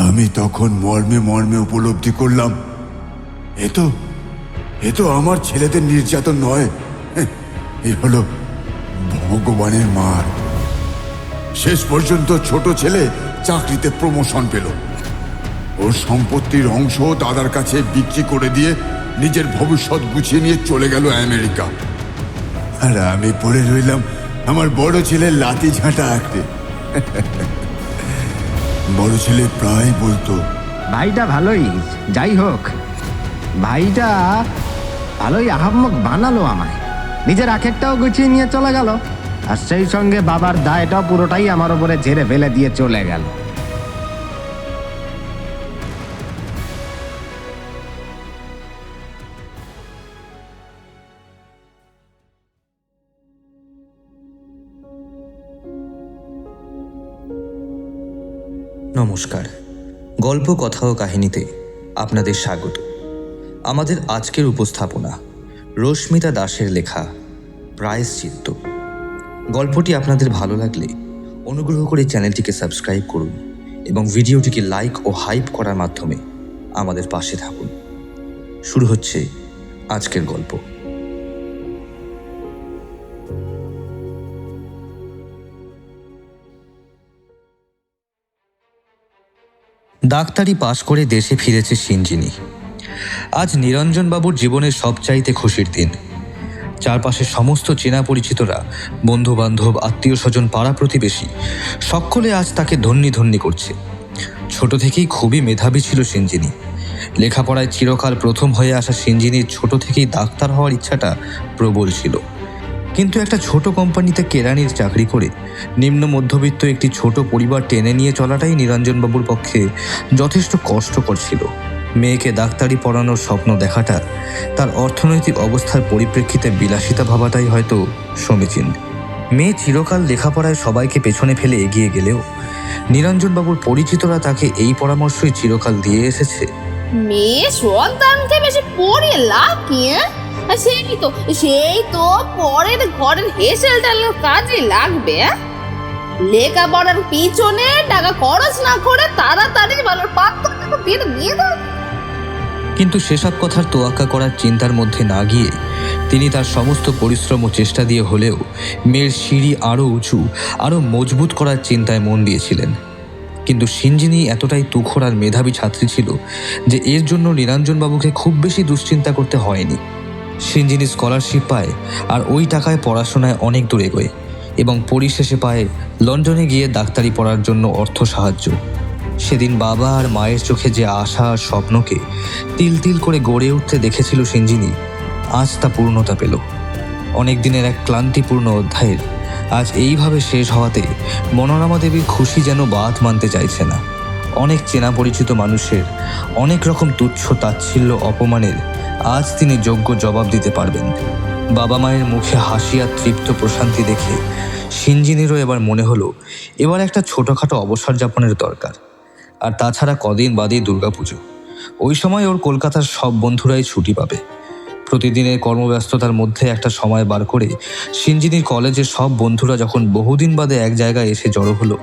আমি তখন মর্মে মর্মে উপলব্ধি করলাম, এ তো আমার ছেলেদের নির্যাতন নয়, এ হলো ভগবানের মার। শেষ পর্যন্ত ছোট ছেলে চাকরিতে প্রমোশন পেল, ওর সম্পত্তির অংশ দাদার কাছে বিক্রি করে দিয়ে নিজের ভবিষ্যৎ গুছিয়ে নিয়ে চলে গেল আমেরিকা। আর আমি পড়ে রইলাম আমার বড় ছেলের লাঠি ঝাঁটা আঁকড়ে। বড় ছেলে প্রায় বলতো, ভাইটা ভালোই, যাই হোক ভাইটা ভালোই আহাম্মক বানালো আমায়। নিজের আখেরটাও গুছিয়ে নিয়ে চলে গেল, আর সেই সঙ্গে বাবার দায়টাও পুরোটাই আমার উপরে ঝেড়ে ফেলে দিয়ে চলে গেল। নমস্কার, গল্প কথা ও কাহিনীতে আপনাদের স্বাগত। আমাদের আজকের উপস্থাপনা রশ্মিতা দাসের লেখা প্রায়শ্চিত্ত। গল্পটি আপনাদের ভালো লাগলে অনুগ্রহ করে চ্যানেলটিকে সাবস্ক্রাইব করুন এবং ভিডিওটিকে লাইক ও হাইপ করার মাধ্যমে আমাদের পাশে থাকুন। শুরু হচ্ছে আজকের গল্প। ডাক্তারি পাশ করে দেশে ফিরেছে সিঞ্জিনী। আজ নিরঞ্জনবাবুর জীবনের সবচাইতে খুশির দিন। চারপাশে সমস্ত চেনা পরিচিতরা, বন্ধু বান্ধব, আত্মীয় স্বজন, পাড়া প্রতিবেশী সকলে আজ তাকে ধন্যি ধন্যি করছে। ছোট থেকেই খুবই মেধাবী ছিল সিঞ্জিনী। লেখাপড়ায় চিরকাল প্রথম হয়ে আসা সিঞ্জিনীর ছোট থেকেই ডাক্তার হওয়ার ইচ্ছাটা প্রবল ছিল। কিন্তু একটা ছোট কোম্পানিতে কেরানির চাকরি করে নিম্ন মধ্যবিত্ত একটি ছোট পরিবার টেনে নিয়ে চলাটাই নিরঞ্জনবাবুর পক্ষে যথেষ্ট কষ্টকর ছিল। মেয়েকে ডাক্তারি পড়ানোর স্বপ্ন দেখাটা, তার অর্থনৈতিক অবস্থার পরিপ্রেক্ষিতে বিলাসিতা ভাবাটাই হয়তো সমীচীন। মেয়ে চিরকাল লেখাপড়ায় সবাইকে পেছনে ফেলে এগিয়ে গেলেও নিরঞ্জনবাবুর পরিচিতরা তাকে এই পরামর্শই চিরকাল দিয়ে এসেছে, মেয়ে সন্তানকে বেশি পড়ে লাভ কি? সেই তো পরের ঘরের হেসেল টেলের কাজে লাগবে। লেখাপড়ার পিছনে টাকা খরচ না করে তাড়াতাড়ি ভালো পাত্র দিয়ে দাও। কিন্তু সেসব কথার তোয়াক্কা করার চিন্তার মধ্যে না গিয়ে তিনি তার সমস্ত পরিশ্রম ও চেষ্টা দিয়ে হলেও মেয়ের সিঁড়ি আরও উঁচু, আরও মজবুত করার চিন্তায় মন দিয়েছিলেন। কিন্তু সিঞ্জিনী এতটাই তুখোড় আর মেধাবী ছাত্রী ছিল যে এর জন্য নিরঞ্জনবাবুকে খুব বেশি দুশ্চিন্তা করতে হয়নি। সিঞ্জিনী স্কলারশিপ পায় আর ওই টাকায় পড়াশোনায় অনেক দূর এগোয় এবং পরিশেষে পায় লন্ডনে গিয়ে ডাক্তারি পড়ার জন্য অর্থ সাহায্য। সেদিন বাবা আর মায়ের চোখে যে আশা আর স্বপ্নকে তিল তিল করে গড়ে উঠতে দেখেছিল সিঞ্জিনী, আজ তা পূর্ণতা পেল। অনেক দিনের এক ক্লান্তিপূর্ণ অধ্যায়ের আজ এইভাবে শেষ হওয়াতে মনোরমা দেবীর খুশি যেন বাদ মানতে চাইছে না। অনেক চেনা পরিচিত মানুষের অনেক রকম তুচ্ছ তাচ্ছিল্য অপমানের আজ তিনি যোগ্য জবাব দিতে পারবেন। বাবা মায়ের মুখে হাসি আর তৃপ্ত প্রশান্তি দেখে সিঞ্জিনীরও এবার মনে হলো এবার একটা ছোটোখাটো অবসর যাপনের দরকার। আর তাছাড়া কদিন বাদেই দুর্গাপুজো। ওই সময় ওর কলকাতার সব বন্ধুরাই ছুটি পাবে। প্রতিদিনের কর্মব্যস্ততার মধ্যে একটা সময় বার করে সিঞ্জিনীর কলেজের সব বন্ধুরা যখন বহুদিন বাদে এক জায়গায় এসে জড়ো হলো,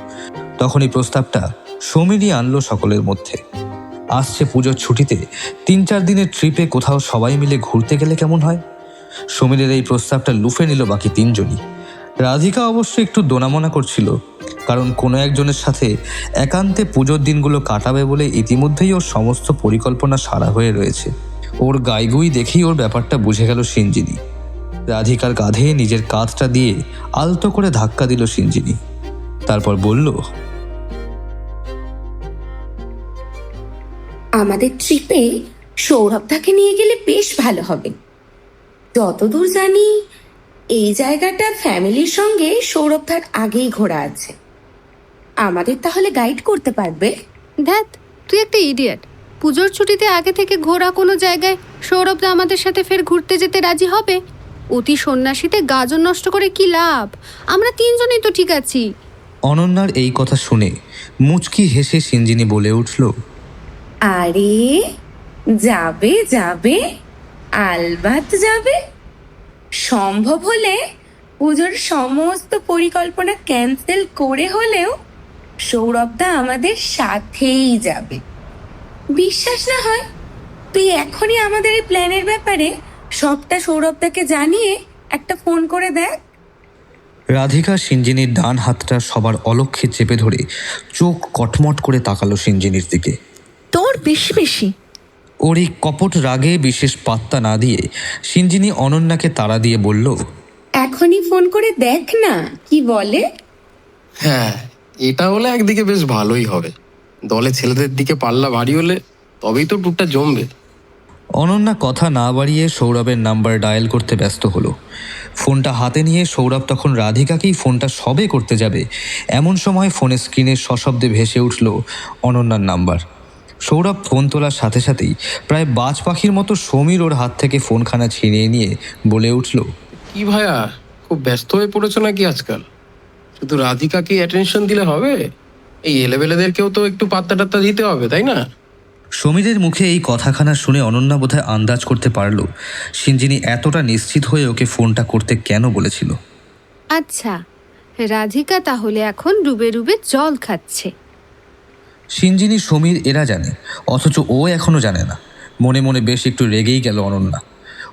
তখনই প্রস্তাবটা সমীরই আনলো সকলের মধ্যে। আসছে পুজোর ছুটিতে 3-4 দিনের ট্রিপে কোথাও সবাই মিলে ঘুরতে গেলে কেমন হয়? সমীরের এই প্রস্তাবটা লুফে নিল বাকি 3 জনই। রাধিকা অবশ্য একটু দোনামনা করছিল, কারণ কোনো একজনের সাথে একান্তে পুজোর দিনগুলো কাটাবে বলে ইতিমধ্যেই ওর সমস্ত পরিকল্পনা সারা হয়ে রয়েছে। ওর গাইগুই দেখেই ওর ব্যাপারটা বুঝে গেল সিঞ্জিনী। রাধিকার কাঁধে নিজের কাঁধটা দিয়ে আলতো করে ধাক্কা দিল সিঞ্জিনী। তারপর বলল, আমাদের ট্রিপে সৌরভদাকে নিয়ে গেলে বেশ ভালো হবে। যতদূর জানি এই জায়গাটা ফ্যামিলির সঙ্গে সৌরভদার আগেই ঘোরা আছে। আমাদের তাহলে গাইড করতে পারবে। ধ্যাত, তুই একটা ইডিয়েট। পুজোর ছুটিতে আগে থেকে ঘোরা কোনো জায়গায় সৌরভদা আমাদের সাথে ফের ঘুরতে যেতে রাজি হবে? অতি সন্ন্যাসীতে গাজন নষ্ট করে কি লাভ? আমরা 3 জনই তো ঠিক আছি। অনন্যার এই কথা শুনে মুচকি হেসে সিঞ্জিনী বলে উঠল, আরে যাবে যাবে, আলবাত যাবে। সম্ভব হলে পুজোর সমস্ত পরিকল্পনা ক্যান্সেল করে হলেও সৌরভদা আমাদের সাথেই যাবে। বিশ্বাস না হয় তুই এখনই আমাদের এই প্ল্যানের ব্যাপারে সবটা সৌরভদাকে জানিয়ে একটা ফোন করে দেখ। রাধিকা সিঞ্জিনির ডান হাতটা সবার অলক্ষ্যে চেপে ধরে চোখ কটমট করে তাকালো সিঞ্জিনির দিকে। তোর বেশি বেশি। ওর এই কপট রাগে বিশেষ পাত্তা না দিয়ে সিঞ্জিনি অনন্যাকে তাড়া দিয়ে বলল, এখনই ফোন করে দেখ না কি বলে। হ্যাঁ, এটা হলে একদিকে বেশ ভালোই হবে। দলে ছেলেদের দিকে পাল্লা ভারী হলে তবেই তো টুকটা জমবে। অনন্যা কথা না বাড়িয়ে সৌরভের নাম্বার ডায়াল করতে ব্যস্ত হলো। ফোনটা হাতে নিয়ে সৌরভ তখন রাধিকাকেই ফোনটা সবে করতে যাবে, এমন সময় ফোনের স্ক্রিনে সশব্দে ভেসে উঠল অনন্যার নাম্বার। সৌরভ ফোন তোলার সাথে সাথেই প্রায় বাজ পাখির মতো সমীর ওর হাত থেকে ফোনখানা ছিনিয়ে নিয়ে বলে উঠল, কি ভাইয়া, খুব ব্যস্ত হয়ে পড়েছো নাকি আজকাল? শুধু রাধিকাকে অ্যাটেনশন দিলে হবে? এই এলেবেলেদেরকেও তো একটু পাত্তা টাত্তা দিতে হবে, তাই না? সমীরের মুখে এই কথাখানা শুনে অনন্যা বোধহয় আন্দাজ করতে পারল সিঞ্জিনি এতটা নিশ্চিত হয়ে ওকে ফোনটা করতে কেন বলেছিল। আচ্ছা, রাধিকা তাহলে এখন ডুবে ডুবে জল খাচ্ছে। সিঞ্জিনি, সমীর এরা জানে, অথচ ও এখনও জানে না। মনে মনে বেশ একটু রেগেই গেল অনন্যা।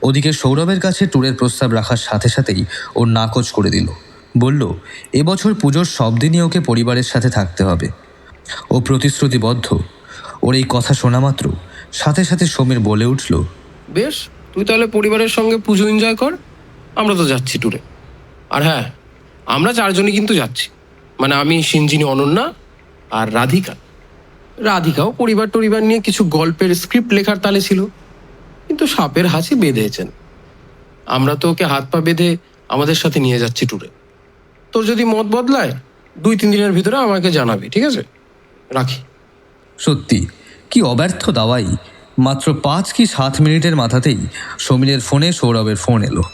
ওদিকে সৌরভের কাছে ট্যুরের প্রস্তাব রাখার সাথে সাথেই ওর নাকচ করে দিল। বলল এবছর পুজোর সব দিনই ওকে পরিবারের সাথে থাকতে হবে। ও প্রতিশ্রুতিবদ্ধ। ওর এই কথা শোনা মাত্র সাথে সাথে সমীর বলে উঠল, বেশ, তুই তাহলে পরিবারের সঙ্গে পুজো এনজয় কর, আমরা তো যাচ্ছি ট্যুরে। আর হ্যাঁ, আমরা চারজনই কিন্তু যাচ্ছি, মানে আমি, সিঞ্জিনি, অনন্যা আর রাধিকা। রাধিকাও পরিবার নিয়ে কিছু গল্পের স্ক্রিপ্ট লেখার তালে ছিল, কিন্তু সাপের হাসি বেঁধেছেন। আমরা তো ওকে হাত পা বেঁধে আমাদের সাথে নিয়ে যাচ্ছি ট্যুরে। তোর যদি মত বদলায় 2-3 দিনের ভিতরে আমাকে জানাবি, ঠিক আছে? রাখি। সত্যি কি অব্যর্থ দাওয়াই। মাত্র 5 কি 7 মিনিটের মাথাতেই সমীরের ফোনে সৌরভের ফোন এলো।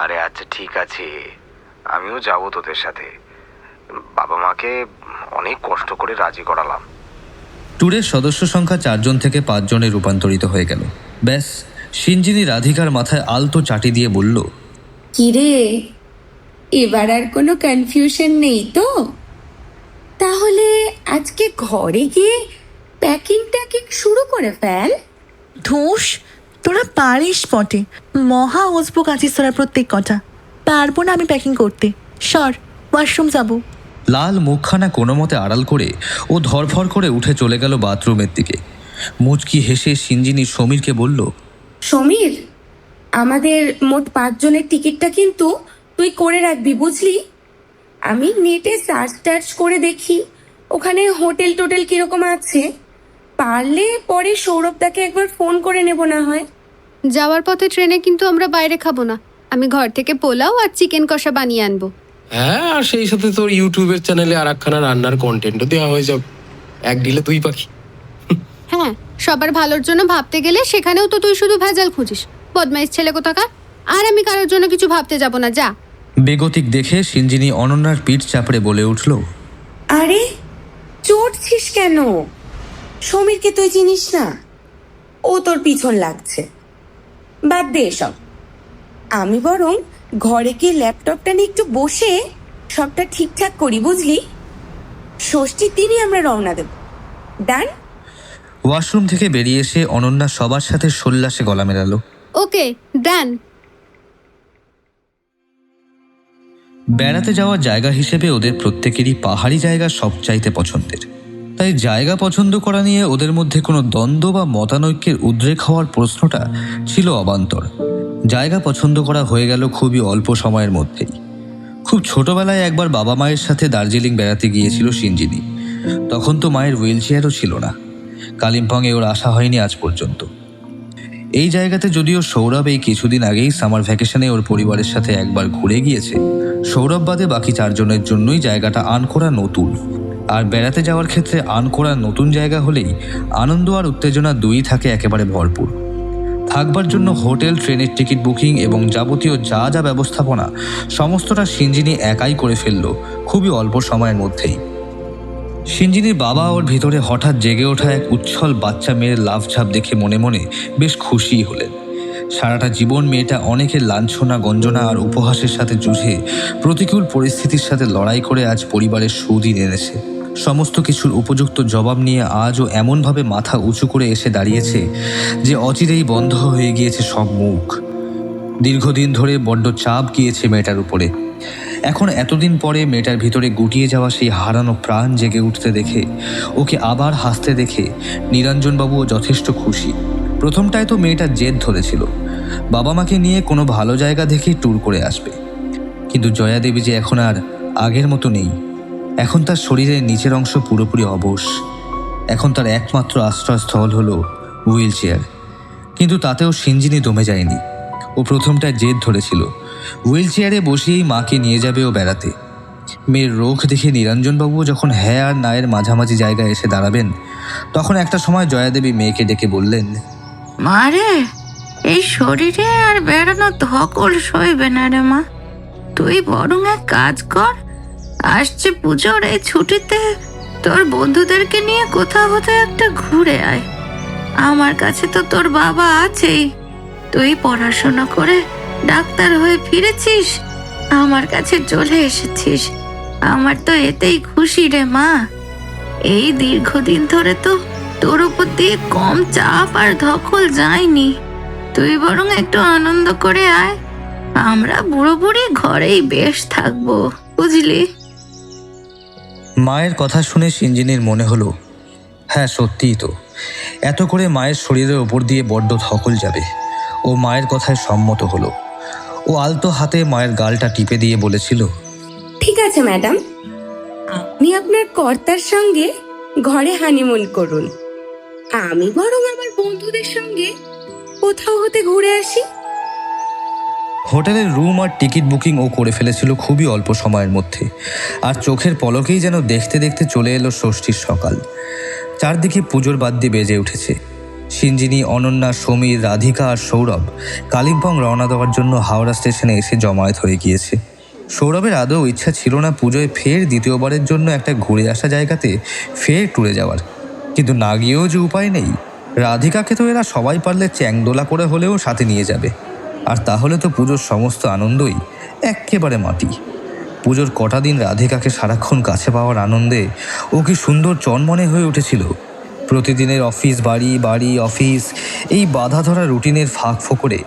আরে আচ্ছা ঠিক আছে, আমিও যাবো তোদের সাথে। বাবা মাকে অনেক কষ্ট করে রাজি করালাম। ট্যুরের সদস্য সংখ্যা 4 জন থেকে 5 জনে রূপান্তরিত হয়ে গেল। ব্যাস, সিঞ্জিনি রাধিকার মাথায় আলতো চাটি দিয়ে বলল, কিরে, এবার আর কোনো কনফিউশন নেই তো? তাহলে আজকে ঘরে গিয়ে প্যাকিং শুরু করে ফেল। ধুস, তোরা পারিস বটে, মহা উজবুক আছিস তোরা প্রত্যেক কটা। পারবো না আমি প্যাকিং করতে। সর, ওয়াশরুম যাবো। লাল মুখখানা কোনো মতে আড়াল করে ও ধরফর করে উঠে চলে গেল বাথরুমের দিকে। মুচকি হেসে সিঞ্জিনি সমীরকে বলল, সমীর, আমাদের মোট 5 জনের টিকিটটা কিন্তু তুই করে রাখবি, বুঝলি? আমি নেটে সার্চ করে দেখি ওখানে হোটেল টোটেল কিরকম আছে। পারলে পরে সৌরভদাকে একবার ফোন করে নেব না হয়। যাওয়ার পথে ট্রেনে কিন্তু আমরা বাইরে খাবো না। আমি ঘর থেকে পোলাও আর চিকেন কষা বানিয়ে আনবো। হ্যাঁ, আর সেই সাথে তোর ইউটিউবের চ্যানেলে আর একখানা রান্নার কন্টেন্টও দেওয়া হয়ে যাবে। এক ডিলে 2 পাখি। হ্যাঁ, সবার ভালোর জন্য ভাবতে গেলে সেখানেও তো তুই শুধু ভেজাল খুঁজিস, বদমাইশ ছেলে কোথাকার। আর আমি কারোর জন্য কিছু ভাবতে যাব না, যা। বেগতিক দেখে সিঞ্জিনি অনন্যার পিঠ চাপড়ে বলে উঠল, আরে চড়ছিস কেন? সমীরকে তুই চিনিস না, ও তোর পিছন লাগছে। বাদ দে এসব। আমি বরং ঘরে গিয়ে ল্যাপটপটা নিয়ে একটু বসে সবটা ঠিকঠাক করি, বুঝলি? ষষ্ঠীর দিনই আমরা রওনা দেব। ডান? ওয়াশরুম থেকে বেরিয়ে এসে অনন্যা সবার সাথে সোল্লাসে গলা মেলালো। ওকে, ডান। বেড়াতে যাওয়ার জায়গা হিসেবে ওদের প্রত্যেকেরই পাহাড়ি জায়গা সবচাইতে পছন্দের। তাই জায়গা পছন্দ করা নিয়ে ওদের মধ্যে কোনো দ্বন্দ্ব বা মতানৈক্যের উদ্রেক হওয়ার প্রশ্নটা ছিল অবান্তর। জায়গা পছন্দ করা হয়ে গেল খুবই অল্প সময়ের মধ্যেই। খুব ছোটবেলায় একবার বাবা মায়ের সাথে দার্জিলিং বেড়াতে গিয়েছিল সিঞ্জিনি। তখন তো মায়ের হুইল চেয়ারও ছিল না। কালিম্পংয়ে ওর আসা হয়নি আজ পর্যন্ত। এই জায়গাতে যদিও সৌরভ এই কিছুদিন আগেই সামার ভ্যাকেশনে ওর পরিবারের সাথে একবার ঘুরে গিয়েছে, সৌরভ বাদে বাকি 4 জনের জন্যই জায়গাটা আনকোরা নতুন। আর বেড়াতে যাওয়ার ক্ষেত্রে আনকোরা নতুন জায়গা হলেই আনন্দ আর উত্তেজনা দুই থাকে একেবারে ভরপুর। থাকবার জন্য হোটেল, ট্রেনের টিকিট বুকিং এবং যাবতীয় যা যা ব্যবস্থাপনা সমস্তটা সিঞ্জিনি একাই করে ফেলল খুবই অল্প সময়ের মধ্যেই। সিঞ্জিনির বাবা ওর ভিতরে হঠাৎ জেগে ওঠা এক উচ্ছল বাচ্চা মেয়ের লাফঝাপ দেখে মনে মনে বেশ খুশি হলেন। সারাটা জীবন মেয়েটা অনেকের লাঞ্ছনা গঞ্জনা আর উপহাসের সাথে যুঝে প্রতিকূল পরিস্থিতির সাথে লড়াই করে আজ পরিবারের সুদিন এনেছে। সমস্ত কিছুর উপযুক্ত জবাব নিয়ে আজও এমনভাবে মাথা উঁচু করে এসে দাঁড়িয়েছে যে অচিরেই বন্ধ হয়ে গিয়েছে সব মুখ। দীর্ঘদিন ধরে বড্ড চাপ গিয়েছে মেয়েটার উপরে। এখন এতদিন পরে মেয়েটার ভিতরে গুটিয়ে যাওয়া সেই হারানো প্রাণ জেগে উঠতে দেখে, ওকে আবার হাসতে দেখে নিরঞ্জনবাবুও যথেষ্ট খুশি। প্রথমটায় তো মেয়েটার জেদ ধরেছিল বাবা মাকে নিয়ে কোনো ভালো জায়গা দেখেই ট্যুর করে আসবে, কিন্তু জয়া দেবী যে এখন আর আগের মতো নেই। এখন তার শরীরের নিচের অংশ পুরোপুরি অবশ। এখন তার একমাত্র আশ্রয়স্থল হলো হুইল চেয়ার। কিন্তু তাতেও সিঞ্জিনি দমে যায়নি। ও প্রথমটায় জেদ ধরেছিল হুইল চেয়ারে বসিয়েই মাকে নিয়ে যাবে ও বেড়াতে। মেয়ের রোগ দেখে নিরঞ্জনবাবু যখন হ্যাঁ আর নায়ের মাঝামাঝি জায়গায় এসে দাঁড়াবেন, তখন একটা সময় জয়াদেবী মেয়েকে ডেকে বললেন, মারে, এই শরীরে আর বেড়ানো ধকল সইবে না রে মা। তুই বরং এক কাজ কর, আসছে পুজোর এই ছুটিতে তোর বন্ধুদেরকে নিয়ে কোথাও কোথাও একটা ঘুরে আয়। আমার কাছে তো তোর বাবা আছেই, তুই পড়াশোনা করে ডাক্তার হয়ে ফিরেছিস, আমার কাছে চলে এসেছিস। আমার তো এতেই খুশি রে মা। এই দীর্ঘদিন ধরে তো তোর উপর দিয়ে কম চাপ আর ধকল যায়নি। তুই বরং একটু আনন্দ করে আয়। আমরা বুড়ো বুড়ি ঘরেই বেশ থাকবো, বুঝলি? মায়ের কথা শুনে সিঞ্জিনির মনে হলো, হ্যাঁ সত্যিই তো, এত করে মায়ের শরীরের ওপর দিয়ে বড্ড ধকল যাবে। ও মায়ের কথায় সম্মত হলো। ও আলতো হাতে মায়ের গালটা টিপে দিয়ে বলেছিল, ঠিক আছে ম্যাডাম, আপনি আপনার কর্তার সঙ্গে ঘরে হানিমুন করুন, আমি বরং আমার বন্ধুদের সঙ্গে কোথাও হতে ঘুরে আসি। হোটেলের রুম আর টিকিট বুকিং ও করে ফেলেছিল খুবই অল্প সময়ের মধ্যে। আর চোখের পলকেই যেন দেখতে দেখতে চলে এলো ষষ্ঠীর সকাল। চারদিকে পুজোর বাদ্যি বেজে উঠেছে। সিঞ্জিনি, অনন্যা, সমীর, রাধিকা আর সৌরভ কালিম্পং রওনা দেওয়ার জন্য হাওড়া স্টেশনে এসে জমায়েত হয়ে গিয়েছে। সৌরভের আদৌ ইচ্ছা ছিল না পুজোয় ফের দ্বিতীয়বারের জন্য একটা ঘুরে আসা জায়গাতে ফের ট্যুরে যাওয়ার, কিন্তু না গিয়েও যে উপায় নেই। রাধিকাকে তো এরা সবাই পারলে চ্যাংদোলা করে হলেও সাথে নিয়ে যাবে, আর তাহলে তো পুজোর সমস্ত আনন্দই এক্কেবারে মাটি। পুজোর কটা দিন রাধিকাকে সারাক্ষণ কাছে পাওয়ার আনন্দে ও কি সুন্দর চনমনে হয়ে উঠেছিল। প্রতিদিনের অফিস বাড়ি বাড়ি অফিস, এই বাধা ধরা রুটিনের ফাঁক ফোকরে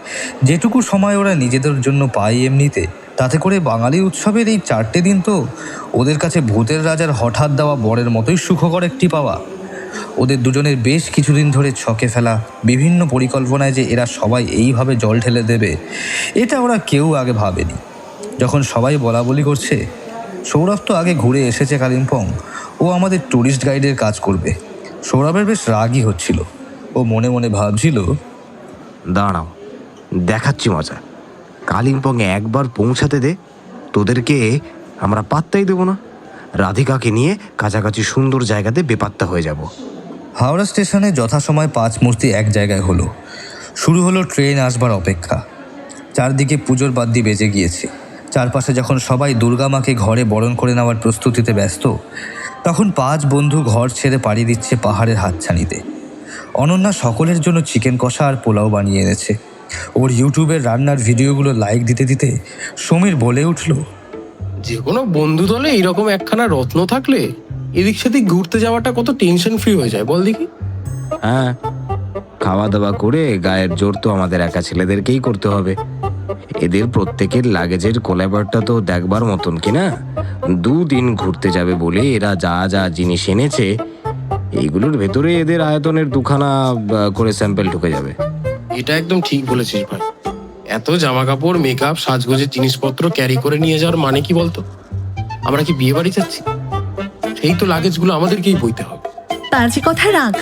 যেটুকু সময় ওরা নিজেদের জন্য পায় এমনিতে, তাতে করে বাঙালি উৎসবের এই 4টে দিন তো ওদের কাছে ভূতের রাজার হঠাৎ দেওয়া বরের মতোই সুখকর একটি পাওয়া। ওদের দুজনের বেশ কিছুদিন ধরে ছকে ফেলা বিভিন্ন পরিকল্পনায় যে এরা সবাই এইভাবে জল ঢেলে দেবে, এটা ওরা কেউ আগে ভাবেনি। যখন সবাই বলা বলি করছে, সৌরভ তো আগে ঘুরে এসেছে কালিম্পং, ও আমাদের ট্যুরিস্ট গাইডের কাজ করবে, সৌরভের বেশ রাগই হচ্ছিল। ও মনে মনে ভাবছিল, দাঁড়াও, দেখাচ্ছি মজা। কালিম্পংয়ে একবার পৌঁছাতে দে, তোদেরকে আমরা পাত্তাই দেবো না। রাধিকাকে নিয়ে কাছাকাছি সুন্দর জায়গাতে বেপাত্তা হয়ে যাব। হাওড়া স্টেশনে যথাসময় 5 মূর্তি এক জায়গায় হলো। শুরু হলো ট্রেন আসবার অপেক্ষা। চারদিকে পুজোর বাদ্যি বেজে গিয়েছে। চারপাশে যখন সবাই দুর্গা মাকে ঘরে বরণ করে নেওয়ার প্রস্তুতিতে ব্যস্ত, তখন 5 বন্ধু ঘর ছেড়ে পাড়ি দিচ্ছে পাহাড়ের হাতছানিতে। অনন্যা সকলের জন্য চিকেন কষা আর পোলাও বানিয়ে এনেছে। ওর ইউটিউবের রান্নার ভিডিওগুলো লাইক দিতে দিতে সমীর বলে উঠল, যে কোনো বন্ধু দলে এইরকম একখানা রত্ন থাকলে এদিক সেদিক ঘুরতে যাওয়াটা কত টেনশন ফ্রি হয়ে যায়, বল দেখি। হ্যাঁ, খাওয়া দাওয়া করে গায়ের জোর তো আমাদের একা ছেলেদেরকেই করতে হবে। এদের প্রত্যেকের লাগেজের কোলাবারটা তো দেখবার মতন কিনা। 2 দিন ঘুরতে যাবে বলে এরা যা যা জিনিস এনেছে, এইগুলোর ভেতরে এদের আয়তনের 2খানা করে স্যাম্পেল ঢুকে যাবে। এটা একদম ঠিক বলেছিস ভাই। এত জামা কাপড়, মেকআপ, সাজগোজের জিনিসপত্র ক্যারি করে নিয়ে যাওয়ার মানে কি বলতো? আমরা কি বিয়ে বাড়ি যাচ্ছি? সেই তো লাগেজগুলো আমাদেরকেই বইতে হবে। বাজে কথা রাখ,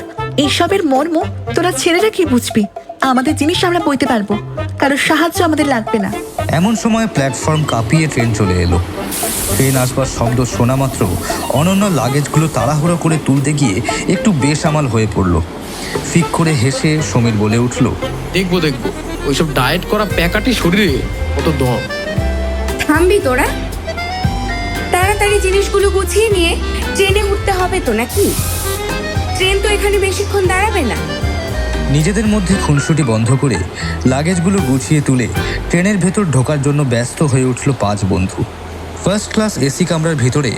এইসবের মর্ম তোরা ছেলেরা কি বুঝবি? আমাদের জিনিস আমরা বইতে পারবো, কারোর সাহায্য আমাদের লাগবে না। এমন সময় প্ল্যাটফর্ম কাঁপিয়ে ট্রেন চলে এলো। ট্রেন আসবার শব্দ শোনা মাত্র অনন্য লাগেজগুলো তাড়াহুড়ো করে তুলতে গিয়ে একটু বেসামাল হয়ে পড়ল। ফিক করে হেসে সমীর বলে উঠল, দেখবো দেখবো ওইসব ডায়েট করা প্যাকাটি শরীরে কত দম। থামবি তোরা? তাড়াতাড়ি জিনিসগুলো গুছিয়ে নিয়ে ট্রেনে উঠতে হবে তো নাকি? ট্রেন তো এখানে বেশিক্ষণ দাঁড়াবে না। নিজেদের মধ্যে খুনসুটি বন্ধ করে লাগেজগুলো গুছিয়ে তুলে ট্রেনের ভেতর ঢোকার জন্য ব্যস্ত হয়ে উঠল 5 বন্ধু। ফার্স্ট ক্লাস এসি কামরার ভিতরে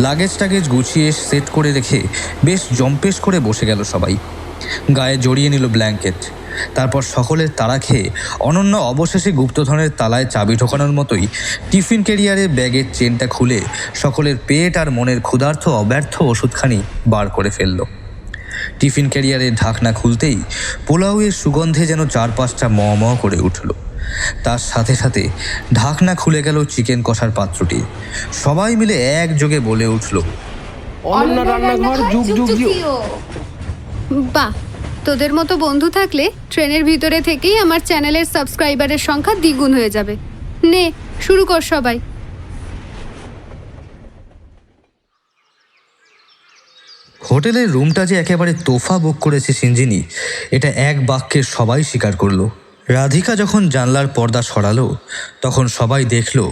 লাগেজ টাগেজ গুছিয়ে সেট করে রেখে বেশ জম্পেশ করে বসে গেল সবাই। গায়ে জড়িয়ে নিল ব্ল্যাঙ্কেট। তারপর সকলের তাড়া খেয়ে অনন্যা অবশেষে গুপ্তধনের তালায় চাবি ঢোকানোর মতোই টিফিন ক্যারিয়ারের ব্যাগের চেনটা খুলে সকলের পেট আর মনের ক্ষুধার্ত অব্যর্থ ওষুধখানি বার করে ফেলল। টিফিন ক্যারিয়ারের ঢাকনা খুলতেই পোলাওয়ের সুগন্ধে যেন 4-5টা ম করে উঠল। তার সাথে সাথে ঢাকনা খুলে গেল চিকেন কষার পাত্রটি। সবাই মিলে একযোগে বলে উঠল, অনন্যা রান্নাঘর যুগ যুগ জিও। বাহ, তোদের মতো বন্ধু থাকলে ট্রেনের ভিতরে থেকেই আমার চ্যানেলের সাবস্ক্রাইবারের সংখ্যা দ্বিগুণ হয়ে যাবে। নে শুরু কর সবাই। হোটেলের রুমটা যে একেবারে তোফা বুক করেছে সিঞ্জিনি, এটা এক বাক্যে সবাই স্বীকার করলো। রাধিকা যখন জানলার পর্দা সরালো তখন সবাই দেখলো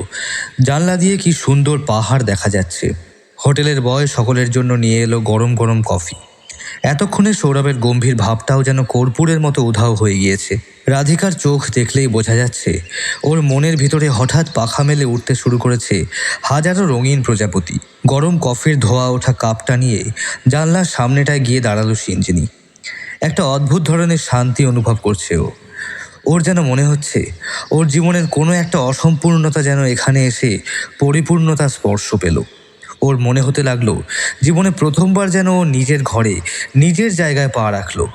জানলা দিয়ে কি সুন্দর পাহাড় দেখা যাচ্ছে। হোটেলের বয় সকলের জন্য নিয়ে এলো গরম গরম কফি। এতক্ষণে সৌরভের গম্ভীর ভাবটাও যেন কর্পূরের মতো উধাও হয়ে গিয়েছে। রাধিকার চোখ দেখলেই বোঝা যাচ্ছে ওর মনের ভিতরে হঠাৎ পাখা মেলে উঠতে শুরু করেছে হাজারো রঙিন প্রজাপতি। গরম কফির ধোয়া ওঠা কাপটা নিয়ে জানলার সামনেটায় গিয়ে দাঁড়ালো সিঞ্জিনি। একটা অদ্ভুত ধরনের শান্তি অনুভব করছে ও। ওর যেন মনে হচ্ছে ওর জীবনের কোনো একটা অসম্পূর্ণতা যেন এখানে এসে পরিপূর্ণতার স্পর্শ পেল। ওর মনে হতে লাগলো জীবনে প্রথমবার যেন ও নিজের ঘরে নিজের জায়গায় পা রাখলো।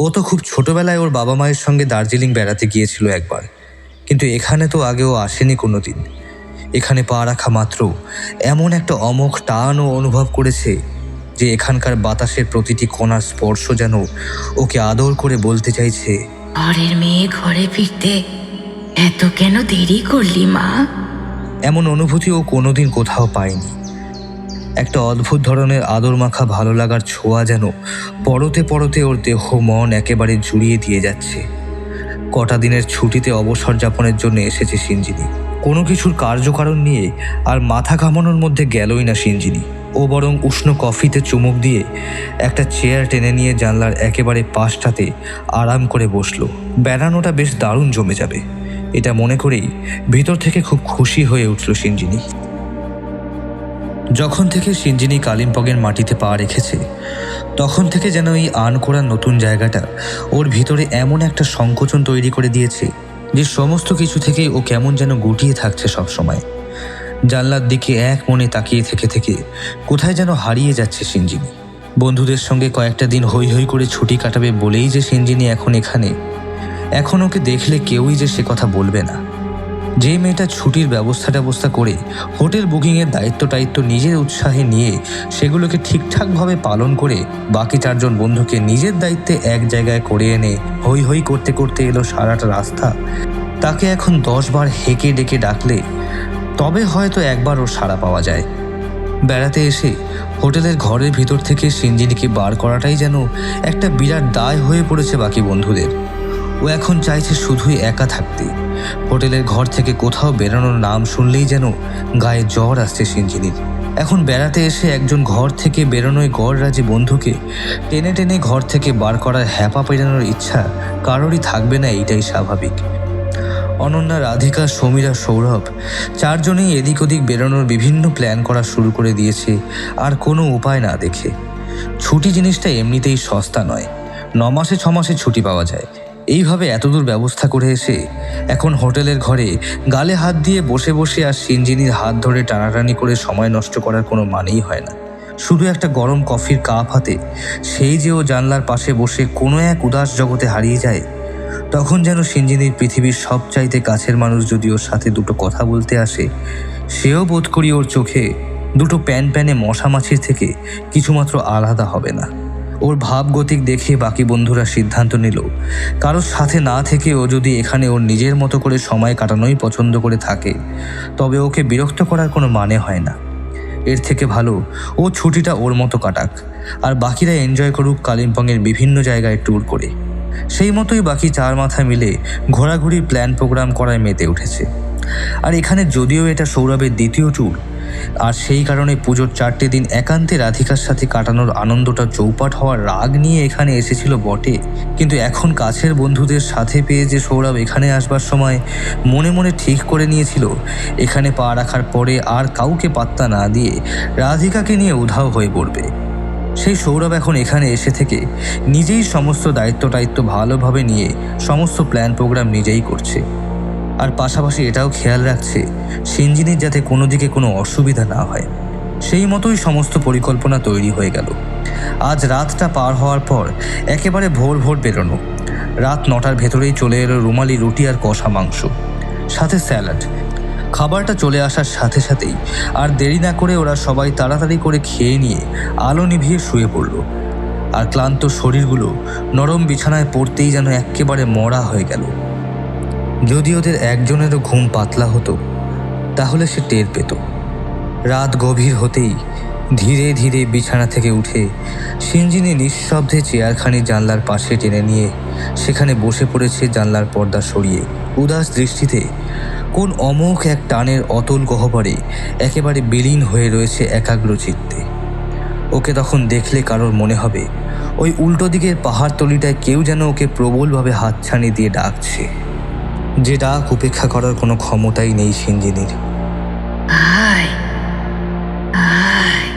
ও তো খুব ছোটবেলায় ওর বাবা মায়ের সঙ্গে দার্জিলিং বেড়াতে গিয়েছিল একবার, কিন্তু এখানে তো আগেও আসেনি কোনো দিন। এখানে পা রাখা মাত্র এমন একটা অমোঘ টান ও অনুভব করেছে যে এখানকার বাতাসের প্রতিটি কণার স্পর্শ যেন ওকে আদর করে বলতে চাইছে, ঘরের মেয়ে ঘরে ফিরতে এত কেন দেরি করলি মা? এমন অনুভূতি ও কোনোদিন কোথাও পায়নি। একটা অদ্ভুত ধরনের আদর মাখা ভালো লাগার ছোঁয়া যেন পরতে পরতে ওর দেহ মন একেবারে জুড়িয়ে দিয়ে যাচ্ছে। কটা দিনের ছুটিতে অবসর যাপনের জন্য এসেছে সিঞ্জিনি। কোনো কিছুর কার্যকারণ নিয়ে আর মাথা ঘামানোর মধ্যে গেলই না সিঞ্জিনি। ও বরং উষ্ণ কফিতে চুমুক দিয়ে একটা চেয়ার টেনে নিয়ে জানলার একেবারে পাশটাতে আরাম করে বসলো। বেড়ানোটা বেশ দারুণ জমে যাবে, এটা মনে করেই ভিতর থেকে খুব খুশি হয়ে উঠল সিঞ্জিনি। যখন থেকে সিঞ্জিনি কালিম্পংয়ের মাটিতে পা রেখেছে তখন থেকে যেন এই আনকোড়ার নতুন জায়গাটা ওর ভিতরে এমন একটা সংকোচন তৈরি করে দিয়েছে যে সমস্ত কিছু থেকেই ও কেমন যেন গুটিয়ে থাকছে সব সময়। জানলার দিকে এক মনে তাকিয়ে থেকে থেকে কোথায় যেন হারিয়ে যাচ্ছে সিঞ্জিনি। বন্ধুদের সঙ্গে কয়েকটা দিন হৈ হৈ করে ছুটি কাটাবে বলেই যে সিঞ্জিনি এখন এখানে, এখন ওকে দেখলে কেউই যে সে কথা বলবে না। যে মেয়েটা ছুটির ব্যবস্থা করে হোটেল বুকিংয়ের দায়িত্ব নিজের উৎসাহে নিয়ে সেগুলোকে ঠিকঠাকভাবে পালন করে বাকি 4 জন বন্ধুকে নিজের দায়িত্বে এক জায়গায় করে এনে হৈ হৈ করতে করতে এলো সারাটা রাস্তা, তাকে এখন 10 বার হেঁকে ডেকে ডাকলে তবে হয়তো একবার ওর সাড়া পাওয়া যায়। বেড়াতে এসে হোটেলের ঘরের ভিতর থেকে সিঞ্জিনিকে বার করাটাই যেন একটা বিরাট দায় হয়ে পড়েছে বাকি বন্ধুদের। ও এখন চাইছে শুধুই একা থাকতে। হোটেলের ঘর থেকে কোথাও বেরোনোর নাম শুনলেই যেন গায়ে জ্বর আসছে সিঞ্জিনির। এখন বেড়াতে এসে একজন ঘর থেকে বেরোনোয় গড়রাজি বন্ধুকে টেনে টেনে ঘর থেকে বার করার হ্যাপা পেরানোর ইচ্ছা কারোরই থাকবে না, এইটাই স্বাভাবিক। অনন্যা, রাধিকা, সমীরা, সৌরভ 4 জনেই এদিক ওদিক বেরোনোর বিভিন্ন প্ল্যান করা শুরু করে দিয়েছে আর কোনো উপায় না দেখে। ছুটি জিনিসটা এমনিতেই সস্তা নয়, 9 মাসে 6 মাসে ছুটি পাওয়া যায়। এইভাবে এতদূর ব্যবস্থা করে এসে এখন হোটেলের ঘরে গালে হাত দিয়ে বসে বসে আর সিঞ্জিনির হাত ধরে টানাটানি করে সময় নষ্ট করার কোনো মানেই হয় না। শুধু একটা গরম কফির কাপ হাতে সেই যে ও জানলার পাশে বসে কোনো এক উদাস জগতে হারিয়ে যায়, তখন যেন সিঞ্জিনির পৃথিবীর সবচাইতে কাছের মানুষ যদি ওর সাথে দুটো কথা বলতে আসে, সেও বোধ করি ওর চোখে দুটো প্যানে মশা মাছির থেকে কিছুমাত্র আলাদা হবে না। ওর ভাবগতিক দেখে বাকি বন্ধুরা সিদ্ধান্ত নিল কারোর সাথে না থেকে ও যদি এখানে ওর নিজের মতো করে সময় কাটানোই পছন্দ করে থাকে তবে ওকে বিরক্ত করার কোনো মানে হয় না। এর থেকে ভালো ও ছুটিটা ওর মতো কাটাক আর বাকিরা এনজয় করুক কালিম্পংয়ের বিভিন্ন জায়গায় ট্যুর করে। সেই মতোই বাকি 4 মাথা মিলে ঘোরাঘুরির প্ল্যান প্রোগ্রাম করায় মেতে উঠেছে। আর এখানে যদিও এটা সৌরভের দ্বিতীয় ট্যুর, আর সেই কারণে পুজোর 4টে দিন একান্তে রাধিকার সাথে কাটানোর আনন্দটা চৌপাট হওয়ার রাগ নিয়ে এখানে এসেছিল বটে, কিন্তু এখন কাছের বন্ধুদের সাথে পেয়ে যে সৌরভ এখানে আসবার সময় মনে মনে ঠিক করে নিয়েছিল এখানে পা রাখার পরে আর কাউকে পাত্তা না দিয়ে রাধিকাকে নিয়ে উধাও হয়ে পড়বে। সেই সৌরভ এখন এখানে এসে থেকে নিজেই সমস্ত দায়িত্ব ভালোভাবে নিয়ে সমস্ত প্ল্যান প্রোগ্রাম নিজেই করছে, আর পাশাপাশি এটাও খেয়াল রাখছে সিঞ্জিনির যাতে কোনো দিকে কোনো অসুবিধা না হয়। সেই মতোই সমস্ত পরিকল্পনা তৈরি হয়ে গেল। আজ রাতটা পার হওয়ার পর একেবারে ভোর ভোর বেরোনো। রাত 9টার ভেতরেই চলে এলো রুমালি রুটি আর কষা মাংস, সাথে স্যালাড। খাবারটা চলে আসার সাথে সাথেই আর দেরি না করে ওরা সবাই তাড়াতাড়ি করে খেয়ে নিয়ে আলো নিভিয়ে শুয়ে পড়ল। আর ক্লান্ত শরীরগুলো নরম বিছানায় পড়তেই যেন একেবারে মরা হয়ে গেল। যদি ওদের একজনেরও ঘুম পাতলা হতো তাহলে সে টের পেত। রাত গভীর হতেই ধীরে ধীরে বিছানা থেকে উঠে সিঞ্জিনি নিঃশব্দে চেয়ারখানি জানলার পাশে টেনে নিয়ে সেখানে বসে পড়েছে, জানলার পর্দা সরিয়ে উদাস দৃষ্টিতে কোন অমোঘ এক টানের অতল গহ্বরে একেবারে বিলীন হয়ে রয়েছে একাগ্র চিত্তে। ওকে তখন দেখলে কারোর মনে হবে ওই উল্টো দিকের পাহাড়তলিটায় কেউ যেন ওকে প্রবলভাবে হাতছানি দিয়ে ডাকছে, যে ডাক উপেক্ষা করার কোনো ক্ষমতাই নেই সিঞ্জিনির। আয় আয়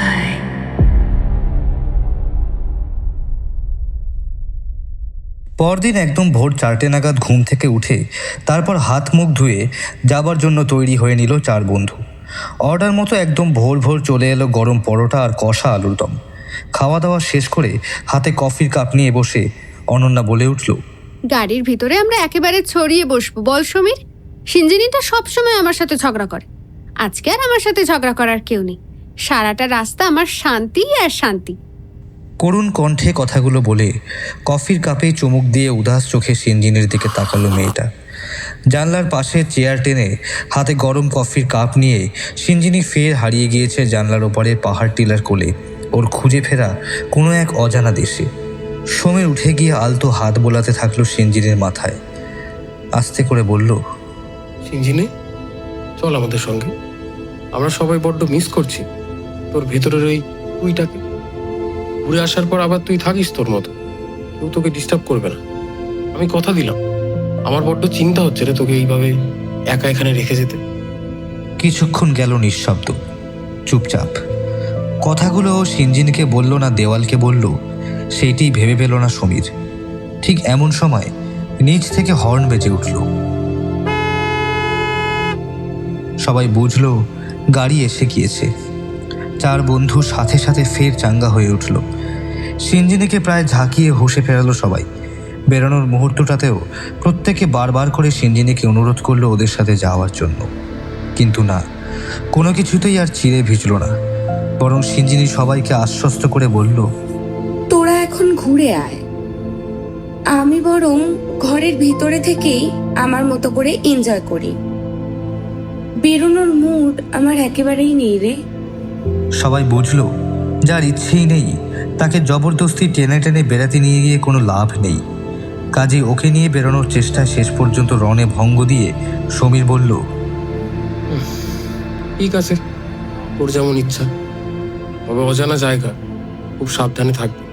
আয়। পরদিন একদম ভোর 4টে নাগাদ ঘুম থেকে উঠে তারপর হাত মুখ ধুয়ে যাবার জন্য তৈরি হয়ে নিল 4 বন্ধু। অর্ডার মতো একদম ভোর ভোর চলে এলো গরম পরোটা আর কষা আলুর দম। খাওয়া দাওয়া শেষ করে হাতে কফির কাপ নিয়ে বসে অনন্যা বলে উঠল, গাড়ির ভিতরে আমরা একেবারে ছড়িয়ে বসবো, বল সমীর। সিঞ্জিনিটা সবসময় আমার সাথে ঝগড়া করে, আজকে আর আমার সাথে ঝগড়া করার কেউ নেই। সারাটা রাস্তা আমার শান্তি আর শান্তি। করুণ কণ্ঠে কথাগুলো বলে কফির কাপে চুমুক দিয়ে উদাস চোখে সিঞ্জিনির দিকে তাকালো মেয়েটা। জানলার পাশে চেয়ার টেনে হাতে গরম কফির কাপ নিয়ে সিঞ্জিনি ফের হারিয়ে গিয়েছে জানলার ওপারে পাহাড় টিলার কোলে, ওর খুঁজে ফেরা কোনো এক অজানা দেশে। সমীর উঠে গিয়ে আলতো হাত বোলাতে থাকলো সিঞ্জিনির মাথায়, আস্তে করে বলল, সিঞ্জিনি, চল আমাদের সঙ্গে। আমরা সবাই বড্ড মিস করছি তোর ভেতরের ওই তুইটাকে। ঘুরে আসার পর আবার তুই থাকিস তোর মতো, কেউ তোকে ডিস্টার্ব করবে না। আমি কথা দিলাম। আমার বড্ড চিন্তা হচ্ছে রে তোকে এইভাবে একা এখানে রেখে যেতে। কিছুক্ষণ গেল নিঃশব্দ, চুপচাপ। কথাগুলো সিঞ্জিনিকে বলল না দেওয়ালকে বলল সেইটিই ভেবে পেল না সমীর। ঠিক এমন সময় নিচ থেকে হর্ন বেজে উঠল। সবাই বুঝল গাড়ি এসে গিয়েছে। 4 বন্ধু সাথে সাথে ফের চাঙ্গা হয়ে উঠল। সিঞ্জিনিকে প্রায় ঝাঁকিয়ে হুঁশে ফেরালো সবাই। বেরোনোর মুহূর্তটাতেও প্রত্যেকে বারবার করে সিঞ্জিনিকে অনুরোধ করলো ওদের সাথে যাওয়ার জন্য, কিন্তু না, কোনো কিছুতেই আর চিড়ে ভিজল না। বরং সিঞ্জিনি সবাইকে আশ্বস্ত করে বলল, তোরা এখন ঘুরে আয়, আমি বরং ঘরের ভিতরে থেকেই আমার মতো করে এনজয় করি। বেরোনোর মুড আমার একেবারেই নেই রে। সবাই বুঝল যার ইচ্ছেই নেই তাকে জবরদস্তি টেনে টেনে বেড়াতে নিয়ে গিয়ে কোনো লাভ নেই। কাজে ওকে নিয়ে বেরোনোর চেষ্টায় শেষ পর্যন্ত রণে ভঙ্গ দিয়ে সমীর বলল, ঠিক আছে, তোর যেমন ইচ্ছা, তবে অজানা জায়গা, খুব সাবধানে থাকবি।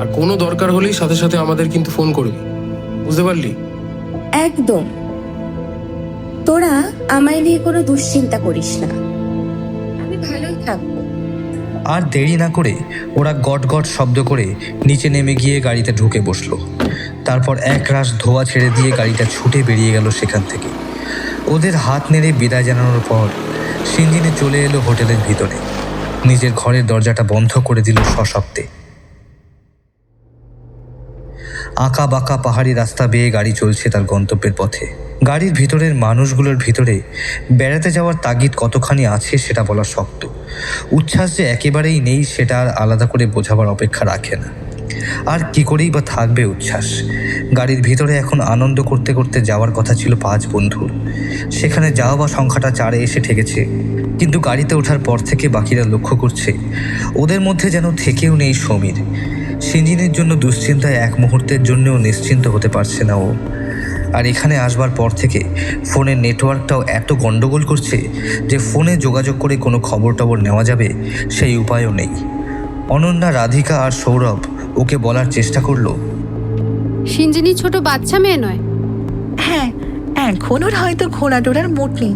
আর কোনো দরকার হলেই সাথে সাথে আমাদের কিন্তু ফোন করবি, বুঝতে পারলি? একদম। তোরা আমায় নিয়ে কোনো দুশ্চিন্তা করিস না, আমি ভালোই থাকবো। আর দেরি না করে ওরা গট গট শব্দ করে নিচে নেমে গিয়ে গাড়িতে ঢুকে বসলো। তারপর একরাশ ধোয়া ছেড়ে দিয়ে গাড়িটা ছুটে বেরিয়ে গেল সেখান থেকে। ওদের হাত নেড়ে বিদায় জানানোর পর সিঞ্জিনি চলে এলো হোটেলের ভিতরে। নিজের ঘরের দরজাটা বন্ধ করে দিল সশব্দে। আঁকা বাঁকা পাহাড়ি রাস্তা বেয়ে গাড়ি চলছে তার গন্তব্যের পথে। গাড়ির ভিতরের মানুষগুলোর ভিতরে বেড়াতে যাওয়ার তাগিদ কতখানি আছে সেটা বলা শক্ত। উচ্ছ্বাস যে একেবারেই নেই সেটা আর আলাদা করে বোঝাবার অপেক্ষা রাখে না। আর কি করেই বা থাকবে উচ্ছ্বাস? গাড়ির ভিতরে এখন আনন্দ করতে করতে যাওয়ার কথা ছিল 5 বন্ধুর। সেখানে যাওয়া বা সংখ্যাটা 4-এ এসে ঠেকেছে। কিন্তু গাড়িতে ওঠার পর থেকে বাকিরা লক্ষ্য করছে ওদের মধ্যে যেন থেকেও নেই সমীর। সিঞ্জিনির জন্য দুশ্চিন্তায় এক মুহূর্তের জন্যও নিশ্চিন্ত হতে পারছে না ও। আর এখানে আসবার পর থেকে ফোনের নেটওয়ার্কটাও এত গন্ডগোল করছে যে ফোনে যোগাযোগ করে কোনো খবর টবর নেওয়া যাবে সেই উপায়ও নেই। অনন্যা, রাধিকা আর সৌরভ ওকে বলার চেষ্টা করলো, সিঞ্জিনি ছোট বাচ্চা মেয়ে নয়। হ্যাঁ, এখন ওর হয়তো ঘোড়া টোড়ার মুড নেই,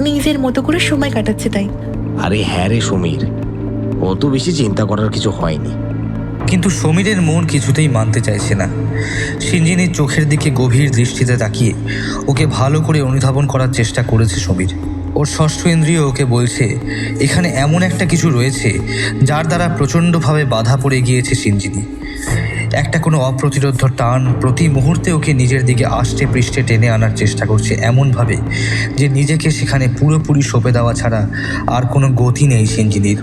নিজের মতো করে সময় কাটাচ্ছে তাই। আরে হ্যাঁ রে সমীর, অত বেশি চিন্তা করার কিছু হয়নি। কিন্তু সমীরের মন কিছুতেই মানতে চাইছে না। সিঞ্জিনির চোখের দিকে গভীর দৃষ্টিতে তাকিয়ে ওকে ভালো করে অনুধাবন করার চেষ্টা করেছে সমীর। ওর ষষ্ঠ ইন্দ্রিয় ওকে বলছে এখানে এমন একটা কিছু রয়েছে যার দ্বারা প্রচণ্ডভাবে বাধা পড়ে গিয়েছে সিঞ্জিনি। একটা কোনো অপ্রতিরোধ্য টান প্রতি মুহূর্তে ওকে নিজের দিকে আষ্টে পৃষ্ঠে টেনে আনার চেষ্টা করছে, এমনভাবে যে নিজেকে সেখানে পুরোপুরি সঁপে দেওয়া ছাড়া আর কোনো গতি নেই সিঞ্জিনির।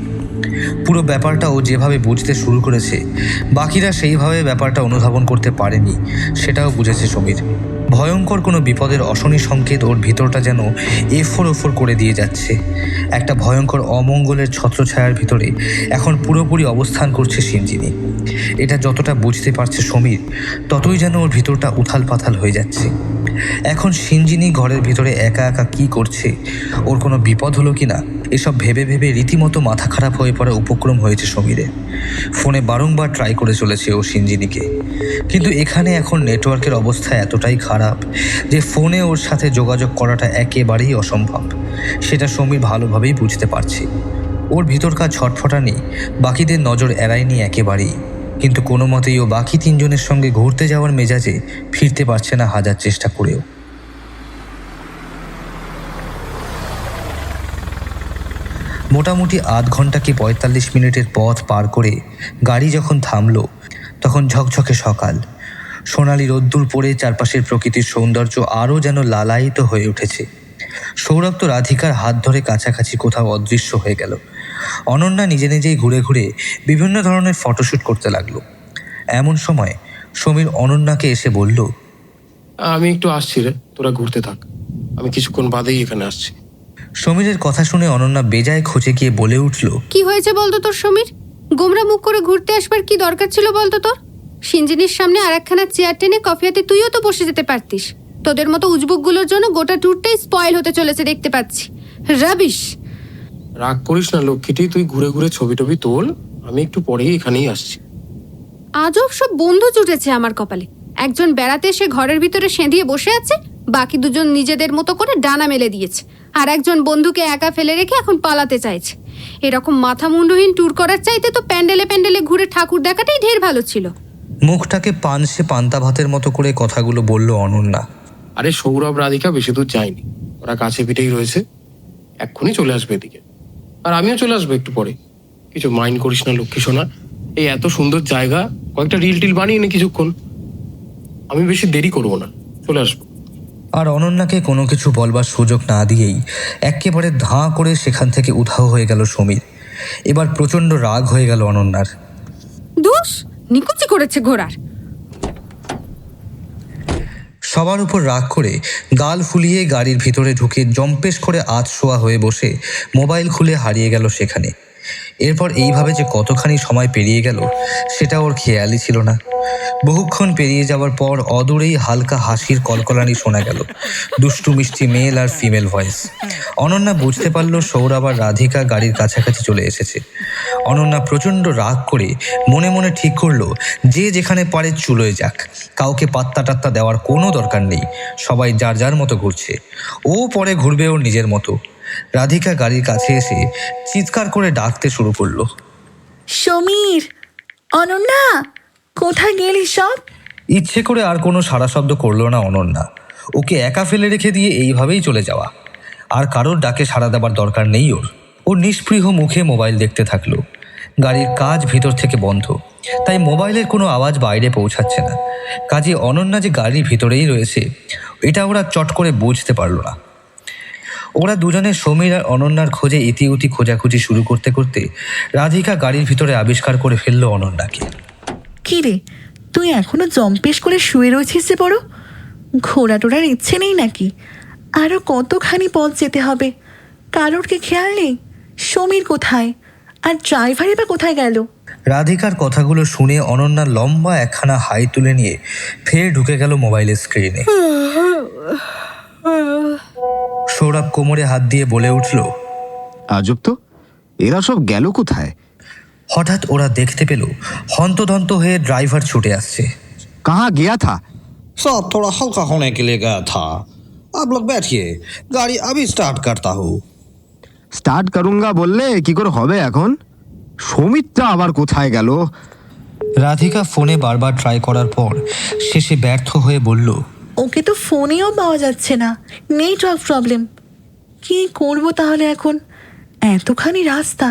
পুরো ব্যাপারটা ও যেভাবে বুঝতে শুরু করেছে বাকিরা সেইভাবে ব্যাপারটা অনুধাবন করতে পারেনি, সেটাও বুঝেছে সমীর। ভয়ঙ্কর কোনো বিপদের অশনি সংকেত ওর ভিতরটা যেন এফোর ওফোর করে দিয়ে যাচ্ছে। একটা ভয়ঙ্কর অমঙ্গলের ছত্রছায়ার ভিতরে এখন পুরোপুরি অবস্থান করছে সিঞ্জিনি। এটা যতটা বুঝতে পারছে সমীর, ততই যেন ওর ভিতরটা উথাল পাথাল হয়ে যাচ্ছে। এখন সিঞ্জিনি ঘরের ভিতরে একা একা কি করছে, ওর কোনো বিপদ হলো কি না, এসব ভেবে ভেবে রীতিমতো মাথা খারাপ হয়ে পড়ার উপক্রম হয়েছে সমীরের। ফোনে বারংবার ট্রাই করে চলেছে ও সিঞ্জিনিকে, কিন্তু এখানে এখন নেটওয়ার্কের অবস্থা এতটাই খারাপ যে ফোনে ওর সাথে যোগাযোগ করাটা একেবারেই অসম্ভব। সেটা সমীর ভালোভাবেই বুঝতে পারছে। ওর ভিতরকার ছটফটানি বাকিদের নজর এড়ায়নি একেবারেই, কিন্তু কোনো মতেই ও বাকি তিনজনের সঙ্গে ঘুরতে যাওয়ার মেজাজে ফিরতে পারছে না হাজার চেষ্টা করেও। মোটামুটি আধ ঘন্টা কি ৪৫ মিনিটের পথ পার করে গাড়ি যখন থামলো, তখন ঝকঝকে সকাল। সোনালি রোদ্দুর পড়ে চারপাশের প্রকৃতির সৌন্দর্য আরও যেন লালায়িত হয়ে উঠেছে। সৌরভ তো রাধিকার হাত ধরে কাছাকাছি কোথাও অদৃশ্য হয়ে গেল। অনন্যা নিজে নিজেই ঘুরে ঘুরে বিভিন্ন ধরনের ফটোশ্যুট করতে লাগলো। এমন সময় সমীর অনন্যাকে এসে বলল, আমি একটু আসছি রে, তোরা ঘুরতে থাক, আমি কিছুক্ষণ বাদেই এখানে আসছি। সমীরের কথা শুনে অনন্যা বেজায় খোঁজে গিয়ে বলে উঠল, কি হয়েছে বলতো তোর সমীর? গোমরা মুখ করে ঘুরতে আসবার কি দরকার ছিল বলতো তোর? সিঞ্জিনির সামনে আর একখানা চেয়ার টেনে কফি হাতে তুইও তো বসে যেতে পারতিস। তোদের মতো উজবুকগুলোর জন্য গোটা ট্যুরটাই স্পয়েল হতে চলেছে দেখতে পাচ্ছি। রাবিশ। রাগ করিস না লক্ষ্মীটি, তুই ঘুরে ঘুরে ছবি টবি তোল, আমি একটু পরেই এখানেই আসছি। আজব সব বন্ধু জুটেছে আমার কপালে। একজন বেড়াতে এসে ঘরের ভিতরে সেঁধিয়ে বসে আছে, বাকি দুজন নিজেদের মতো করে ডানা মেলে দিয়েছে, আর একজন বন্ধুকে একা ফেলে রেখে এখন পালাতে চাইছে। এরকম মাথা মুন্ডহীন ট্যুর করার চাইতে তো প্যান্ডেলে প্যান্ডেলে ঘুরে ঠাকুর দেখাটাই ঢের ভালো ছিল। মুখটাকে পানসে পান্তা ভাতের মতো করে কথাগুলো বলল অনন্যা। আরে সৌরভ রাধিকা বেশি দূর যায়নি, ওরা কাছে পিঠেই রয়েছে, এক্ষুনি চলে আসবে এদিকে। আর আমিও চলে আসবো একটু পরে। কিছু মাইন্ড করিস না লক্ষ্মী সোনা, এই এত সুন্দর জায়গা, কয়েকটা রিল টিল বানিয়ে নে কিছুক্ষণ, আমি বেশি দেরি করবো না, চলে আসবো। আর অনন্যাকে কোনো কিছু বলবার সুযোগ না দিয়েই একেবারে ধাঁ করে সেখান থেকে উধাও হয়ে গেল সমীর। এবার প্রচণ্ড রাগ হয়ে গেল অনন্যার। দোষ নিকুচি করেছে ঘোড়ার। সবার উপর রাগ করে গাল ফুলিয়ে গাড়ির ভিতরে ঢুকে জম্পেশ করে আধশোয়া হয়ে বসে মোবাইল খুলে হারিয়ে গেল সেখানে। এরপর এইভাবে যে কতখানি সময় পেরিয়ে গেল সেটা ওর খেয়ালই ছিল না। বহুক্ষণ পেরিয়ে যাওয়ার পর অদূরেই হালকা হাসির কলকলানি শোনা গেল, দুষ্টু মিষ্টি মেল আর ফিমেল ভয়েস। অনন্যা বুঝতে পারল সৌরভ আর রাধিকা গাড়ির কাছাকাছি চলে এসেছে। অনন্যা প্রচণ্ড রাগ করে মনে মনে ঠিক করলো যে যেখানে পারে চুলোয় যাক, কাউকে পাত্তা টাত্তা দেওয়ার কোনো দরকার নেই, সবাই যার যার মতো ঘুরছে, ও পরে ঘুরবে ওর নিজের মতো। রাধিকা গাড়ির কাছে এসে চিৎকার করে ডাকতে শুরু করলো, সমীর, অনন্যা, কোথায় গেলি সব? ইচ্ছে করে আর কোনো সাড়া শব্দ করলো না অনন্যা। ওকে একা ফেলে রেখে দিয়ে এইভাবেই চলে যাওয়া, আর কারোর ডাকে সাড়া দেবার দরকার নেই ওর। ও নিষ্পৃহ মুখে মোবাইল দেখতে থাকলো। গাড়ির কাজ ভিতর থেকে বন্ধ, তাই মোবাইলের কোনো আওয়াজ বাইরে পৌঁছাচ্ছে না। কাজে অনন্যা যে গাড়ির ভিতরেই রয়েছে এটা ওরা চট করে বুঝতে পারলো না। ওরা দুজনে সমীর আর অনন্যার খোঁজে ইতিউতি খোঁজাখুঁজি শুরু করতে করতে রাধিকা গাড়ির ভিতরে আবিষ্কার করে ফেললো অনন্যাকে। কি রে, তুই এখনো জম্পেশ করে শুয়ে রয়েছিস যে বড়? ঘোড়া টোড়ার ইচ্ছে নেই নাকি? আরো কতখানি পথ যেতে হবে, কারোর কি খেয়াল নেই? সমীর কোথায়? আর ড্রাইভারই বা কোথায় গেল? রাধিকার কথাগুলো শুনে অনন্যা লম্বা একখানা হাই তুলে নিয়ে ফের ঢুকে গেল মোবাইলের স্ক্রিনে। সৌরভ কোমরে হাত দিয়ে বলে উঠল, আজব তো, এরা সব গেল কোথায়? হঠাৎ ওরা দেখতে পেল হন্তদন্ত হয়ে ড্রাইভার ছুটে আসছে। কাহা গিয়া থা? सब थोड़ा हल्का होने के लिए गया था। आप लोग बैठिए, गाड़ी अभी स्टार्ट करता हूँ। স্টার্ট করুঙ্গা বললে কি করে হবে এখন? সমিতটা আবার কোথায় গেল? রাধিকা ফোনে বারবার ট্রাই করার পর শেষে ব্যর্থ হয়ে বলল, ওকে তো ফোনেও পাওয়া যাচ্ছে না, নেটওয়ার্ক প্রবলেম। কি করব তাহলে এখন? এতখানি রাস্তা,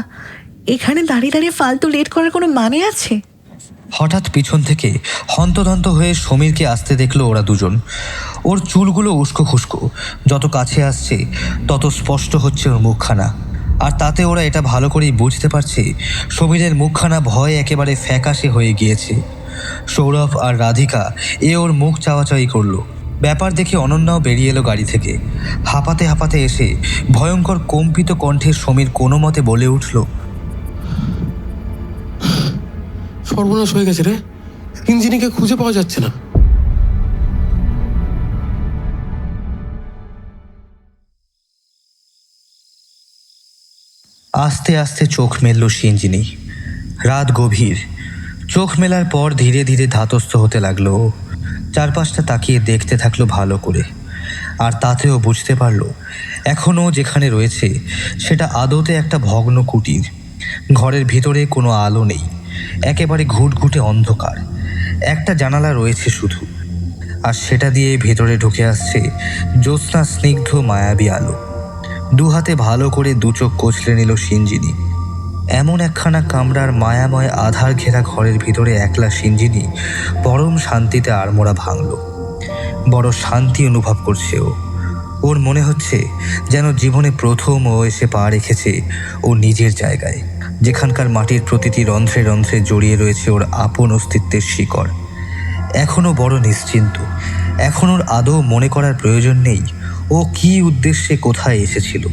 এখানে দাঁড়িয়ে দাঁড়িয়ে ফালতু লেট করার কোনো মানে আছে? হঠাৎ পিছন থেকে হন্তদন্ত হয়ে সমীরকে আসতে দেখলো ওরা দুজন। ওর চুলগুলো উস্কো খুস্কো, যত কাছে আসছে তত স্পষ্ট হচ্ছে ওর মুখখানা। আর তাতে ওরা এটা ভালো করেই বুঝতে পারছে সমীরের মুখখানা ভয়ে একেবারে ফ্যাকাশে হয়ে গিয়েছে। সৌরভ আর রাধিকা ওর মুখ চাওয়াচাওয়ি করলো। ব্যাপার দেখে অনন্যাও বেরিয়ে এলো গাড়ি থেকে। হাঁপাতে হাঁপাতে এসে ভয়ঙ্কর কম্পিত কণ্ঠে সমীর কোনো মতে বলে উঠল, সর্বনাশ হয়ে গেছে রে, ইঞ্জিনিকে খুঁজে পাওয়া যাচ্ছে না। আস্তে আস্তে চোখ মেলল সিঞ্জিনি। রাত গভীর। চোখ মেলার পর ধীরে ধীরে ধাতস্থ হতে লাগলো। চারপাশটা তাকিয়ে দেখতে থাকলো ভালো করে। আর তাতেও বুঝতে পারলো এখনও যেখানে রয়েছে সেটা আদতে একটা ভগ্ন কুটির। ঘরের ভিতরে কোনো আলো নেই, একেবারে ঘুটঘুটে অন্ধকার। একটা জানালা রয়েছে শুধু, আর সেটা দিয়ে ভেতরে ঢুকে আসছে জ্যোৎস্না স্নিগ্ধ মায়াবী আলো। দু হাতে ভালো করে দু চোখ কচলে নিল সিঞ্জিনি। এমন একখানা কামরার মায়াময় আধার ঘেরা ঘরের ভিতরে একলা সিঞ্জিনি পরম শান্তিতে আড়মোড়া ভাঙল। বড় শান্তি অনুভব করছে ও। ওর মনে হচ্ছে যেন জীবনে প্রথম ও এসে পা রেখেছে ও নিজের জায়গায়, যেখানকার মাটির প্রতিটি রন্ধ্রে রন্ধ্রে জড়িয়ে রয়েছে ওর আপন অস্তিত্বের শিকড়। এখনও বড় নিশ্চিন্ত। এখন ওর আদৌ মনে করার প্রয়োজন নেই ও কী উদ্দেশ্যে কোথায় এসেছিল,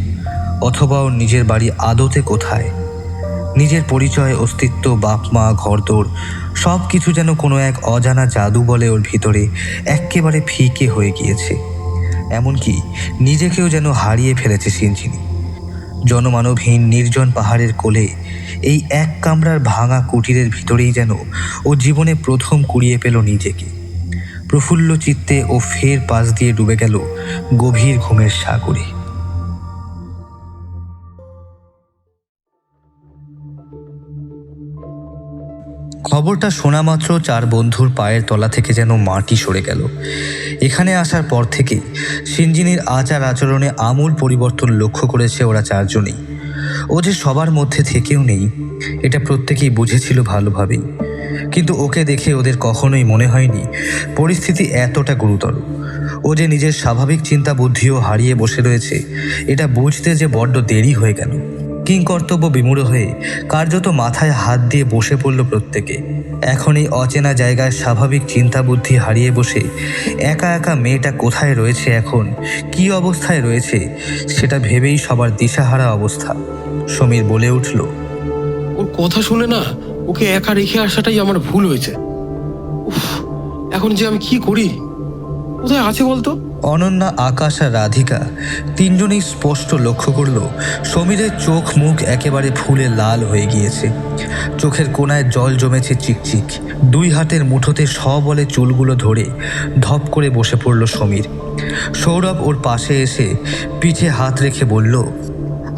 অথবা ওর নিজের বাড়ি আদতে কোথায়। নিজের পরিচয়, অস্তিত্ব, বাপ মা, ঘরদোর সব কিছু যেন কোনো এক অজানা জাদু বলে ওর ভিতরে একেবারে ফিকে হয়ে গিয়েছে। এমনকি নিজেকেও যেন হারিয়ে ফেলেছে সিঞ্জিনি। জনমানবহীন নির্জন পাহাড়ের কোলে এই এক কামরার ভাঙা কুটিরের ভিতরেই যেন ও জীবনে প্রথম কুড়িয়ে পেল নিজেকে। প্রফুল্ল চিত্তে ও ফের পাশ দিয়ে ডুবে গেল গভীর ঘুমের সাগরে। খবরটা শোনা মাত্র চার বন্ধুর পায়ের তলা থেকে যেন মাটি সরে গেল। এখানে আসার পর থেকে সিঞ্জিনির আচার আচরণে আমূল পরিবর্তন লক্ষ্য করেছে ওরা চারজনেই। ও যে সবার মধ্যে থেকেও নেই এটা প্রত্যেকেই বুঝেছিল ভালোভাবেই, কিন্তু ওকে দেখে ওদের কখনোই মনে হয়নি পরিস্থিতি এতটা গুরুতর। ও যে নিজের স্বাভাবিক চিন্তা বুদ্ধিও হারিয়ে বসে রয়েছে এটা বুঝতে যে বড্ড দেরি হয়ে গেল। কিংকর্তব্য বিমূঢ় হয়ে কার্যত মাথায় হাত দিয়ে বসে পড়ল প্রত্যেকে। এখন এই অচেনা জায়গায় স্বাভাবিক চিন্তা বুদ্ধি হারিয়ে বসে একা একা মেয়েটা কোথায় রয়েছে, এখন কি অবস্থায় রয়েছে সেটা ভেবেই সবার দিশাহারা অবস্থা। সমীর বলে উঠল, ওর কথা শুনে না ওকে একা রেখে আসাটাই আমার ভুল হয়েছে। উফ, এখন যে আমি কি করি, কোথায় আছে বলতো? অনন্যা, আকাশ আর রাধিকা তিনজনেই স্পষ্ট লক্ষ্য করল সমীরের চোখ মুখ একেবারে ফুলে লাল হয়ে গিয়েছে। চোখের কোণায় জল জমেছে চিকচিক। দুই হাতের মুঠোতে সবলে চুলগুলো ধরে ধপ করে বসে পড়ল সমীর। সৌরভ ওর পাশে এসে পিঠে হাত রেখে বলল,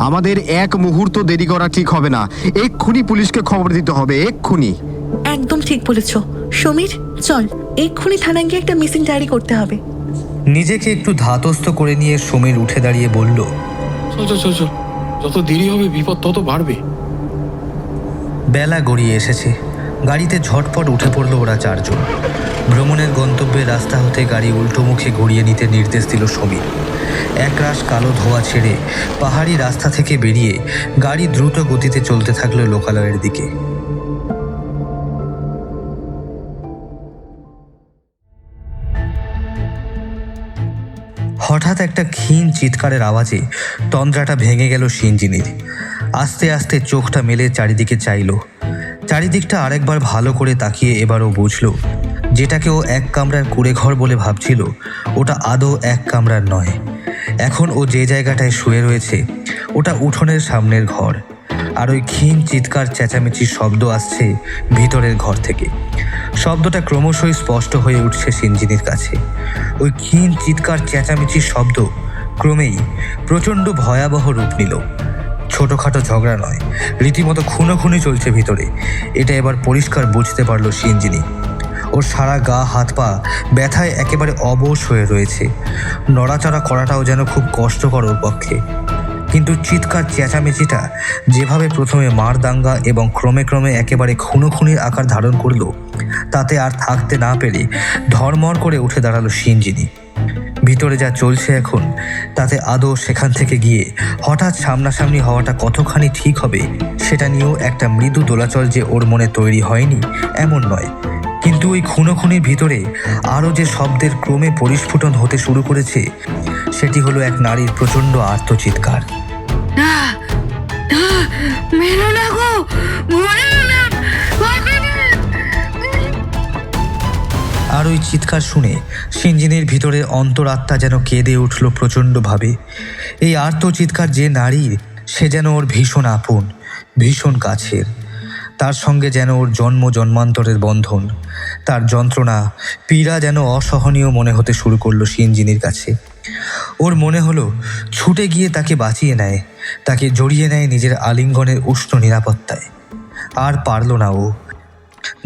আমাদের এক মুহূর্ত দেরি করা ঠিক হবে না, এক্ষুনি পুলিশকে খবর দিতে হবে, এক্ষুনি। একদম ঠিক বলেছ সমীর, চল এক্ষুনি থানায় গিয়ে একটা মিসিং ডায়েরি করতে হবে। নিজেকে একটু ধাতস্থ করে নিয়ে সমীর উঠে দাঁড়িয়ে বলল, চল চল চল চল, যত দেরি হবে বিপদ তত বাড়বে। বেলা গড়িয়ে এসেছে। গাড়িতে ঝটপট উঠে পড়ল ওরা চারজন। ভ্রমণের গন্তব্যের রাস্তা হতে গাড়ি উল্টো মুখে ঘুরিয়ে নিতে নির্দেশ দিল সমীর। একরাশ কালো ধোঁয়া ছেড়ে পাহাড়ি রাস্তা থেকে বেরিয়ে গাড়ি দ্রুত গতিতে চলতে থাকলো লোকালয়ের দিকে। হঠাৎ একটা ক্ষীণ চিৎকারের আওয়াজে তন্দ্রাটা ভেঙে গেল সিঞ্জিনির। আস্তে আস্তে চোখটা মেলে চারিদিকে চাইল। চারিদিকটা আরেকবার ভালো করে তাকিয়ে এবারও বুঝলো যেটাকে ও এক কামরার কুড়ে ঘর বলে ভাবছিল ওটা আদৌ এক কামরার নয়। এখন ও যে জায়গাটায় শুয়ে রয়েছে ওটা উঠোনের সামনের ঘর, আর ওই ক্ষীণ চিৎকার চেঁচামেচির শব্দ আসছে ভিতরের ঘর থেকে। শব্দটা ক্রমশই স্পষ্ট হয়ে উঠছে সিঞ্জিনির কাছে। ওই ক্ষীণ চিৎকার চেঁচামেচির শব্দ ক্রমেই প্রচণ্ড ভয়াবহ রূপ নিল। ছোটোখাটো ঝগড়া নয়, রীতিমতো খুনোখুনি চলছে ভিতরে। এটা এবার পরিষ্কার বুঝতে পারল সিঞ্জিনি। ওর সারা গা হাত পা ব্যথায় একেবারে অবশ হয়ে রয়েছে। নড়াচড়া করাটাও যেন খুব কষ্টকর ওর পক্ষে। কিন্তু চিৎকার চেঁচামেচিটা যেভাবে প্রথমে মারদাঙ্গা এবং ক্রমে ক্রমে একেবারে খুনোখুনির আকার ধারণ করলো, তাতে আর থাকতে না পেরে ধর্মর করে উঠে দাঁড়ালো সিঞ্জিনি। ভিতরে যা চলছে এখন, তাতে আদৌ সেখান থেকে গিয়ে হঠাৎ সামনাসামনি হওয়াটা কতখানি ঠিক হবে সেটা নিয়েও একটা মৃদু দোলাচল যে ওর মনে তৈরি হয়নি এমন নয়। কিন্তু ওই খুনোখুনির ভিতরে আরও যে শব্দের ক্রমে পরিস্ফুটন হতে শুরু করেছে সেটি হলো এক নারীর প্রচণ্ড আর্তচিৎকার। আর ওই চিৎকার শুনে সিঞ্জিনির ভিতরের অন্তরাত্মা যেন কেঁদে উঠল প্রচণ্ডভাবে। এই আর্তচিৎকার যে নারীর, সে যেন ওর ভীষণ আপন, ভীষণ কাছের। তার সঙ্গে যেন ওর জন্ম জন্মান্তরের বন্ধন। তার যন্ত্রণা পীড়া যেন অসহনীয় মনে হতে শুরু করলো সিঞ্জিনির কাছে। ওর মনে হলো ছুটে গিয়ে তাকে বাঁচিয়ে নেয়, তাকে জড়িয়ে নেয় নিজের আলিঙ্গনের উষ্ণ নিরাপত্তায়। আর পারল না ও।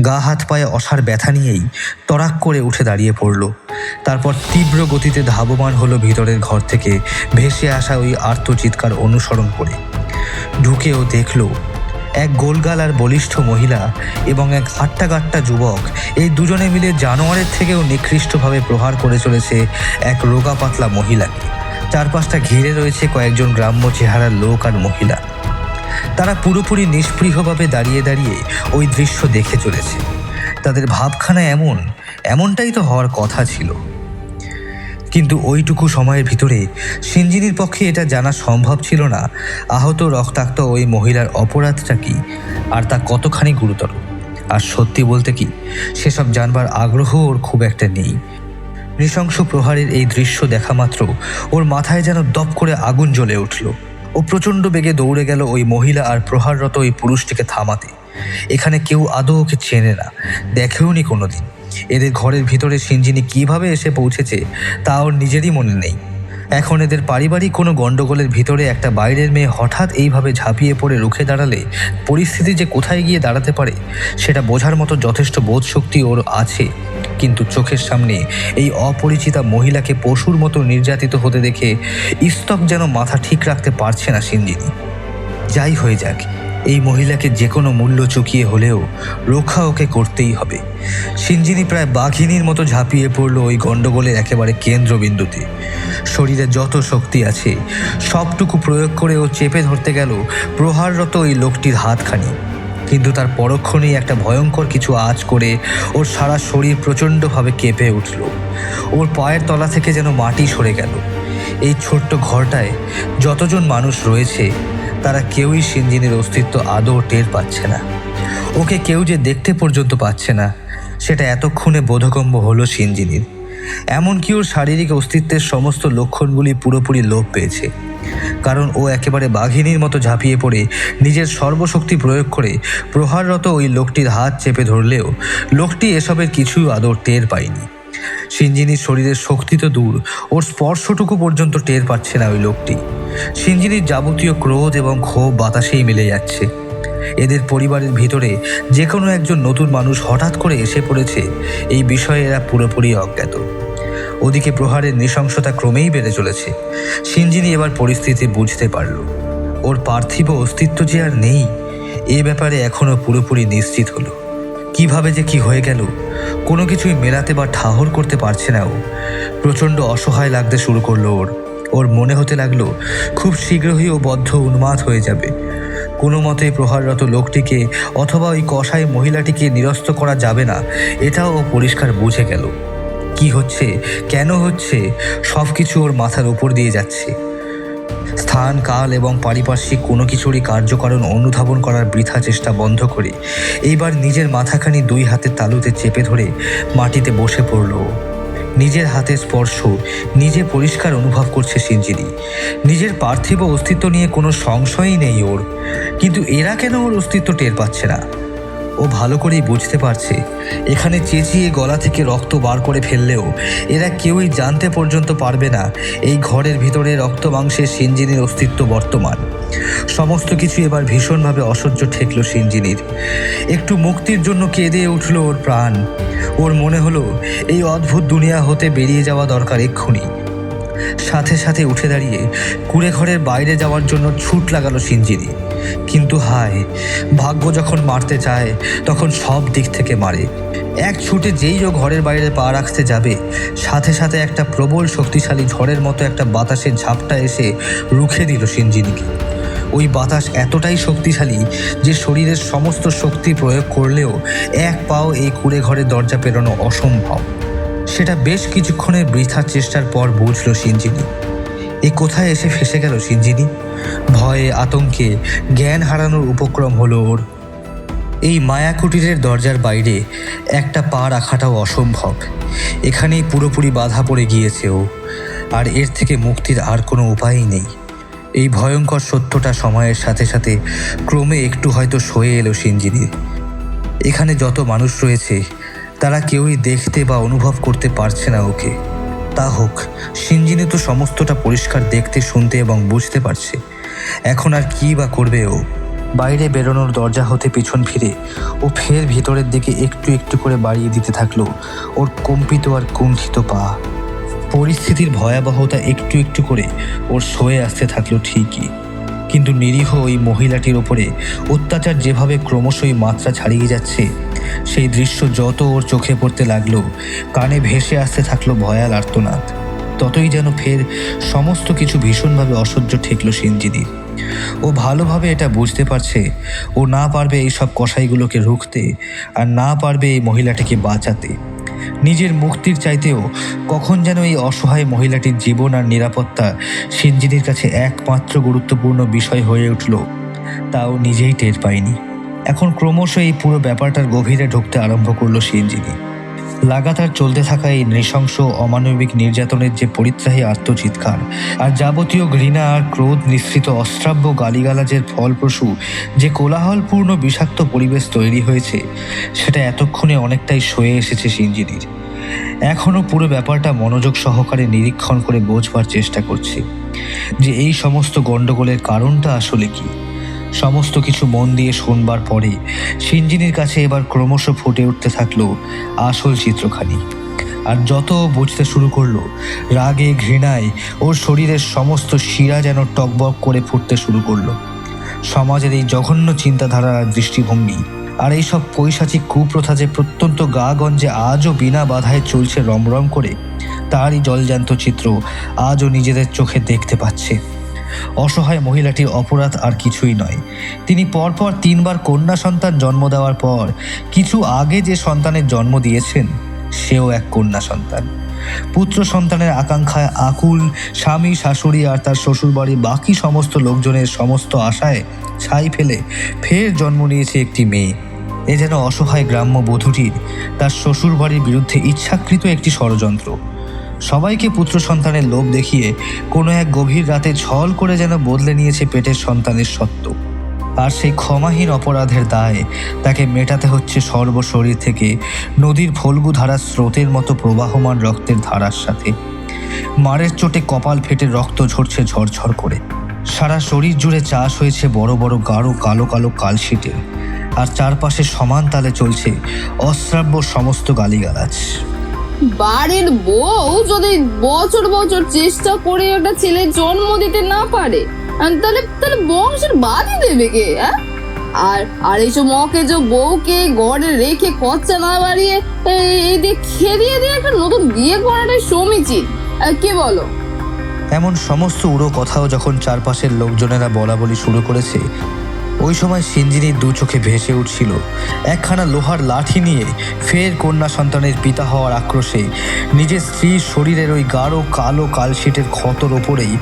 গা হাত পায়ে অসার ব্যথা নিয়েই তড়াক করে উঠে দাঁড়িয়ে পড়ল। তারপর তীব্র গতিতে ধাবমান হলো ভিতরের ঘর থেকে ভেসে আসা ওই আর্তচিৎকার অনুসরণ করে। ঢুকেও দেখল এক গোলগাল আর বলিষ্ঠ মহিলা এবং এক হাট্টাগাট্টা যুবক, এই দুজনে মিলে জানোয়ারের থেকেও নিকৃষ্টভাবে প্রহার করে চলেছে এক রোগা পাতলা মহিলাকে। চারপাশটা ঘিরে রয়েছে কয়েকজন গ্রাম্য চেহারার লোক আর মহিলা। তারা পুরোপুরি নিষ্পৃহভাবে দাঁড়িয়ে দাঁড়িয়ে ওই দৃশ্য দেখে চলেছে। তাদের ভাবখানা এমনটাই তো হওয়ার কথা ছিল। কিন্তু ওইটুকু সময়ের ভিতরে সিঞ্জিনির পক্ষে এটা জানা সম্ভব ছিল না আহত রক্তাক্ত ওই মহিলার অপরাধটা কি, আর তা কতখানি গুরুতর। আর সত্যি বলতে কি, সেসব জানবার আগ্রহ ওর খুব একটা নেই। নৃশংস প্রহারের এই দৃশ্য দেখা মাত্র ওর মাথায় যেন দপ করে আগুন জ্বলে উঠল। ও প্রচণ্ড বেগে দৌড়ে গেল ওই মহিলা আর প্রহাররত ওই পুরুষটিকে থামাতে। এখানে কেউ আদৌ ওকে চেনে না, দেখেওনি কোনোদিন। এদের ঘরের ভিতরে সিঞ্জিনি কিভাবে এসে পৌঁছেছে তা ওর নিজেরই মনে নেই। এখন এদের পারিবারিক কোনো গণ্ডগোলের ভিতরে একটা বাইরের মেয়ে হঠাৎ এইভাবে ঝাঁপিয়ে পড়ে রুখে দাঁড়ালে পরিস্থিতি যে কোথায় গিয়ে দাঁড়াতে পারে সেটা বোঝার মতো যথেষ্ট বোধশক্তি ওর আছে। কিন্তু চোখের সামনে এই অপরিচিতা মহিলাকে পশুর মতো নির্যাতিত হতে দেখে স্তক যেন মাথা ঠিক রাখতে পারছে না সিঞ্জিনি। যাই হয়ে যাক, এই মহিলাকে যে কোনো মূল্য চুকিয়ে হলেও রক্ষা ওকে করতেই হবে। সিঞ্জিনি প্রায় বাঘিনীর মতো ঝাঁপিয়ে পড়ল ওই গণ্ডগোলের একেবারে কেন্দ্রবিন্দুতে। শরীরে যত শক্তি আছে সবটুকু প্রয়োগ করে ও চেপে ধরতে গেল প্রহাররত ওই লোকটির হাতখানি। কিন্তু তার পরক্ষণেই একটা ভয়ঙ্কর কিছু আঁচ করে ওর সারা শরীর প্রচণ্ডভাবে কেঁপে উঠল। ওর পায়ের তলা থেকে যেন মাটি সরে গেল। এই ছোট্ট ঘরটায় যতজন মানুষ রয়েছে তারা কেউই সিঞ্জিনির অস্তিত্ব আদৌ টের পাচ্ছে না। ওকে কেউ যে দেখতে পর্যন্ত পাচ্ছে না সেটা এতক্ষণে বোধগম্য হলো সিঞ্জিনির। এমনকি ওর শারীরিক অস্তিত্বের সমস্ত লক্ষণগুলি পুরোপুরি লোপ পেয়েছে। কারণ ও একেবারে বাঘিনীর মতো ঝাঁপিয়ে পড়ে নিজের সর্বশক্তি প্রয়োগ করে প্রহাররত ওই লোকটির হাত চেপে ধরলেও লোকটি এসবের কিছুই আদৌ টের পায়নি। সিঞ্জিনির শরীরের শক্তি তো দূর, ওর স্পর্শটুকু পর্যন্ত টের পাচ্ছে না ওই লোকটি। সিঞ্জিনির যাবতীয় ক্রোধ এবং ক্ষোভ বাতাসেই মিলে যাচ্ছে। এদের পরিবারের ভিতরে যে কোনো একজন নতুন মানুষ হঠাৎ করে এসে পড়েছে এই বিষয়ে এরা পুরোপুরি অজ্ঞাত। ওদিকে প্রহারের নৃশংসতা ক্রমেই বেড়ে চলেছে। সিঞ্জিনি এবার পরিস্থিতি বুঝতে পারল। ওর পার্থিব অস্তিত্ব যে আর নেই এ ব্যাপারে এখনও পুরোপুরি নিশ্চিত হলো। কিভাবে যে কি হয়ে গেল কোনো কিছুই মেলাতে বা ঠাহর করতে পারছে না ও। প্রচণ্ড অসহায় লাগতে শুরু করলো ওর মনে হতে লাগলো খুব শীঘ্রই ও বদ্ধ উন্মাদ হয়ে যাবে। কোনো মতে প্রহাররত লোকটিকে অথবা ওই কসাই মহিলাটিকে নিরস্ত করা যাবে না এটাও ও পরিষ্কার বুঝে গেল। কি হচ্ছে, কেন হচ্ছে, সব কিছু ওর মাথার উপর দিয়ে যাচ্ছে। স্থান, কাল এবং পারিপার্শ্বিক কোনো কিছুরই কার্যকারণ অনুধাবন করার বৃথা চেষ্টা বন্ধ করে এইবার নিজের মাথাখানি দুই হাতের তালুতে চেপে ধরে মাটিতে বসে পড়ল। নিজের হাতের স্পর্শ নিজে পরিষ্কার অনুভব করছে সিঞ্জিনি। নিজের পার্থিব অস্তিত্ব নিয়ে কোনো সংশয়ই নেই ওর, কিন্তু এরা কেন ওর অস্তিত্ব টের পাচ্ছে না? ও ভালো করেই বুঝতে পারছে এখানে চেঁচিয়ে গলা থেকে রক্ত বার করে ফেললেও এরা কেউই জানতে পর্যন্ত পারবে না এই ঘরের ভিতরে রক্ত মাংসের সিঞ্জিনির অস্তিত্ব বর্তমান। সমস্ত কিছু এবার ভীষণভাবে অসহ্য ঠেকল সিঞ্জিনির। একটু মুক্তির জন্য কেঁদে উঠল ওর প্রাণ। ওর মনে হলো এই অদ্ভুত দুনিয়া হতে বেরিয়ে যাওয়া দরকার এক্ষুনি। সাথে সাথে উঠে দাঁড়িয়ে কুঁড়ে ঘরের বাইরে যাওয়ার জন্য ছুট লাগালো সিঞ্জিনি। কিন্তু হায়, ভাগ্য যখন মারতে চায় তখন সব দিক থেকে মারে। এক ছুটে যেই ও ঘরের বাইরে পা রাখতে যাবে, সাথে সাথে একটা প্রবল শক্তিশালী ঝড়ের মতো একটা বাতাসের ঝাপটা এসে রুখে দিল সিঞ্জিনিকে। ওই বাতাস এতটাই শক্তিশালী যে শরীরের সমস্ত শক্তি প্রয়োগ করলেও এক পাও এই কুঁড়ে ঘরের দরজা পেরোনো অসম্ভব। সেটা বেশ কিছুক্ষণের বৃথা চেষ্টার পর বুঝল সিঞ্জিনি। এ কোথায় এসে ফেসে গেল সিঞ্জিনি? ভয়ে আতঙ্কে জ্ঞান হারানোর উপক্রম হলো ওর। এই মায়া কুটিরের দরজার বাইরে একটা পা রাখাটাও অসম্ভব। এখানেই পুরোপুরি বাধা পড়ে গিয়েছে ও, আর এর থেকে মুক্তির আর কোনো উপায়ই নেই। এই ভয়ঙ্কর সত্যটা সময়ের সাথে সাথে ক্রমে একটু হয়তো সয়ে এলো সিঞ্জিনির। এখানে যত মানুষ রয়েছে তারা কেউই দেখতে বা অনুভব করতে পারছে না ওকে। তা হোক, সিঞ্জিনি তো সমস্তটা পরিষ্কার দেখতে, শুনতে এবং বুঝতে পারছে। এখন আর কি বা করবে ও? বাইরে বেরোনোর দরজা হতে পিছন ফিরে ও ফের ভিতরের দিকে একটু একটু করে বাড়িয়ে দিতে থাকলো ওর কম্পিত আর কুণ্ঠিত পা। পরিস্থিতির ভয়াবহতা একটু একটু করে ওর সয়ে আসতে থাকলো ঠিকই, কিন্তু নিরীহ ওই মহিলাটির ওপরে অত্যাচার যেভাবে ক্রমশই মাত্রা ছাড়িয়ে যাচ্ছে, সেই দৃশ্য যত ওর চোখে পড়তে লাগলো, কানে ভেসে আসতে থাকলো ভয়াল আর্তনাদ, ততই যেন ফের সমস্ত কিছু ভীষণভাবে অসহ্য ঠেকল সিঞ্জিনির। ও ভালোভাবে এটা বুঝতে পারছে ও না পারবে এই সব কসাইগুলোকে রুখতে, আর না পারবে এই মহিলাটিকে বাঁচাতে। নিজের মুক্তির চাইতেও কখন যেন এই অসহায় মহিলাটির জীবন আর নিরাপত্তা সিঞ্জিনির কাছে একমাত্র গুরুত্বপূর্ণ বিষয় হয়ে উঠল, তাও নিজেই টের পায়নি। এখন ক্রমশ এই পুরো ব্যাপারটার গভীরে ঢুকতে আরম্ভ করলো সিঞ্জিনি। লাগাতার চলতে থাকা এই নৃশংস অমানবিক নির্যাতনের যে পরিত্রাহী আর্তচিৎকার আর যাবতীয় ঘৃণা আর ক্রোধ নিঃসৃত অশ্রাব্য গালিগালাজের ফলপ্রসূ যে কোলাহলপূর্ণ বিষাক্ত পরিবেশ তৈরি হয়েছে, সেটা এতক্ষণে অনেকটাই সয়ে এসেছে সিঞ্জিনির। এখনও পুরো ব্যাপারটা মনোযোগ সহকারে নিরীক্ষণ করে বোঝবার চেষ্টা করছে যে এই সমস্ত গণ্ডগোলের কারণটা আসলে কি। সমস্ত কিছু মন দিয়ে শুনবার পরে সিঞ্জিনির কাছে এবার ক্রমশ ফুটে উঠতে থাকলো আসল চিত্রখানি। আর যত বুঝতে শুরু করলো, রাগে ঘৃণায় ওর শরীরের সমস্ত শিরা যেন টকবক করে ফুটতে শুরু করলো। সমাজের এই জঘন্য চিন্তাধারা আর দৃষ্টিভঙ্গি আর এইসব পৈশাচিক কুপ্রথা যে প্রত্যন্ত গাগঞ্জে আজও বিনা বাধায় চলছে রমরম করে, তারই জলজ্যান্ত চিত্র আজও নিজেদের চোখে দেখতে পাচ্ছে। অসহায় মহিলাটির অপরাধ আর কিছুই নয়। তিনি পরপর 3 বার কন্যা সন্তান জন্ম দেওয়ার পর কিছু আগে যে সন্তানের জন্ম দিয়েছেন, সেও এক কন্যা সন্তান। পুত্র সন্তানের আকাঙ্ক্ষায় আকুল স্বামী, শাশুড়ি আর তার শ্বশুরবাড়ি বাকি সমস্ত লোকজনের সমস্ত আশায় ছাই ফেলে ফের জন্ম নিয়েছে একটি মেয়ে। এ যেন অসহায় গ্রাম্য বধূটির তার শ্বশুরবাড়ির বিরুদ্ধে ইচ্ছাকৃত একটি ষড়যন্ত্র। সবাইকে পুত্র সন্তানের লোভ দেখিয়ে কোনো এক গভীর রাতে ছল করে যেন বদলে নিয়েছে পেটের সন্তানের সত্ত্ব। আর সেই ক্ষমাহীন অপরাধের দায় তাকে মেটাতে হচ্ছে সর্বশরীর থেকে নদীর ফল্গু ধারার স্রোতের মতো প্রবাহমান রক্তের ধারার সাথে। মারের চোটে কপাল ফেটে রক্ত ঝরছে ঝরঝর করে। সারা শরীর জুড়ে চাষ হয়েছে বড় বড় গাঢ় কালো কালো কালশিটের, আর চারপাশে সমান তালে চলছে অশ্রাব্য সমস্ত গালিগালাজ। বাড়ির বউ যদি বছর বছর চেষ্টা করে একটা ছেলের জন্ম দিতে না পারে, তাহলে তাহলে বংশের বাদই দেবে কে? আর এইসব মকেজ বউকে ঘরে রেখে খরচা না বাড়িয়ে এই দিয়ে খেদিয়ে দিয়ে একটা নতুন বিয়ে করাটাই সমীচীন, কে বলো? এমন সমস্ত উড়ো কথাও যখন চারপাশের লোকজনেরা বলা বলি শুরু করেছে, ওই সময় সিঞ্জিনীর দু চোখে ভেসে উঠছিল একখানা লোহার লাঠি নিয়ে ফের কন্যা সন্তানের পিতা হওয়ার আক্রোশে নিজের স্ত্রীর শরীরের ওই গাঢ় কালো কালশিটের ক্ষতর ওপরেই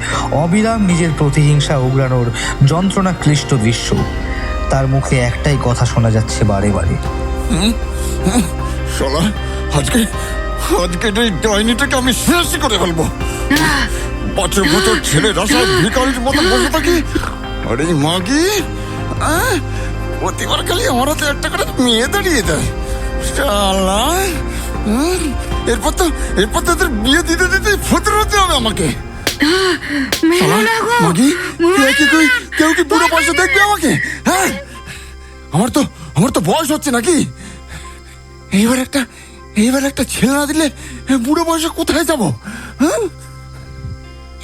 অবিরাম নিজের প্রতিহিংসা উগড়ানোর যন্ত্রণা ক্লিষ্ট দৃশ্য। তার মুখে একটাই কথা শোনা যাচ্ছে বারে বারে, শালা, আজকে এই ডাইনিটাকে আমি শেষই করে ফেলবো। বছর বছর ছেলের আশায় ভিখারির মতো বসে থাকি, আর এই মাগি প্রতিবার খালি আমার হাতে একটা করে মেয়ে দাঁড়িয়ে দেয়। শালা, এরপর তো এদের বিয়ে দিতে দিতে ফতর হতে হবে আমাকে। মাগি, কেউ কি বুড়ো বয়সে দেখবে আমাকে? হ্যাঁ, আমার তো বয়স হচ্ছে নাকি? এইবার একটা ছেলে না দিলে বুড়ো বয়সে কোথায় যাবো? হ্যাঁ,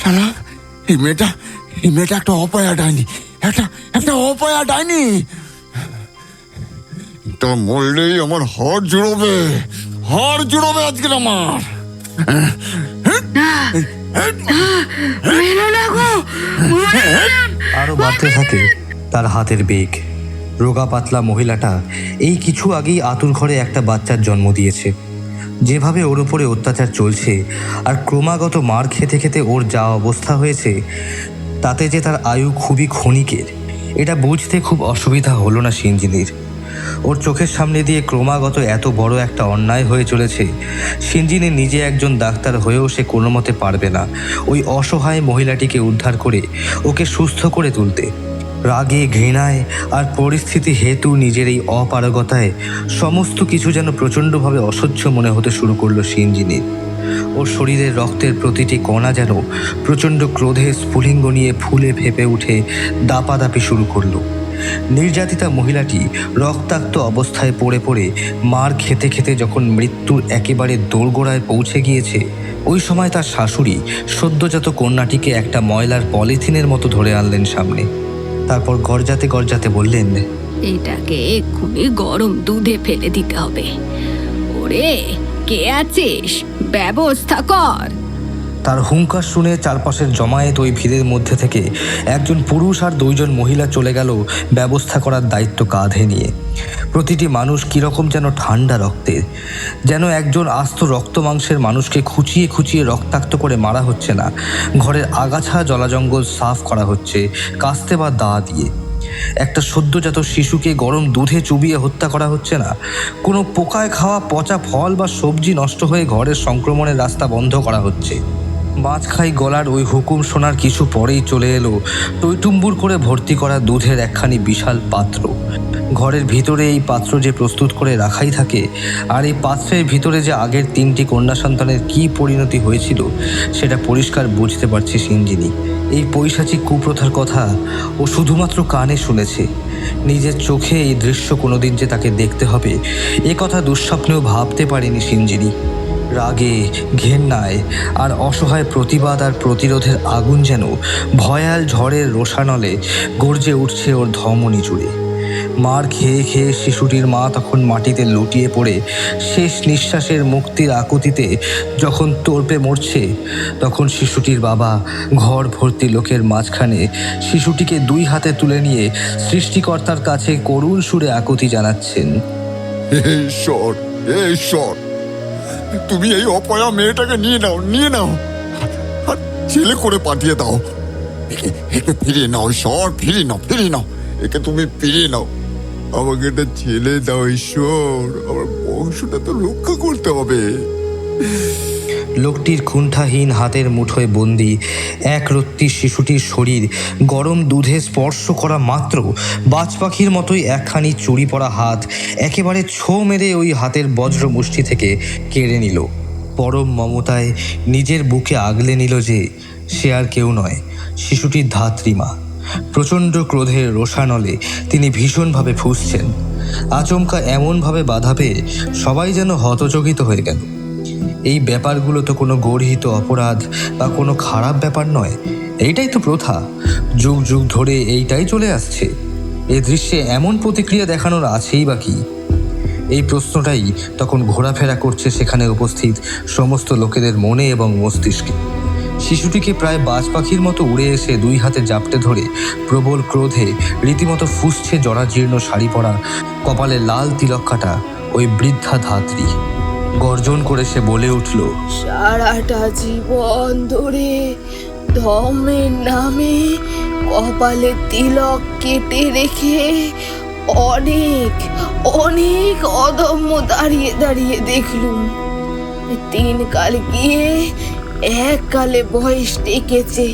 শালা, এই মেয়েটা একটা অপয়া ডাইনি, একটা অপয়া ডাইনি। এটা মরলেই আমার হাড় জুড়বে আজকে আমার। আরো বাড়তে থাকে তার হাতের বেগ। রোগা পাতলা মহিলাটা এই কিছু আগেই আতুর ঘরে একটা বাচ্চার জন্ম দিয়েছে। যেভাবে ওর উপরে অত্যাচার চলছে আর ক্রমাগত মার খেতে খেতে ওর যা অবস্থা হয়েছে, তাতে যে তার আয়ু খুবই ক্ষণিকের, এটা বুঝতে খুব অসুবিধা হলো না সিঞ্জিনীর। ওর চোখের সামনে দিয়ে ক্রমাগত এত বড় একটা অন্যায় হয়ে চলেছে। সিঞ্জিনী নিজে একজন ডাক্তার হয়েও সে কোনো মতে পারবে না ওই অসহায় মহিলাটিকে উদ্ধার করে ওকে সুস্থ করে তুলতে। রাগে, ঘৃণায় আর পরিস্থিতি হেতু নিজের এই অপারগতায় সমস্ত কিছু যেন প্রচণ্ডভাবে অসহ্য মনে হতে শুরু করলো সিঞ্জিনীর। ওর শরীরের রক্তের প্রতিটি কণা যেন প্রচণ্ড ক্রোধে স্ফুলিঙ্গ নিয়ে ফুলে ফেপে উঠে দাপাদাপি শুরু করলো। নির্যাতিতা মহিলাটি রক্তাক্ত অবস্থায় পড়ে পড়ে মার খেতে খেতে যখন মৃত্যুর একেবারে দোরগোড়ায় পৌঁছে গিয়েছে, ওই সময় তার শাশুড়ি সদ্যজাত কন্যাটিকে একটা ময়লার পলিথিনের মতো ধরে আনলেন সামনে। তারপর গরজাতে বললেন, এটাকে এক্ষুনি গরম দুধে ফেলে দিতে হবে। ওরে, কে আছিস? ব্যবস্থা কর। তার হুঙ্কার শুনে চারপাশের জমায়েত ওই ভিড়ের মধ্যে থেকে একজন পুরুষ আর দুইজন মহিলা চলে গেল ব্যবস্থা করার দায়িত্ব কাঁধে নিয়ে। প্রতিটি মানুষ কীরকম যেন ঠান্ডা রক্তের, যেন একজন আস্ত রক্ত মাংসের মানুষকে খুঁচিয়ে খুঁচিয়ে রক্তাক্ত করে মারা হচ্ছে না, ঘরের আগাছা জলাজঙ্গল সাফ করা হচ্ছে কাস্তে বা দা দিয়ে। একটা সদ্যজাত শিশুকে গরম দুধে চুবিয়ে হত্যা করা হচ্ছে না, কোনো পোকায় খাওয়া পচা ফল বা সবজি নষ্ট হয়ে ঘরের সংক্রমণের রাস্তা বন্ধ করা হচ্ছে। মাছখাই গলার ওই হুকুম শোনার কিছু পরেই চলে এলো টইটুম্বুর করে ভর্তি করা দুধের একখানি বিশাল পাত্র। ঘরের ভিতরে এই পাত্র যে প্রস্তুত করে রাখাই থাকে, আর এই পাত্রের ভিতরে যে আগের 3টি কন্যা সন্তানের কী পরিণতি হয়েছিল সেটা পরিষ্কার বুঝতে পারছে সিঞ্জিনী। এই পৈশাচিক কুপ্রথার কথা ও শুধুমাত্র কানে শুনেছে, নিজের চোখে এই দৃশ্য কোনোদিন যে তাকে দেখতে হবে এ কথা দুঃস্বপ্নেও ভাবতে পারেনি সিঞ্জিনী। রাগে, ঘেন্নায় আর অসহায় প্রতিবাদ আর প্রতিরোধের আগুন যেন ভয়াল ঝড়ের রোষানলে গর্জে উঠছে ওর ধমনী জুড়ে। মার খেয়ে খেয়ে শিশুটির মা তখন মাটিতে লুটিয়ে পড়ে শেষ নিঃশ্বাসের মুক্তির আকুতিতে যখন তোড়পে মরছে, তখন শিশুটির বাবা ঘর ভর্তি লোকের মাঝখানে শিশুটিকে 2 হাতে তুলে নিয়ে সৃষ্টিকর্তার কাছে করুণ সুরে আকুতি জানাচ্ছেন, ঈশ্বর, তুমি এই অপয়া মেয়েটাকে নিয়ে নাও আর ছেলে করে পাঠিয়ে দাও। একে ফিরিয়ে নাও ঈশ্বর, ফিরিয়ে নাও, একে তুমি ফিরিয়ে নাও। আমাকে একটা ছেলে দাও ঈশ্বর, আমার বংশটা তো রক্ষা করতে হবে। লোকটির কুণ্ঠাহীন হাতের মুঠোয় বন্দি এক রত্তি শিশুটির শরীর গরম দুধে স্পর্শ করা মাত্র বাজ পাখির মতোই একখানি চুরি পরা হাত একেবারে ছো মেরে ওই হাতের বজ্র মুষ্টি থেকে কেড়ে নিল। পরম মমতায় নিজের বুকে আগলে নিল যে সে আর কেউ নয়, শিশুটির ধাত্রীমা। প্রচণ্ড ক্রোধের রোষানলে তিনি ভীষণভাবে ফুঁসছেন। আচমকা এমনভাবে বাধা পেয়ে সবাই যেন হতচকিত হয়ে গেল। এই ব্যাপারগুলো তো কোনো গর্হিত অপরাধ বা কোনো খারাপ ব্যাপার নয়, এইটাই তো প্রথা, যুগ যুগ ধরে এইটাই চলে আসছে। এই দৃশ্যে এমন প্রতিক্রিয়া দেখানোর আছেই বা কি? এই প্রশ্নটাই তখন ঘোরাফেরা করছে সেখানে উপস্থিত সমস্ত লোকেদের মনে এবং মস্তিষ্কে। শিশুটিকে প্রায় বাজ পাখির মতো উড়ে এসে দুই হাতে জাপটে ধরে প্রবল ক্রোধে রীতিমতো ফুসছে জরাজীর্ণ শাড়ি পরা, কপালে লাল তিলক কাটা ওই বৃদ্ধা ধাত্রী। গর্জন করে সে বলে উঠল, সারাটা জীবন ধরে ধর্মের নামে কপালে তিলক কেটে রেখে অনেক অনেক অদম্য দাঁড়িয়ে দাঁড়িয়ে দেখলুম। 3 কাল গিয়ে 1 কালে বয়স টেকেছে।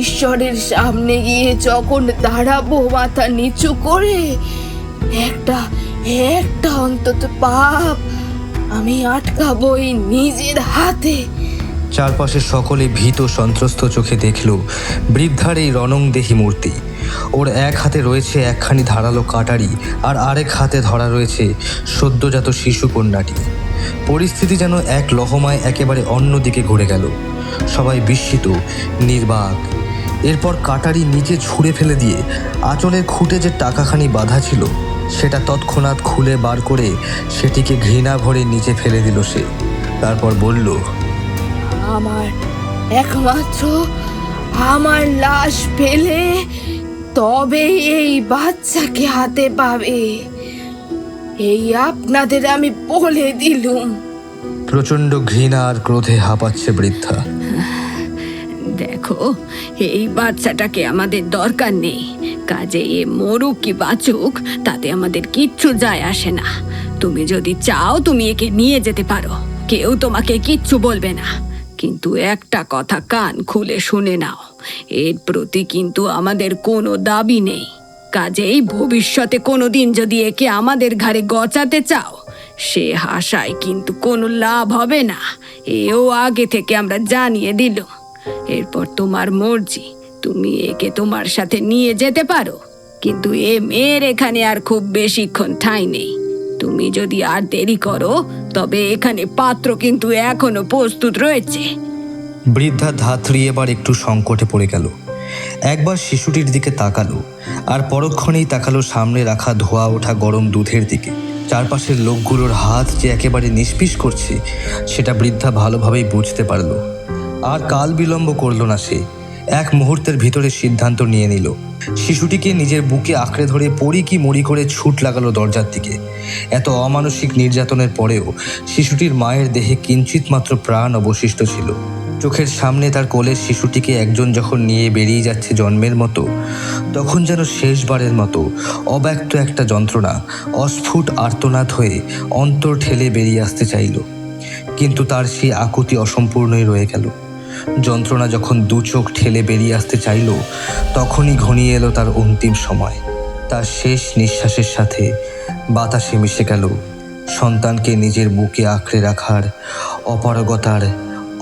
ঈশ্বরের সামনে গিয়ে যখন দাঁড়াবো মাথা নিচু করে, একটা অন্তত পাপ আমি আটকাবই নিজের হাতে। চারপাশে সকলে ভীত সন্ত্রস্ত চোখে দেখল বৃদ্ধার এই রণংদেহী মূর্তি। ওর এক হাতে রয়েছে একখানি ধারালো কাটারি, আর আরেক হাতে ধরা রয়েছে সদ্যজাত শিশু কন্যাটি। পরিস্থিতি যেন এক লহমায় একেবারে অন্যদিকে ঘুরে গেল। সবাই বিস্মিত, নির্বাক। এরপর কাটারি নিচে ছুঁড়ে ফেলে দিয়ে আঁচলের খুঁটে যে টাকাখানি বাঁধা ছিল সেটা তৎক্ষণাৎ খুলে বার করে সেটিকে ঘৃণা ভরে নিচে ফেলে দিল সে। তারপর বলল, আমার একমাত্র আমার লাশ ফেলে তবে এই বাচ্চাকে হাতে পাবে, এই আপনাদের আমি বলে দিলুম। প্রচণ্ড ঘৃণা আর ক্রোধে হাঁপাচ্ছে বৃদ্ধা। দেখো, এই বাচ্চাটাকে আমাদের দরকার নেই। কাজে এ মরুক কি বাঁচুক তাতে আমাদের কিচ্ছু যায় আসে না। তুমি যদি চাও তুমি একে নিয়ে যেতে পারো, কেউ তোমাকে কিচ্ছু বলবে না। কিন্তু একটা কথা কান খুলে শুনে নাও, এর প্রতি কিন্তু আমাদের কোনো দাবি নেই। কাজেই ভবিষ্যতে কোনোদিন যদি একে আমাদের ঘাড়ে গচাতে চাও, সে আশায় কিন্তু কোনো লাভ হবে না। এও আগে থেকে আমরা জানিয়ে দিলাম। এরপর তোমার মর্জি, তুমি একে তোমার সাথে নিয়ে যেতে পারো। কিন্তু এ মেয়ের এখানে আর খুব বেশিক্ষণ ঠাঁই নেই। তুমি যদি আর দেরি করো তবে এখানে পাত্র কিন্তু এখনো প্রস্তুত রয়েছে। বৃদ্ধা ধাত্রী এবার একটু সংকটে পড়ে গেল। একবার শিশুটির দিকে তাকালো, আর পরক্ষণেই তাকালো সামনে রাখা ধোয়া ওঠা গরম দুধের দিকে। চারপাশের লোকগুলোর হাত যে একেবারে নিষ্পিস করছে সেটা বৃদ্ধা ভালোভাবেই বুঝতে পারল। আর কাল বিলম্ব করল না সে। এক মুহূর্তের ভিতরে সিদ্ধান্ত নিয়ে নিল। শিশুটিকে নিজের বুকে আঁকড়ে ধরে পড়ি কি মরি করে ছুট লাগালো দরজার দিকে। এত অমানসিক নির্যাতনের পরেও শিশুটির মায়ের দেহে কিঞ্চিত মাত্র প্রাণ অবশিষ্ট ছিল। চোখের সামনে তার কোলের শিশুটিকে একজন যখন নিয়ে বেরিয়ে যাচ্ছে জন্মের মতো, তখন যেন শেষবারের মতো অব্যক্ত একটা যন্ত্রণা অস্ফুট আর্তনাদ হয়ে অন্তর ঠেলে বেরিয়ে আসতে চাইল। কিন্তু তার সেই আকুতি অসম্পূর্ণই রয়ে গেল। যন্ত্রণা যখন দু চোখ ঠেলে বেরিয়ে আসতে চাইল, তখনই ঘনিয়ে এলো তার অন্তিম সময়। তার শেষ নিঃশ্বাসের সাথে বাতাসে মিশে গেল সন্তানকে নিজের বুকে আঁকড়ে রাখার অপারগতার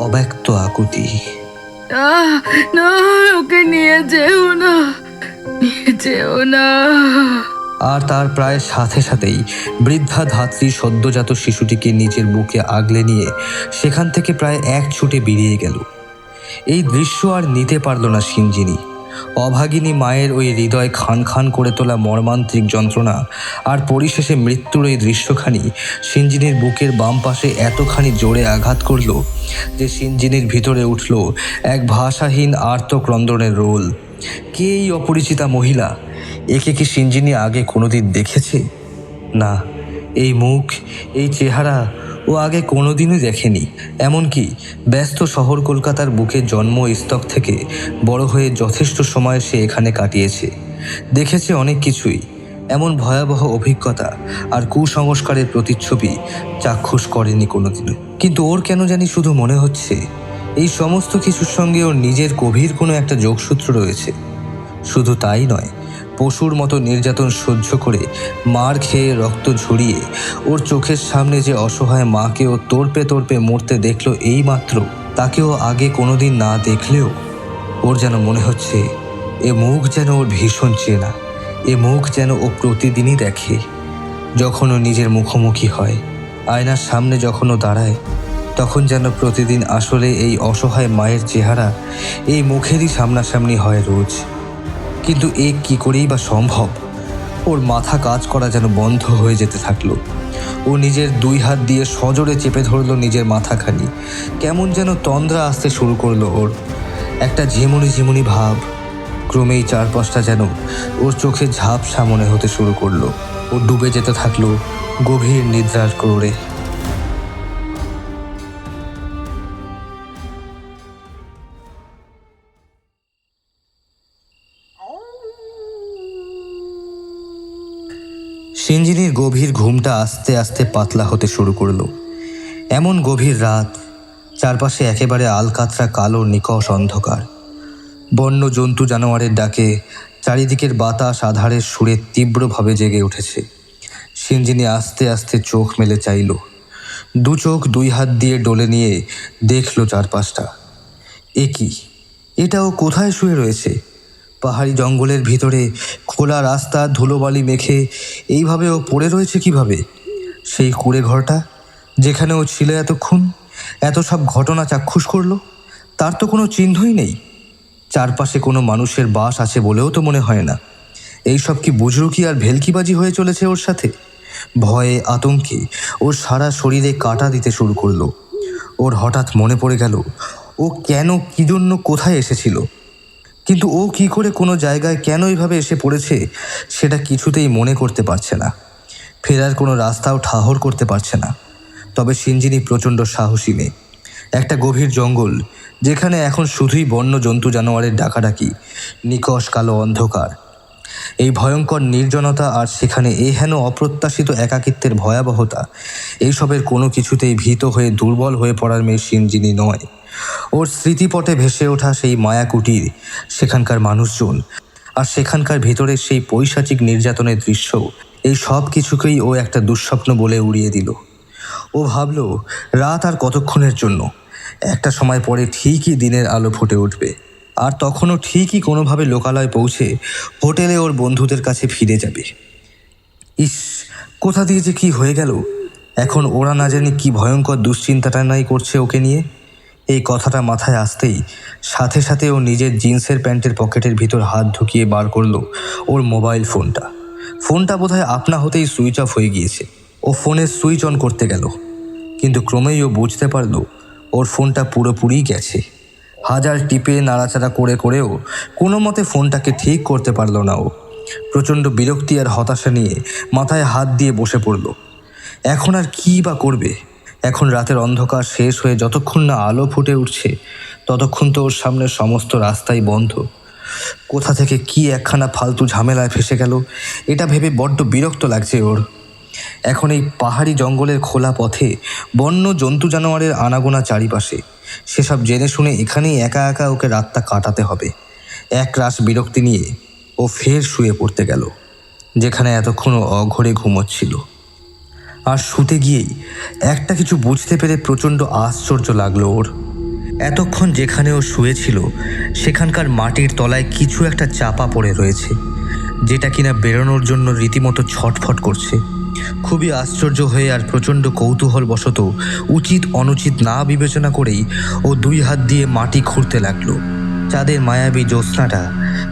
অব্যক্ত আকুতি। না, ওকে নিয়ে যেও না, নিয়ে যেও না। আর তার প্রায় সাথে সাথেই বৃদ্ধা ধাত্রী সদ্যজাত শিশুটিকে নিজের বুকে আগলে নিয়ে সেখান থেকে প্রায় এক ছুটে বেরিয়ে গেল। এই দৃশ্য আর নিতে পারল না সিঞ্জিনী। অভাগিনী মায়ের ওই হৃদয় খান খান করে তোলা মর্মান্তিক যন্ত্রণা আর পরিশেষে মৃত্যুর এই দৃশ্যখানি সিঞ্জিনীর বুকের বাম পাশে এতখানি জোরে আঘাত করল যে সিঞ্জিনীর ভিতরে উঠল এক ভাষাহীন আর্তক্রন্দনের রোল। কে এই অপরিচিতা মহিলা? একে কি সিঞ্জিনী আগে কোনোদিন দেখেছে? না, এই মুখ, এই চেহারা ও আগে কোনোদিনই দেখেনি। এমনকি ব্যস্ত শহর কলকাতার বুকে জন্মস্তক থেকে বড় হয়ে যথেষ্ট সময় সে এখানে কাটিয়েছে, দেখেছে অনেক কিছুই। এমন ভয়াবহ অভিজ্ঞতা আর কুসংস্কারের প্রতিচ্ছবি চাক্ষুষ করেনি কোনোদিনও। কিন্তু ওর কেন জানি শুধু মনে হচ্ছে এই সমস্ত কিছুর সঙ্গে ওর নিজের গভীর কোনো একটা যোগসূত্র রয়েছে। শুধু তাই নয়, পশুর মতো নির্যাতন সহ্য করে মার খেয়ে রক্ত ঝরিয়ে ওর চোখের সামনে যে অসহায় মাকে ও তর্পে তর্পে মরতে দেখলো এই মাত্র, তাকেও আগে কোনোদিন না দেখলেও ওর যেন মনে হচ্ছে এ মুখ যেন ওর ভীষণ চেনা। এ মুখ যেন ও প্রতিদিনই দেখে। যখন ও নিজের মুখোমুখি হয়, আয়নার সামনে যখন ও দাঁড়ায়, তখন যেন প্রতিদিন আসলে এই অসহায় মায়ের চেহারা এই মুখেরই সামনাসামনি হয় রোজ। কিন্তু এ কি করেই বা সম্ভব? ও ওর মাথা কাজ করা যেন বন্ধ হয়ে যেতে থাকলো। ও নিজের 2 হাত দিয়ে সজোরে চেপে ধরলো নিজের মাথাখানি। কেমন যেন তন্দ্রা আসতে শুরু করলো ওর, একটা ঝিমুনি ঝিমুনি ভাব। ক্রমেই চারপাশটা যেন ওর চোখে ঝাপসা মনে হতে শুরু করলো। ও ডুবে যেতে থাকলো গভীর নিদ্রার ক্রোড়ে। সিঞ্জিনীর গভীর ঘুমটা আস্তে আস্তে পাতলা হতে শুরু করলো। এমন গভীর রাত, চারপাশে একেবারে আলকাতরা কালো নিকষ অন্ধকার। বন্য জন্তু জানোয়ারের ডাকে চারিদিকের বাতাস আধারের সুরে তীব্রভাবে জেগে উঠেছে। সিঞ্জিনী আস্তে আস্তে চোখ মেলে চাইল। 2 চোখ 2 হাত দিয়ে ডলে নিয়ে দেখলো চারপাশটা। এ কি, এটা ও কোথায় শুয়ে রয়েছে? পাহাড়ি জঙ্গলের ভিতরে খোলা রাস্তা ধুলোবালি মেখে এইভাবে ও পড়ে রয়েছে কিভাবে? সেই কুঁড়ে ঘরটা যেখানে ও ছিল এতক্ষণ, এত সব ঘটনা চাক্ষুষ করলো, তার তো কোনো চিহ্নই নেই। চারপাশে কোনো মানুষের বাস আছে বলেও তো মনে হয় না। এইসব কি বুজরুকি আর ভেলকিবাজি হয়ে চলেছে ওর সাথে? ভয়ে আতঙ্কে ওর সারা শরীরে কাঁটা দিতে শুরু করলো। ওর হঠাৎ মনে পড়ে গেল ও কেন, কী জন্য, কোথায় এসেছিল। কিন্তু ও কি করে কোনো জায়গায় কেন এইভাবে এসে পড়েছে সেটা কিছুতেই মনে করতে পারছে না। ফেরার কোনো রাস্তাও ঠাহর করতে পারছে না। তবে সিঞ্জিনী প্রচণ্ড সাহসী মেয়ে। একটা গভীর জঙ্গল, যেখানে এখন শুধুই বন্য জন্তু জানোয়ারের ডাকাডাকি, নিকষ কালো অন্ধকার, এই ভয়ঙ্কর নির্জনতা, আর সেখানে হেন অপ্রত্যাশিত একাকিত্বের ভয়াবহতা, এইসবের কোনো কিছুতেই ভীত হয়ে দুর্বল হয়ে পড়ার মেয়ে সিঞ্জিনী নয়। ওর স্মৃতিপটে ভেসে ওঠা সেই মায়াকুটির, সেখানকার মানুষজন, আর সেখানকার ভিতরে সেই পৈশাচিক নির্যাতনের দৃশ্য, এই সব কিছুকেই ও একটা দুঃস্বপ্ন বলে উড়িয়ে দিল। ও ভাবল রাত আর কতক্ষণের জন্য, একটা সময় পরে ঠিকই দিনের আলো ফুটে উঠবে, আর তখনও ঠিকই কোনোভাবে লোকালয় পৌঁছে হোটেলে ওর বন্ধুদের কাছে ফিরে যাবে। ইস, কোথা দিয়ে যে কি হয়ে গেল! এখন ওরা না জানি কি ভয়ঙ্কর দুশ্চিন্তাটা নাই করছে ওকে নিয়ে। এই কথাটা মাথায় আসতেই সাথে সাথে ও নিজের জিন্সের প্যান্টের পকেটের ভিতর হাত ঢুকিয়ে বার করলো ওর মোবাইল ফোনটা। ফোনটা বোধহয় আপনা হতেই সুইচ অফ হয়ে গিয়েছে। ও ফোনের সুইচ অন করতে গেল, কিন্তু ক্রমেই ও বুঝতে পারল ওর ফোনটা পুরোপুরি গেছে। হাজার টিপে নাড়াচাড়া করে করেও কোনো মতে ফোনটাকে ঠিক করতে পারল না ও। প্রচণ্ড বিরক্তি আর হতাশা নিয়ে মাথায় হাত দিয়ে বসে পড়ল। এখন আর কী বা করবে? এখন রাতের অন্ধকার শেষ হয়ে যতক্ষণ না আলো ফুটে উঠছে ততক্ষণ তো ওর সামনে সমস্ত রাস্তাই বন্ধ। কোথা থেকে কি একখানা ফালতু ঝামেলায় ফেসে গেল, এটা ভেবে বড্ড বিরক্ত লাগছে ওর। এখন এই পাহাড়ি জঙ্গলের খোলা পথে বন্য জন্তু জানোয়ারের আনাগোনা চারিপাশে, সেসব জেনে শুনে এখানেই একা একা ওকে রাতটা কাটাতে হবে। এক রাশ বিরক্তি নিয়ে ও ফের শুয়ে পড়তে গেল, যেখানে এতক্ষণ ও অঘরে ঘুমোচ্ছিল। আর শুতে গিয়েই একটা কিছু বুঝতে পেরে প্রচণ্ড আশ্চর্য লাগলো ওর। এতক্ষণ যেখানে ও শুয়েছিল সেখানকার মাটির তলায় কিছু একটা চাপা পড়ে রয়েছে, যেটা কিনা বেরোনোর জন্য রীতিমতো ছটফট করছে। খুবই আশ্চর্য হয়ে আর প্রচণ্ড কৌতূহলবশত উচিত অনুচিত না বিবেচনা করেই ও 2 হাত দিয়ে মাটি খুঁড়তে লাগলো। চাঁদের মায়াবী জ্যোৎস্নাটা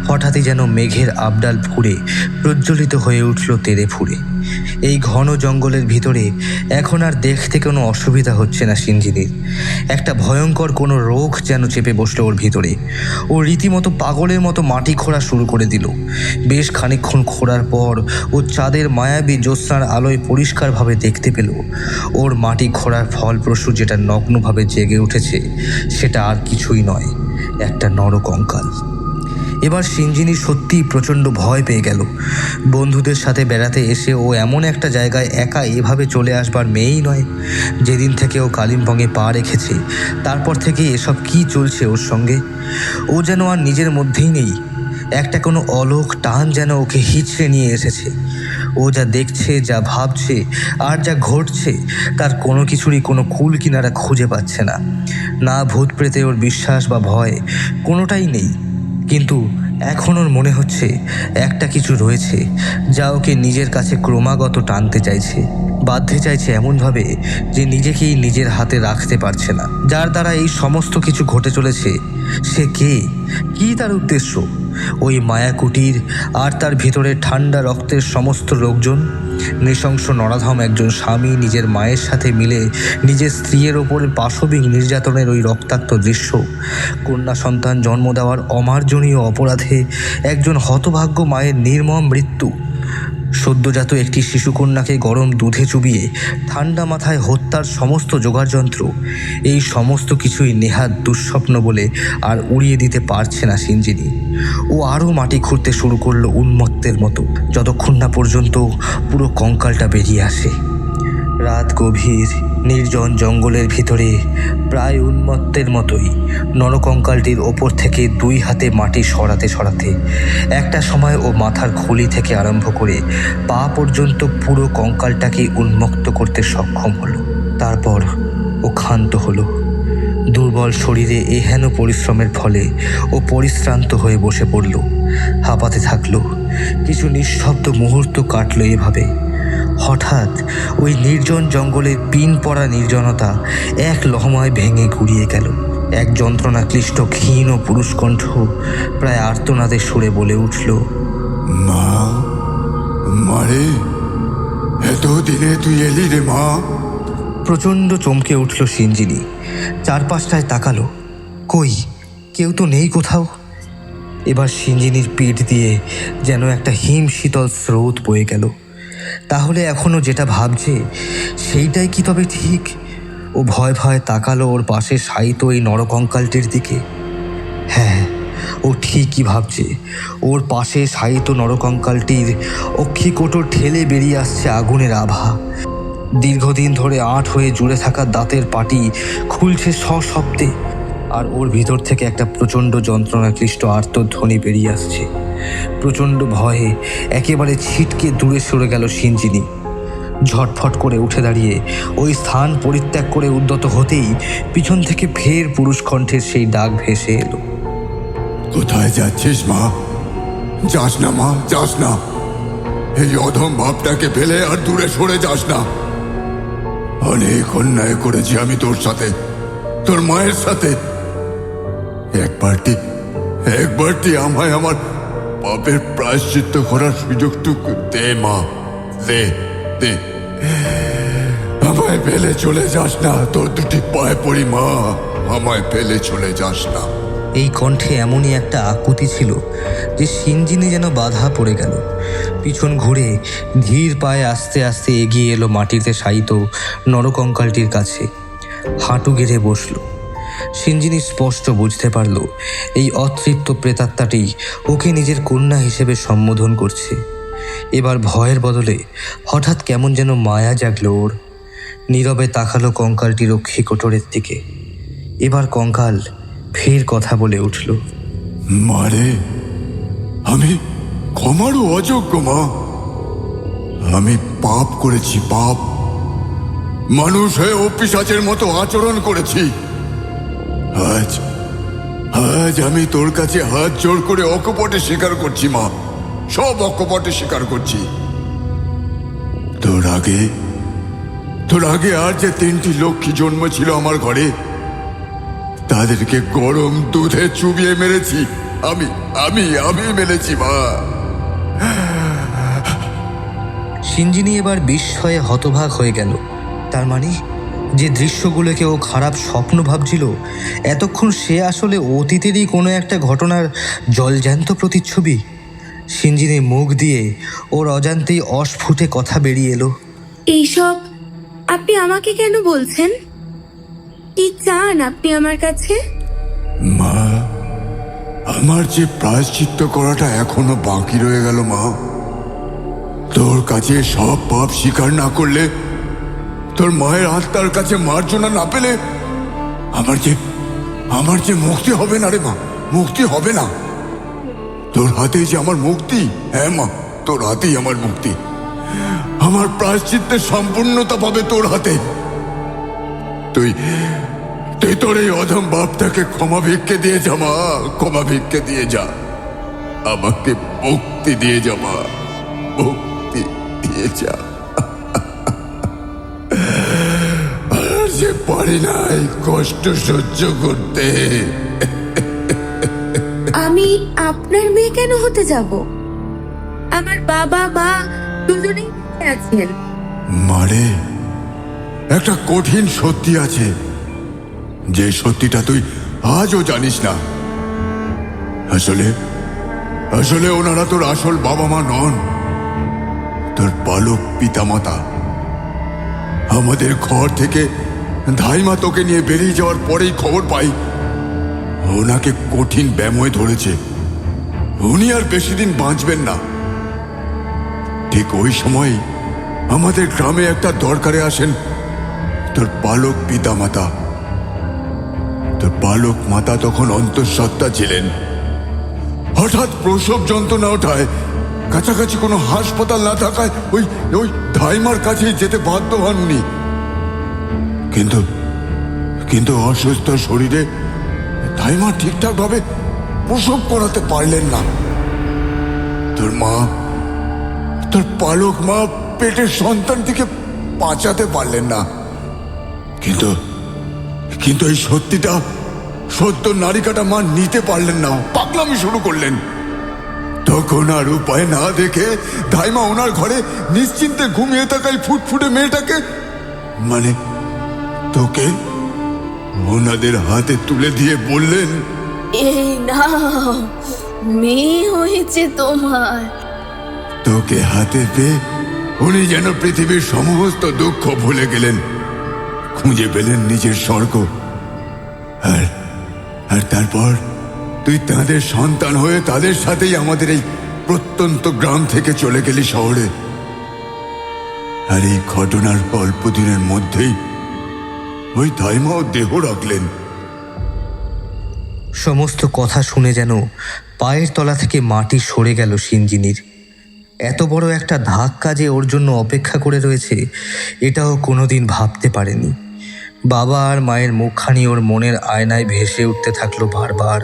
হঠাৎই যেন মেঘের আবডাল ফুঁড়ে প্রজ্বলিত হয়ে উঠল তেড়ে ফুঁড়ে। এই ঘন জঙ্গলের ভিতরে এখন আর দেখতে কোনো অসুবিধা হচ্ছে না সিঞ্জিনীর। একটা ভয়ঙ্কর কোনো রোগ যেন চেপে বসলো ওর ভিতরে। ও রীতিমতো পাগলের মতো মাটি খোঁড়া শুরু করে দিল। বেশ খানিকক্ষণ খোঁড়ার পর ও চাঁদের মায়াবী জ্যোৎস্নার আলোয় পরিষ্কারভাবে দেখতে পেল ওর মাটি খোঁড়ার ফলপ্রসূ যেটা নগ্নভাবে জেগে উঠেছে সেটা আর কিছুই নয়, একটা নরকঙ্কাল। এবার সিঞ্জিনী সত্যিই প্রচণ্ড ভয় পেয়ে গেল। বন্ধুদের সাথে বেড়াতে এসে ও এমন একটা জায়গায় একা এভাবে চলে আসবার মেয়েই নয়। যেদিন থেকে ও কালিম্পংয়ে পা রেখেছে তারপর থেকে এসব কি চলছে ওর সঙ্গে, ও যেন আর নিজের মধ্যেই নেই। একটা কোনো অলোক টান যেন ওকে হিচড়ে নিয়ে এসেছে। ও যা দেখছে, যা ভাবছে আর যা ঘটছে তার কোনো কিছুরই কোনো কুল কিনারা খুঁজে পাচ্ছে না। না ভূত প্রেতে ওর বিশ্বাস বা ভয় কোনোটাই নেই, কিন্তু এখন ওর মনে হচ্ছে একটা কিছু রয়েছে যা ওকে নিজের কাছে ক্রমাগত টানতে চাইছে। বাঁধতে চাইছে এমনভাবে যে নিজেকেই নিজের হাতে রাখতে পারছে না। যার দ্বারা এই সমস্ত কিছু ঘটে চলেছে সে কে, কী তার উদ্দেশ্য? ওই মায়াকুটির আর তার ভিতরে ঠান্ডা রক্তের সমস্ত লোকজন? নৃশংস নরাধম একজন স্বামী নিজের মায়ের সাথে মিলে নিজের স্ত্রীর ওপরে পাশবিক নির্যাতনের ওই রক্তাক্ত দৃশ্য, কন্যা সন্তান জন্ম দেওয়ার অমার্জনীয় অপরাধে একজন হতভাগ্য মায়ের নির্মম মৃত্যু, সদ্যজাত একটি শিশুকন্যাকে গরম দুধে চুবিয়ে ঠান্ডা মাথায় হত্যার সমস্ত যোগাড়যন্ত্র, এই সমস্ত কিছুই নেহাত দুঃস্বপ্ন বলে আর উড়িয়ে দিতে পারছে না সিঞ্জিনি। ও আরও মাটি খুঁড়তে শুরু করলো উন্মত্তের মতো, যতক্ষণ না পর্যন্ত পুরো কঙ্কালটা বেরিয়ে আসে। রাত গভীর, নির্জন জঙ্গলের ভিতরে প্রায় উন্মত্তের মতোই নরকঙ্কালটির ওপর থেকে 2 হাতে মাটি সরাতে সরাতে একটা সময় ও মাথার খুলি থেকে আরম্ভ করে পা পর্যন্ত পুরো কঙ্কালটাকে উন্মুক্ত করতে সক্ষম হলো। তারপর ও ক্ষান্ত হলো। দুর্বল শরীরে এহেন পরিশ্রমের ফলে ও পরিশ্রান্ত হয়ে বসে পড়ল, হাঁপাতে থাকলো। কিছু নিঃশব্দ মুহূর্ত কাটল এভাবে। হঠাৎ ওই নির্জন জঙ্গলের পিন পড়া নির্জনতা এক লহমায় ভেঙে গুড়িয়ে গেল। এক যন্ত্রণাক্লিষ্ট ক্ষীণ ও পুরুষকণ্ঠ প্রায় আর্তনাদের সুরে বলে উঠল, মা, মারে, এতদিনে তুই এলি রে মা। প্রচণ্ড চমকে উঠল সিঞ্জিনি। চারপাশটায় তাকালো, কই কেউ তো নেই কোথাও। এবার সিঞ্জিনির পিঠ দিয়ে যেন একটা হিম শীতল স্রোত বয়ে গেল। তাহলে এখনও যেটা ভাবছে সেইটাই কি তবে ঠিক? ও ভয় ভয় তাকালো ওর পাশে শায়িত এই নরকঙ্কালটির দিকে। হ্যাঁ, ও ঠিকই ভাবছে। ওর পাশে শায়িত নরকঙ্কালটির অক্ষিকোটর ঠেলে বেরিয়ে আসছে আগুনের আভা। দীর্ঘদিন ধরে আঁট হয়ে জুড়ে থাকা দাঁতের পাটি খুলছে সশব্দে, আর ওর ভিতর থেকে একটা প্রচণ্ড যন্ত্রণাক্লিষ্ট আর্তধ্বনি বেরিয়ে আসছে। প্রচণ্ড ভয়ে একেবারে ছিটকে দূরে সরে গেল সিঞ্জিনি। ঝটফট করে উঠে দাঁড়িয়ে ওই স্থান পরিত্যাগ করে উদ্যত হতেই পিছন থেকে ফের পুরুষ কণ্ঠের সেই ডাক ভেসে এলো, কোথায় যাচ্ছিস মা? যাস না মা, যাস না। এই অধম ভাবটাকে ফেলে আর দূরে সরে যাস না। অনেক অন্যায় করেছি আমি তোর সাথে, তোর মায়ের সাথে। একবারটি আমায় আমার পাপের প্রায়শ্চিত্ত করার সুযোগটুকু দে মা, দে দে। আমায় ফেলে চলে যাস না, তোর দুটি পায়ে পড়ি মা, আমায় ফেলে চলে যাস না। এই কণ্ঠে এমনই একটা আকুতি ছিল যে সিঞ্জিনি যেন বাধা পড়ে গেল। পিছন ঘুরে ধীর পায়ে আস্তে আস্তে এগিয়ে এলো মাটিতে শায়িত নরকঙ্কালটির কাছে, হাঁটু গেড়ে বসল। সিঞ্জিনি স্পষ্ট বুঝতে পারল এই অতৃপ্ত প্রেতাত্মাটি ওকে নিজের কন্যা হিসেবে সম্বোধন করছে। এবার ভয়ের বদলে হঠাৎ কেমন যেন মায়া জাগলো ওর। নীরবে তাকালো কঙ্কালটির অক্ষিকোটরের দিকে। এবার কঙ্কাল ফের কথা বলে উঠল, মারে, আমি ক্ষমারও অযোগ্য মা। আমি পাপ করেছি, পাপ। মানুষ হয়ে পিশাচের মতো আচরণ করেছি। আজ আমি তোর কাছে হাত জোড় করে অকপটে স্বীকার করছি মা, সব অকপটে স্বীকার করছি। তোর আগে আর যে 3টি লক্ষ্মী জন্মেছিল আমার ঘরে, তাদেরকে গরম দুধে চুবিয়ে মেরেছি। আমি মেরেছি মা। সিঞ্জিনি এবার বিস্ময়ে হতবাক হয়ে গেল। তার মানে যে দৃশ্যগুলোকে ও খারাপ স্বপ্ন ভাবছিল, এতক্ষণ সে আসলে অতীতেরই কোনো একটা ঘটনার জলজ্যান্ত প্রতিচ্ছবি। সিঞ্জিনির মুখ দিয়ে ওর অজান্তেই অস্ফুটে কথা বেরিয়ে এলো, এইসব আপনি আমাকে কেন বলছেন? কি চান আপনি আমার কাছে? মা, আমার যে প্রায়শ্চিত্ত করাটা এখনো বাকি রয়ে গেল মা। তোর কাছে সব পাপ স্বীকার না করলে, তোর মায়ের আত্মার কাছে মার্জনা না পেলে আমার যে মুক্তি হবে না রে মা, মুক্তি হবে না। তোর হাতেই যে আমার মুক্তি। হ্যাঁ মা, তোর হাতেই আমার মুক্তি। আমার প্রায়শ্চিত্তের সম্পূর্ণতা পাবে তোর হাতে। তুই তোর এই অধম বাপটাকে ক্ষমা ভিক্ষে দিয়ে যা মা, ক্ষমা ভিক্ষে দিয়ে যা। আমাকে মুক্তি দিয়ে যা মা, মুক্তি দিয়ে যা। পারি না এই কষ্ট সহ্য করতে। আমি আপনার মেয়ে কেন হতে যাব? আমার বাবা মা দুজনেই আছেন। মারে, একটা কঠিন সত্যি আছে, যে সত্যিটা তুই আজও জানিস না। আসলে আসলে ওনারা তোর আসল বাবা মা নন, তোর বালক পিতামাতা। আমাদের ঘর থেকে ধাইমা তোকে নিয়ে বেরিয়ে যাওয়ার পরেই খবর পাই ওনাকে কঠিন ব্যামোয় ধরেছে, উনি আর বেশি দিন বাঁচবেন না। ঠিক ওই সময় আমাদের গ্রামে একটা দরকারে আসেন তোর বালক পিতামাতা। তোর বালক মাতা তখন অন্তঃসত্ত্বা ছিলেন। হঠাৎ প্রসব যন্ত্রণা ওঠায়, কাছাকাছি কোনো হাসপাতাল না থাকায় ওই ওই ধাইমার কাছেই যেতে বাধ্য হন উনি। কিন্তু কিন্তু অসুস্থ শরীরে ধাইমা ঠিকঠাক ভাবে প্রসব করাতে পারলেন না। তোর মা, তোর পালক মা পেটের সন্তানটিকে বাঁচাতে পারলেন না। কিন্তু কিন্তু এই সত্যিটা সত্য নারিকাটা মা নিতে পারলেন না, পাগলামি শুরু করলেন। তখন আর উপায় না দেখে ধাইমা ওনার ঘরে নিশ্চিন্তে ঘুমিয়ে থাকা এই ফুটফুটে মেয়েটাকে, মানে তোকে, ওনাদের হাতে তুলে দিয়ে বললেন, এই না, মেয়ে হয়েছে তোমার। তোকে হাতে পেয়ে উনি যেন পৃথিবীর সমস্ত দুঃখ ভুলে গেলেন, খুঁজে পেলেন নিজের স্বর্গ। আর তারপর তুই তাদের সন্তান হয়ে তাদের সাথেই আমাদের এই প্রত্যন্ত গ্রাম থেকে চলে গেলি শহরে। আর এই ঘটনার অল্প দিনের মধ্যেই ওই ধাইমাও দেহ রাখলেন। সমস্ত কথা শুনে যেন পায়ের তলা থেকে মাটি সরে গেল সিঞ্জিনির। এত বড় একটা ধাক্কা যে ওর জন্য অপেক্ষা করে রয়েছে, এটাও কোনোদিন ভাবতে পারেনি। বাবা আর মায়ের মুখখানি ওর মনের আয়নায় ভেসে উঠতে থাকলো বারবার।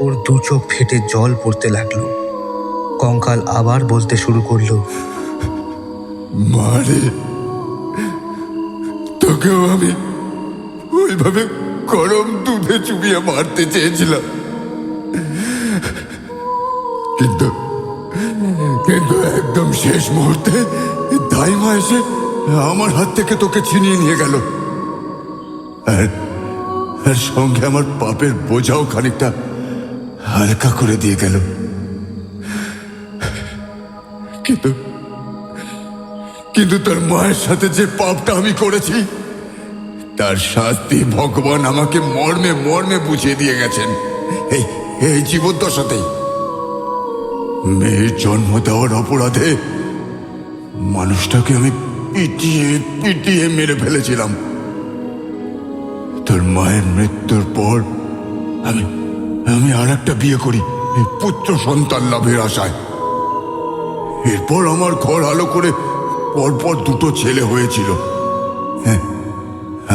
ওর দু চোখ ফেটে জল পড়তে লাগলো। কঙ্কাল আবার বলতে শুরু করলো, মারে, তোকেও আমি ওইভাবে গরম দুধে চুবিয়ে মারতে চেয়েছিলাম, কিন্তু কিন্তু একদম শেষ মুহূর্তে ধাইমা এসে আমার হাত থেকে তোকে ছিনিয়ে নিয়ে গেল। আর সঙ্গে আমার পাপের বোঝাও খানিকটা হালকা করে দিয়ে গেল। কিন্তু কিন্তু তার মায়ের সাথে যে পাপটা আমি করেছি, তার শাস্তি ভগবান আমাকে মর্মে মর্মে বুঝিয়ে দিয়ে গেছেন এই জীবদ্দশাতেই। মেয়ের জন্ম দেওয়ার অপরাধে মানুষটাকে আমি পিটিয়ে পিটিয়ে মেরে ফেলেছিলাম। তোর মায়ের মৃত্যুর পর আমি আর একটা বিয়ে করি পুত্র সন্তান লাভের আশায়। এরপর আমার ঘর আলো করে পরপর দুটো ছেলে হয়েছিল।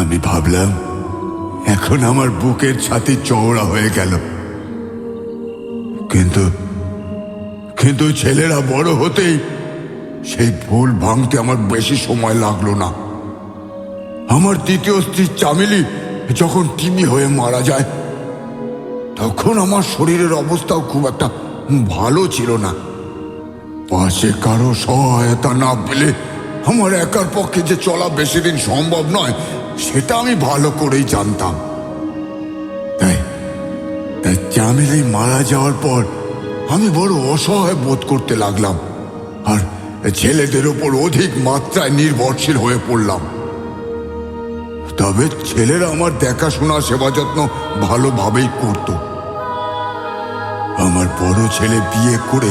আমি ভাবলাম এখন আমার বুকের ছাতি চওড়া হয়ে গেল। কিন্তু কিন্তু ছেলেরা বড় হতেই সেই ভুল ভাঙতে আমার বেশি সময় লাগলো না। আমার দ্বিতীয় স্ত্রী চামেলি যখন টিবি হয়ে মারা যায়, তখন আমার শরীরের অবস্থাও খুব একটা ভালো ছিল না। পাশে কারো সহায়তা না পেলে আমার একার পক্ষে যে চলা বেশি দিন সম্ভব নয়, সেটা আমি ভালো করেই জানতাম। তাই চামেলি মারা যাওয়ার পর আমি বড় অসহায় বোধ করতে লাগলাম, আর ছেলেদের ওপর অধিক মাত্রায় নির্ভরশীল হয়ে পড়লাম। তবে ছেলেরা আমার দেখাশোনা সেবা যত্ন ভালোভাবেই করত। আমার বড় ছেলে বিয়ে করে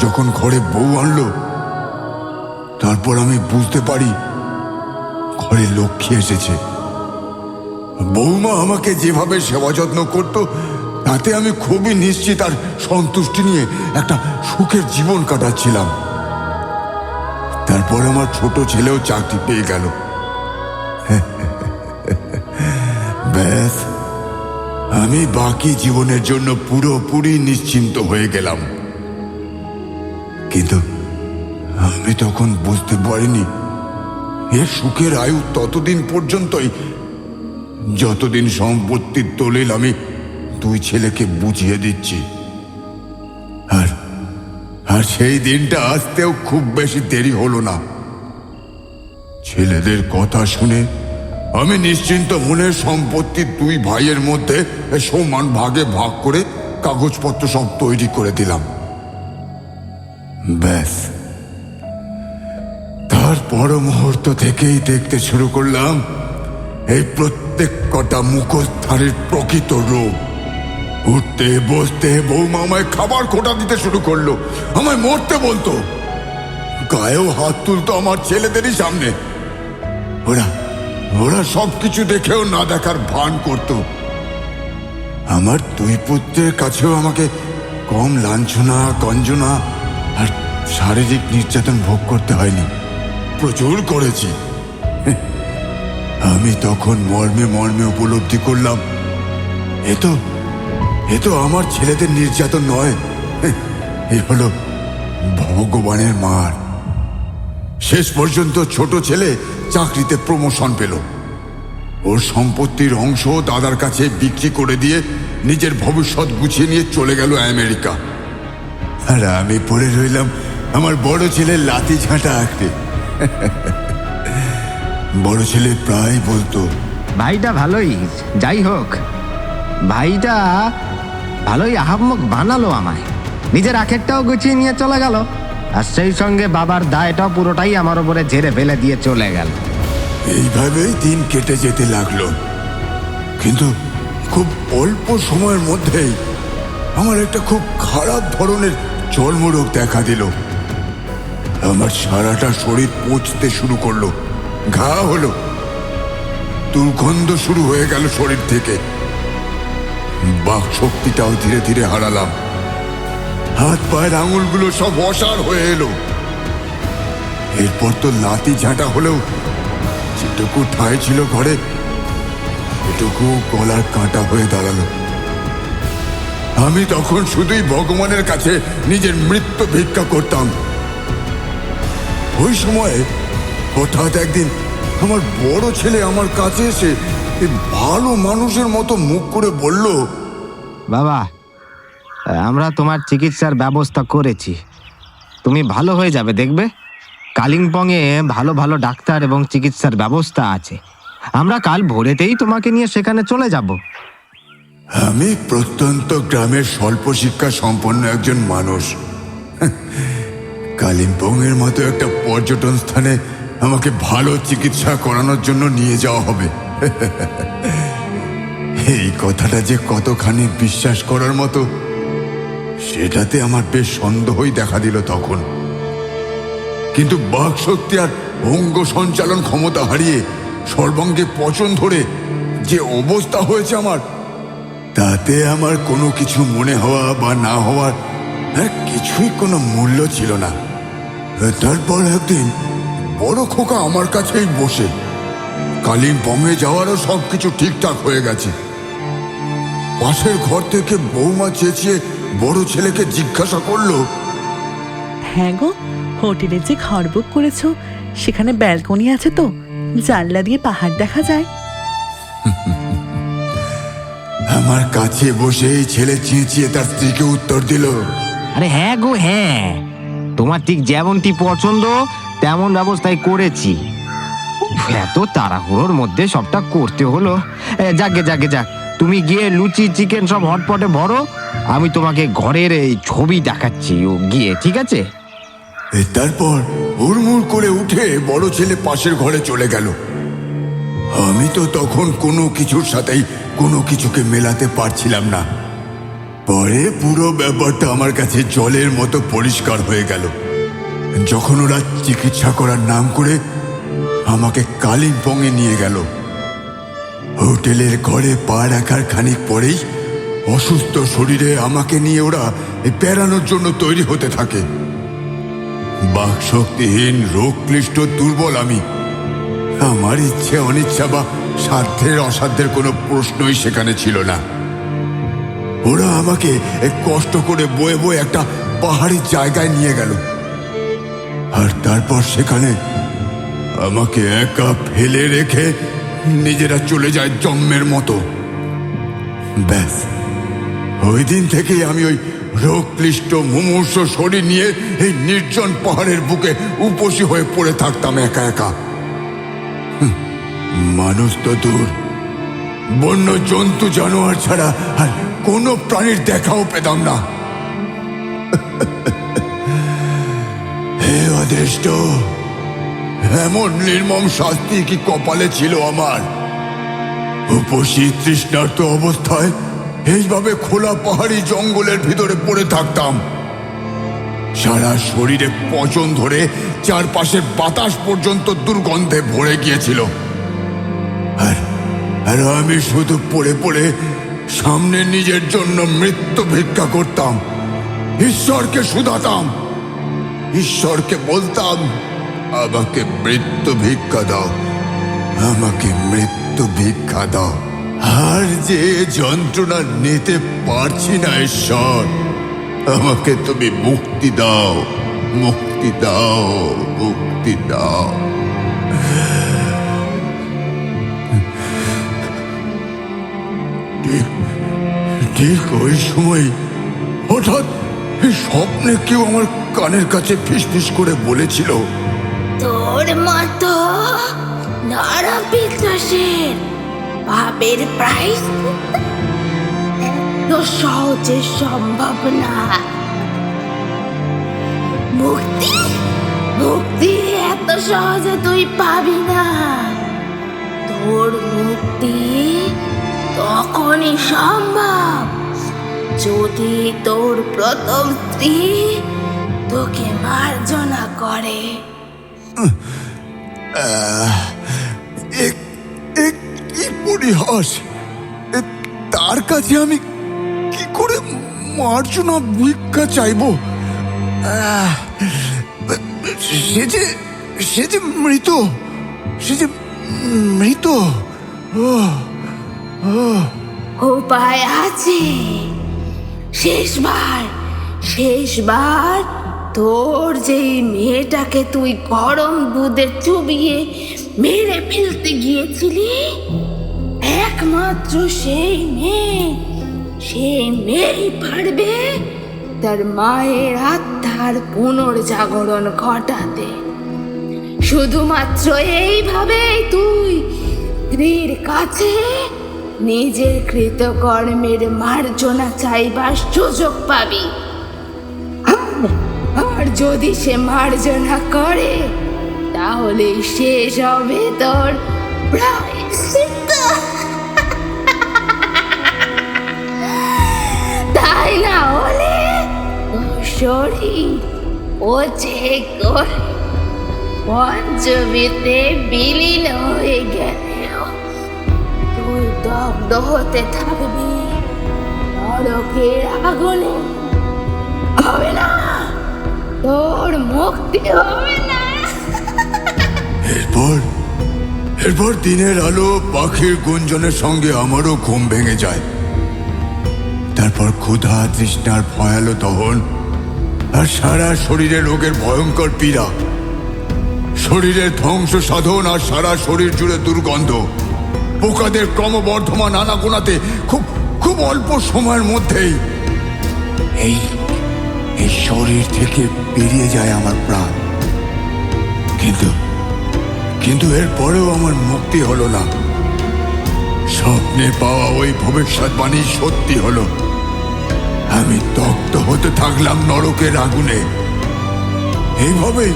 যখন ঘরে বউ আনলো, তারপর আমি বুঝতে পারি ঘরে লক্ষ্মী এসেছে। বৌমা আমাকে যেভাবে সেবা যত্ন করত, তাতে আমি খুবই নিশ্চিত আর সন্তুষ্টি নিয়ে একটা সুখের জীবন কাটাচ্ছিলাম। তারপর আমার ছোট ছেলেও চাকরি পেয়ে গেল। ব্যাস, আমি বাকি জীবনের জন্য পুরোপুরি নিশ্চিন্ত হয়ে গেলাম। কিন্তু আমি তখন বুঝতে পারিনি এর সুখের আয়ু ততদিন পর্যন্তই যতদিন সম্পত্তির দলিল আমি দুই ছেলেকে বুঝিয়ে দিচ্ছি। আর আর সেই দিনটা আসতেও খুব বেশি দেরি হলো না। ছেলেদের কথা শুনে আমি নিশ্চিন্ত মনে সম্পত্তির দুই ভাইয়ের মধ্যে সমান ভাগে ভাগ করে কাগজপত্র সব তৈরি করে দিলাম। ব্যাস, তারপর মুহূর্ত থেকেই দেখতে শুরু করলাম এই প্রত্যেক কটা মুখোশধারীর প্রকৃত রূপ। উঠতে বসতে বৌমা আমায় খাবার খোটা দিতে শুরু করলো, আমায় মরতে বলতো, গায়েও হাত তুলতো আমার ছেলেদেরই সামনে। ওরা ওরা সবকিছু দেখেও না দেখার ভান করত। আমার দুই পুত্রের কাছেও আমাকে কম লাঞ্ছনা, গঞ্জনা আর শারীরিক নির্যাতন ভোগ করতে হয়নি, প্রচুর করেছি। আমি তখন মর্মে মর্মে উপলব্ধি করলাম এ তো আমার ছেলেদের নির্যাতন নয়, এ হলো ভগবানের মার। শেষ পর্যন্ত ছোট ছেলে চাকরিতে প্রমোশন পেল। ওর সম্পত্তির অংশ দাদার কাছে বিক্রি করে দিয়ে নিজের ভবিষ্যৎ গুছিয়ে নিয়ে চলে গেল আমেরিকা। আর আমি পড়ে রইলাম আমার বড় ছেলের লাথি ঝাঁটা আঁকড়ে। বড় ছেলে প্রায় বলতো, ভাইটা ভালোই, যাই হোক ভাইটা ভালোই আহাম্মক বানালো আমায়। নিজের আখেরটাও গুছিয়ে নিয়ে চলে গেল, আর সেই সঙ্গে বাবার দায়টাও পুরোটাই আমার উপরে ঝেড়ে ফেলে দিয়ে চলে গেল। এইভাবেই দিন কেটে যেতে লাগলো। কিন্তু খুব অল্প সময়ের মধ্যেই আমার একটা খুব খারাপ ধরনের চর্মরোগ দেখা দিল। আমার সারাটা শরীর পচতে শুরু করলো, ঘা হলো, দুর্গন্ধ শুরু হয়ে গেল শরীর থেকে। বাক শক্তিটাও ধীরে ধীরে হারালাম। হাত পায়ের আঙুলগুলো সব অসাড় হয়ে এলো। এরপর তো লাতি ঝাঁটা হলেও যেটুকু ঠাঁই ছিল ঘরে এটুকু গলার কাঁটা হয়ে দাঁড়ালো। আমি তখন শুধুই ভগবানের কাছে নিজের মৃত্যু ভিক্ষা করতাম। ওই সময়ে হঠাৎ একদিন আমার বড় ছেলে আমার কাছে এসে ভালো মানুষের মতো মুখ করে বলল, বাবা, আমরা তোমার চিকিৎসার ব্যবস্থা করেছি, তুমি ভালো হয়ে যাবে দেখবে। কালিম্পংয়ে ভালো ভালো ডাক্তার এবং চিকিৎসার ব্যবস্থা আছে। আমরা কাল ভোরেতেই তোমাকে নিয়ে সেখানে চলে যাব। আমি প্রত্যন্ত গ্রামের স্বল্প শিক্ষা সম্পন্ন একজন মানুষ। কালিম্পংয়ের মতো একটা পর্যটন স্থানে আমাকে ভালো চিকিৎসা করানোর জন্য নিয়ে যাওয়া হবে, এই কথাটা যে কতখানি বিশ্বাস করার মতো সেটাতে আমার বেশ সন্দেহই দেখা দিল তখন। কিন্তু বাক শক্তি আর অঙ্গ সঞ্চালন ক্ষমতা হারিয়ে সর্বাঙ্গে পচন ধরে যে অবস্থা হয়েছে আমার, তাতে আমার কোনো কিছু মনে হওয়া বা না হওয়ার আর কিছুই কোনো মূল্য ছিল না। তারপর একদিন বড় খোকা আমার কাছেই বসে, কালিম্পংয়ে যাওয়ারও সবকিছু ঠিকঠাক হয়ে গেছে। পাশের ঘর থেকে বৌমা চেঁচিয়ে বড় ছেলেকে জিজ্ঞাসা করলো, হ্যাঁ গো, হোটেলে যে ঘর বুক করেছো সেখানে ব্যালকনি আছে তো? জানলা দিয়ে পাহাড় দেখা যায়? আমার কাছে বসেই ছেলে চেঁচিয়ে তার স্ত্রীকে উত্তর দিল, আরে হ্যাঁ গো হ্যাঁ, তোমার ঠিক যেমনটি পছন্দ তেমন ব্যবস্থাই করেছি। এত তাড়াহুড়োর মধ্যে সবটা করতে হলো। যাকে যাক, তুমি গিয়ে লুচি চিকেন সব হটপটে ভরো, আমি তোমাকে ঘরের এই ছবি দেখাচ্ছি ও গিয়ে, ঠিক আছে? তারপর হুড়মুড় করে উঠে বড় ছেলে পাশের ঘরে চলে গেল। আমি তো তখন কোনো কিছুর সাথেই কোনো কিছুকে মেলাতে পারছিলাম না। পরে পুরো ব্যাপারটা আমার কাছে জলের মতো পরিষ্কার হয়ে গেল যখন ওরা চিকিৎসা করার নাম করে আমাকে কালিম্পংয়ে নিয়ে গেল। হোটেলের ঘরে পা রাখার খানিক পরেই অসুস্থ শরীরে আমাকে নিয়ে ওরা বেড়ানোর জন্য তৈরি হতে থাকে। বাক শক্তিহীন, রোগ ক্লিষ্ট, দুর্বল আমি। আমার ইচ্ছে অনিচ্ছা বা সাধ্যের অসাধ্যের কোনো প্রশ্নই সেখানে ছিল না। ওরা আমাকে কষ্ট করে বয়ে বয়ে একটা পাহাড়ি জায়গায় নিয়ে গেল, আর তারপর সেখানে আমাকে একা ফেলে রেখে নিজেরা চলে যায় জন্মের মতো। ব্যাস, ওই দিন থেকেই আমি ওই রোগক্লিষ্ট মুমূর্ষ শরীর নিয়ে এই নির্জন পাহাড়ের বুকে উপসী হয়ে পড়ে থাকতাম একা একা। মানুষ তো দূর, বন্য জন্তু জানোয়ার ছাড়া আর কোনো প্রাণীর দেখাও পেতাম না। হে অদৃষ্ট, এমন নির্মম শাস্তি কি কপালে ছিল আমার? উপসী তৃষ্ণার্ত অবস্থায় এইভাবে খোলা পাহাড়ি জঙ্গলের ভিতরে পড়ে থাকতাম। সারা শরীরে পচন ধরে চারপাশের বাতাস পর্যন্ত দুর্গন্ধে ভরে গিয়েছিল। আর আমি শুধু পড়ে পড়ে সামনে নিজের জন্য মৃত্যু ভিক্ষা করতাম। ঈশ্বরকে শুধাতাম, ঈশ্বরকে বলতাম, আমাকে মৃত্যু ভিক্ষা দাও, আমাকে মৃত্যু ভিক্ষা দাও। আর যে যন্ত্রণা নিতে পারছি না ঈশ্বর, আমাকে তুমি মুক্তি দাও, মুক্তি দাও, মুক্তি দাও। ঠিক ওই সময় হঠাৎ এই স্বপ্নে কেউ আমার কানের কাছে ফিসফিস করে বলেছিল, তোর মতো নরপিশাচের পাপের প্রাইস এত সহজে সম্ভব না। মুক্তি মুক্তি এত সহজে তুই পাবি না। তোর মুক্তি তখনই সম্ভব যদি তোর প্রথম স্ত্রী তোকে মার্জনা করে। কি পরিহাস! তার কাছে আমি কি করে মার্জনা ভিক্ষা চাইব? সে যে মৃত, সে যে মৃত। উপায় আছে। শেষবার তোর যেই মেয়েটাকে তুই গরম দুধে চুবিয়ে মেরে ফেলতে গিয়েছিলি, একমাত্র সেই মেয়েই পারবে তার মায়ের আত্মার পুনর্জাগরণ ঘটাতে। শুধুমাত্র এইভাবে তুই স্ত্রীর কাছে নিজের কৃতকর্মের মার্জনা চাইবার সুযোগ পাবি। আর যদি সে মার্জনা করে, তাহলে শেষ হবে তোর প্রায়শ্চিত্ত। তাই না হলে তোর শরীর পচে করে পঞ্চমীতে বিলীন হয়ে গেলেও তুই দগ্ধ হতে থাকবি নরকের আগুনে। হবে না, তোর মুক্তি হবে না। এরপর দিনের আলো পাখির গুঞ্জনের সঙ্গে আমারও ঘুম ভেঙে যায়। তারপর ক্ষুধা তৃষ্ণার ভয়ালো দহন আর সারা শরীরে রোগের ভয়ঙ্কর পীড়া, শরীরের ধ্বংস সাধন আর সারা শরীর জুড়ে দুর্গন্ধ, পোকাদের ক্রমবর্ধমান আনাগোনাতে খুব অল্প সময়ের মধ্যেই এই শরীর থেকে বেরিয়ে যায় আমার প্রাণ। কিন্তু এরপরেও আমার মুক্তি হলো না। স্বপ্নে পাওয়া ওই ভবিষ্যৎবাণী সত্যি হলো। আমি দগ্ধ হতে থাকলাম নরকের আগুনে। এইভাবেই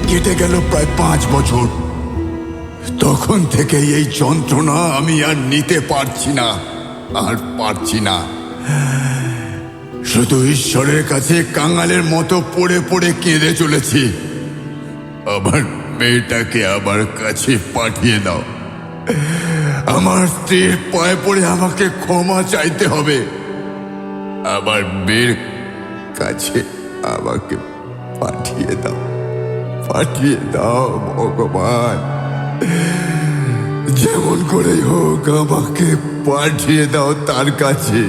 কেটে গেল প্রায় 5 বছর। তখন থেকে এই যন্ত্রণা আমি আর নিতে পারছি না। শুধু ঈশ্বরের কাছে কাঙালের মতো পড়ে পড়ে কেঁদে চলেছি, আমার মেয়েটাকে আমার কাছে পাঠিয়ে দাও। আমার স্ত্রীর পায়ে পড়ে আমাকে ক্ষমা চাইতে হবে। আমার মেয়ের কাছে আমাকে পাঠিয়ে দাও ভগবান। যেমন করে হোক আমাকে পাঠিয়ে দাও তার কাছে।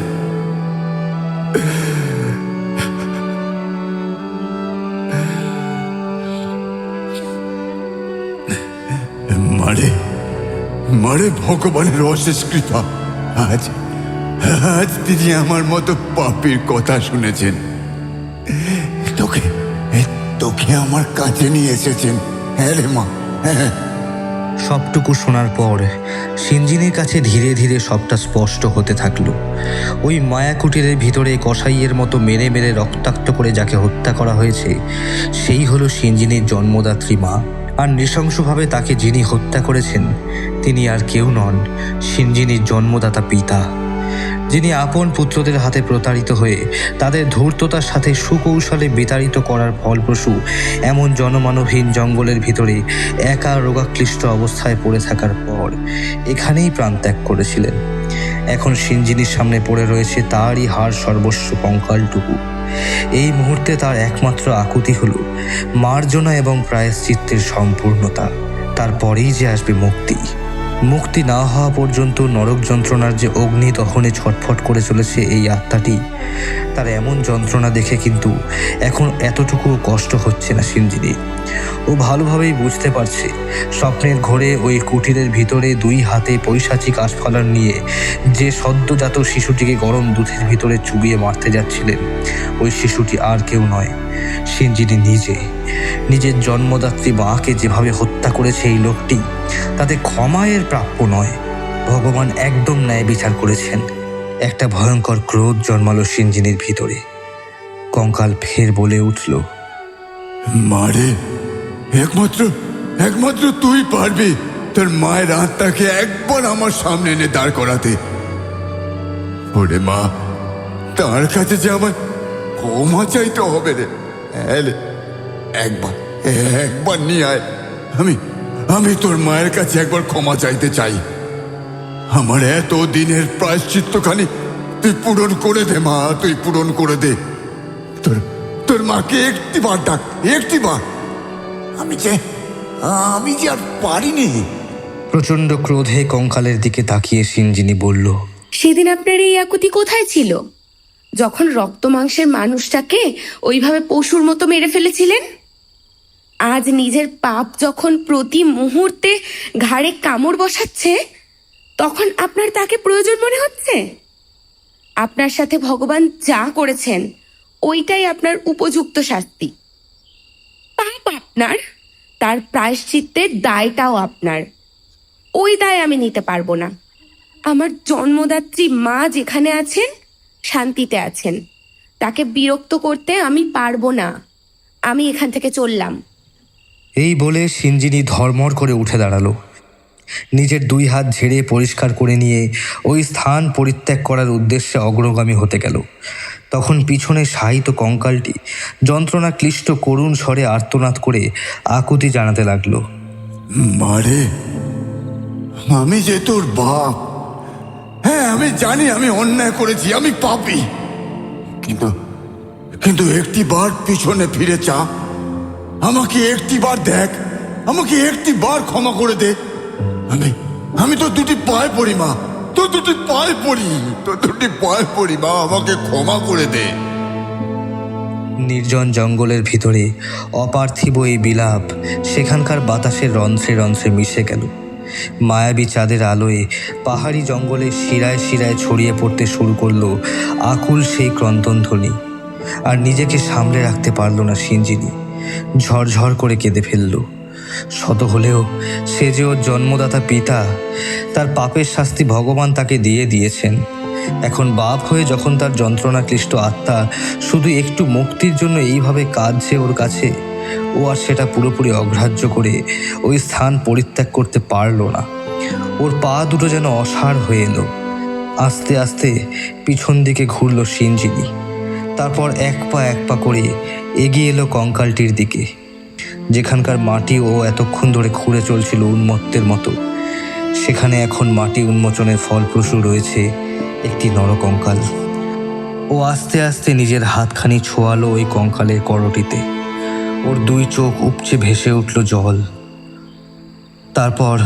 মারে ভগবানের অশেষ কৃপা, আজ আজ তিনি আমার মতো পাপীর কথা শুনেছেন, তোকে তোকে আমার কাছে নিয়ে এসেছেন। হ্যাঁ রে মা, হ্যাঁ। সবটুকু শোনার পর সিঞ্জিনির কাছে ধীরে ধীরে সবটা স্পষ্ট হতে থাকলো। ওই মায়াকুটিরের ভিতরে কসাইয়ের মতো মেরে মেরে রক্তাক্ত করে যাকে হত্যা করা হয়েছে সেই হলো সিঞ্জিনির জন্মদাত্রী মা। আর নৃশংসভাবে তাকে যিনি হত্যা করেছেন তিনি আর কেউ নন, সিঞ্জিনির জন্মদাতা পিতা, যিনি আপন পুত্রদের হাতে প্রতারিত হয়ে তাদের ধূর্ততার সাথে সুকৌশলে বিতাড়িত করার ফলপ্রসূ এমন জনমানবহীন জঙ্গলের ভিতরে একা রোগাক্লিষ্ট অবস্থায় পড়ে থাকার পর এখানেই প্রাণত্যাগ করেছিলেন। এখন সিঞ্জিনির সামনে পড়ে রয়েছে তারই হাড় সর্বস্ব কঙ্কালটুকু। এই মুহূর্তে তার একমাত্র আকুতি হলো মার্জনা এবং প্রায়শ্চিত্তের সম্পূর্ণতা। তারপরেই যে আসবে মুক্তি। মুক্তি না হওয়া পর্যন্ত নরক যন্ত্রণার যে অগ্নি দহনে ছটফট করে চলেছে এই আত্মাটি, তার এমন যন্ত্রণা দেখে কিন্তু এখন এতটুকুও কষ্ট হচ্ছে না সিঞ্জিনি। ও ভালোভাবেই বুঝতে পারছে স্বপ্নের ঘোরে ওই কুটিরের ভিতরে দুই হাতে পৈশাচিক আস্ফালন নিয়ে যে সদ্যজাত শিশুটিকে গরম দুধের ভিতরে চুবিয়ে মারতে যাচ্ছিলেন ওই শিশুটি আর কেউ নয়, সিঞ্জিনি নিজে। নিজের জন্মদাত্রী মাকে যেভাবে হত্যা করেছে এই লোকটি, তাতে ক্ষমা এর প্রাপ্য নয়। ভগবান একদম ন্যায় বিচার করেছেন। একটা ভয়ঙ্কর ক্রোধ জন্মালো সিঞ্জিনির ভিতরে। কঙ্কাল ফের বলে উঠল, মারে, একমাত্র একমাত্র তুই পারবি তোর মায়ের আত্মাকে একবার আমার সামনে এনে দাঁড় করাতে। ওরে মা, তার কাছে যে আমার ক্ষমা চাইতে হবে রে। একবার একবার নিয়ে আয়, আমি তোর মায়ের কাছে একবার ক্ষমা চাইতে চাই। আমার এত দিনের প্রায়শ্চিত্তখানি তুই পূরণ করে দে মা, তুই পূরণ করে দে। তোর মাকে একটিবার ডাক, একটিবার। আমি যে আর পারিনি। প্রচণ্ড ক্রোধে কঙ্কালের দিকে তাকিয়ে সিঞ্জিনি বলল, সেদিন আপনার এই আকুতি কোথায় ছিল, যখন রক্ত মাংসের মানুষটাকে ওইভাবে পশুর মতো মেরে ফেলেছিলেন? আজ নিজের পাপ যখন প্রতি মুহূর্তে ঘাড়ে কামড় বসাচ্ছে, তখন আপনার তাকে প্রয়োজন মনে হচ্ছে? আপনার সাথে ভগবান যা করেছেন ওইটাই আপনার উপযুক্ত শাস্তি। পাপ আপনার, তার প্রায়শ্চিত্তের দায়টাও আপনার। ওই দায় আমি নিতে পারবো না। আমার জন্মদাত্রী মা যেখানে আছেন শান্তিতে আছেন, তাকে বিরক্ত করতে আমি পারবো না। আমি এখান থেকে চললাম। এই বলে সিঞ্জিনি ধর্মর করে উঠে দাঁড়ালো। নিজের দুই হাত ঝেড়ে পরিষ্কার করে নিয়ে ওই স্থান পরিত্যাগ করার উদ্দেশ্যে অগ্রগামী হতে গেল। তখন পিছনে শায়িত কঙ্কালটি যন্ত্রণা ক্লিষ্ট করুণ স্বরে আর্তনাদ করে আকুতি জানাতে লাগলো, মারে, আমি যে তোর বাপ, হ্যাঁ আমি জানি আমি অন্যায় করেছি, আমি পাপী, কিন্তু একটিবার পিছনে ফিরে চা, আমাকে একটিবার দেখ, আমাকে একটিবার ক্ষমা করে দে। আমি তো দুটি পায়ে পড়ি মা, তোর দুটি পায়ে পড়ি মা, আমাকে ক্ষমা করে দে। নির্জন জঙ্গলের ভিতরে অপার্থিব এই বিলাপ সেখানকার বাতাসের রন্ধ্রে রন্ধ্রে মিশে গেল। মায়াবী চাঁদের আলোয় পাহাড়ি জঙ্গলে শিরায় শিরায় ছড়িয়ে পড়তে শুরু করলো আকুল সেই ক্রন্দনধ্বনি। আর নিজেকে সামলে রাখতে পারল না সিঞ্জিনি, ঝরঝর করে কেঁদে ফেলল। শত হলেও সে যে ওর জন্মদাতা পিতা, তার পাপের শাস্তি ভগবান তাকে দিয়েছেন। এখন বাপ হয়ে যখন তার যন্ত্রণাক্লিষ্ট আত্মা শুধু একটু মুক্তির জন্য এইভাবে কাঁদছে ওর কাছে, ও আর সেটা পুরোপুরি অগ্রাহ্য করে ওই স্থান পরিত্যাগ করতে পারল না। ওর পা দুটো যেন অসাড় হয়ে এলো। আস্তে আস্তে পিছন দিকে ঘুরল সিঞ্জিনি। তারপর এক পা করে এগিয়ে এলো কঙ্কালটির দিকে, যেখানকার মাটি ও এতক্ষণ ধরে খুঁড়ে চলছিল উন্মত্তের মতো। সেখানে এখন মাটি উন্মোচনের ফলপ্রসূ রয়েছে একটি নরকঙ্কাল। ও আস্তে আস্তে নিজের হাতখানি ছোঁয়ালো ওই কঙ্কালের করটিতে। ওর দুই চোখ উপচে ভেসে উঠল জল। তারপর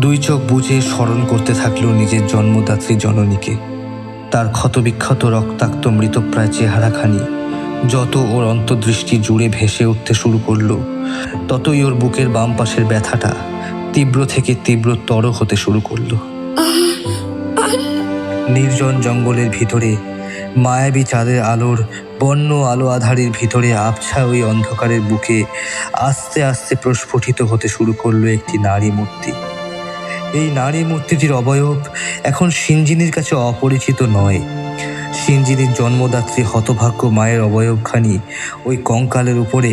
দুই চোখ বুজে স্মরণ করতে থাকলো নিজের জন্মদাত্রী জননীকে। তার ক্ষতবিক্ষত রক্তাক্ত মৃতপ্রায় চেহারাখানি যত ওর অন্তর্দৃষ্টি জুড়ে ভেসে উঠতে শুরু করলো, ততই ওর বুকের বাম পাশের ব্যথাটা তীব্র থেকে তীব্রতর হতে শুরু করলো। নির্জন জঙ্গলের ভিতরে মায়াবী চাঁদের আলোর বন্য আলো আধারের ভিতরে আবছা ওই অন্ধকারের বুকে আস্তে আস্তে প্রস্ফুটিত হতে শুরু করলো একটি নারী মূর্তি। এই নারী মূর্তিটির অবয়ব এখন সিঞ্জিনীর কাছে অপরিচিত নয়। সিঞ্জিনীর জন্মদাত্রী হতভাগ্য মায়ের অবয়বখানি ওই কঙ্কালের উপরে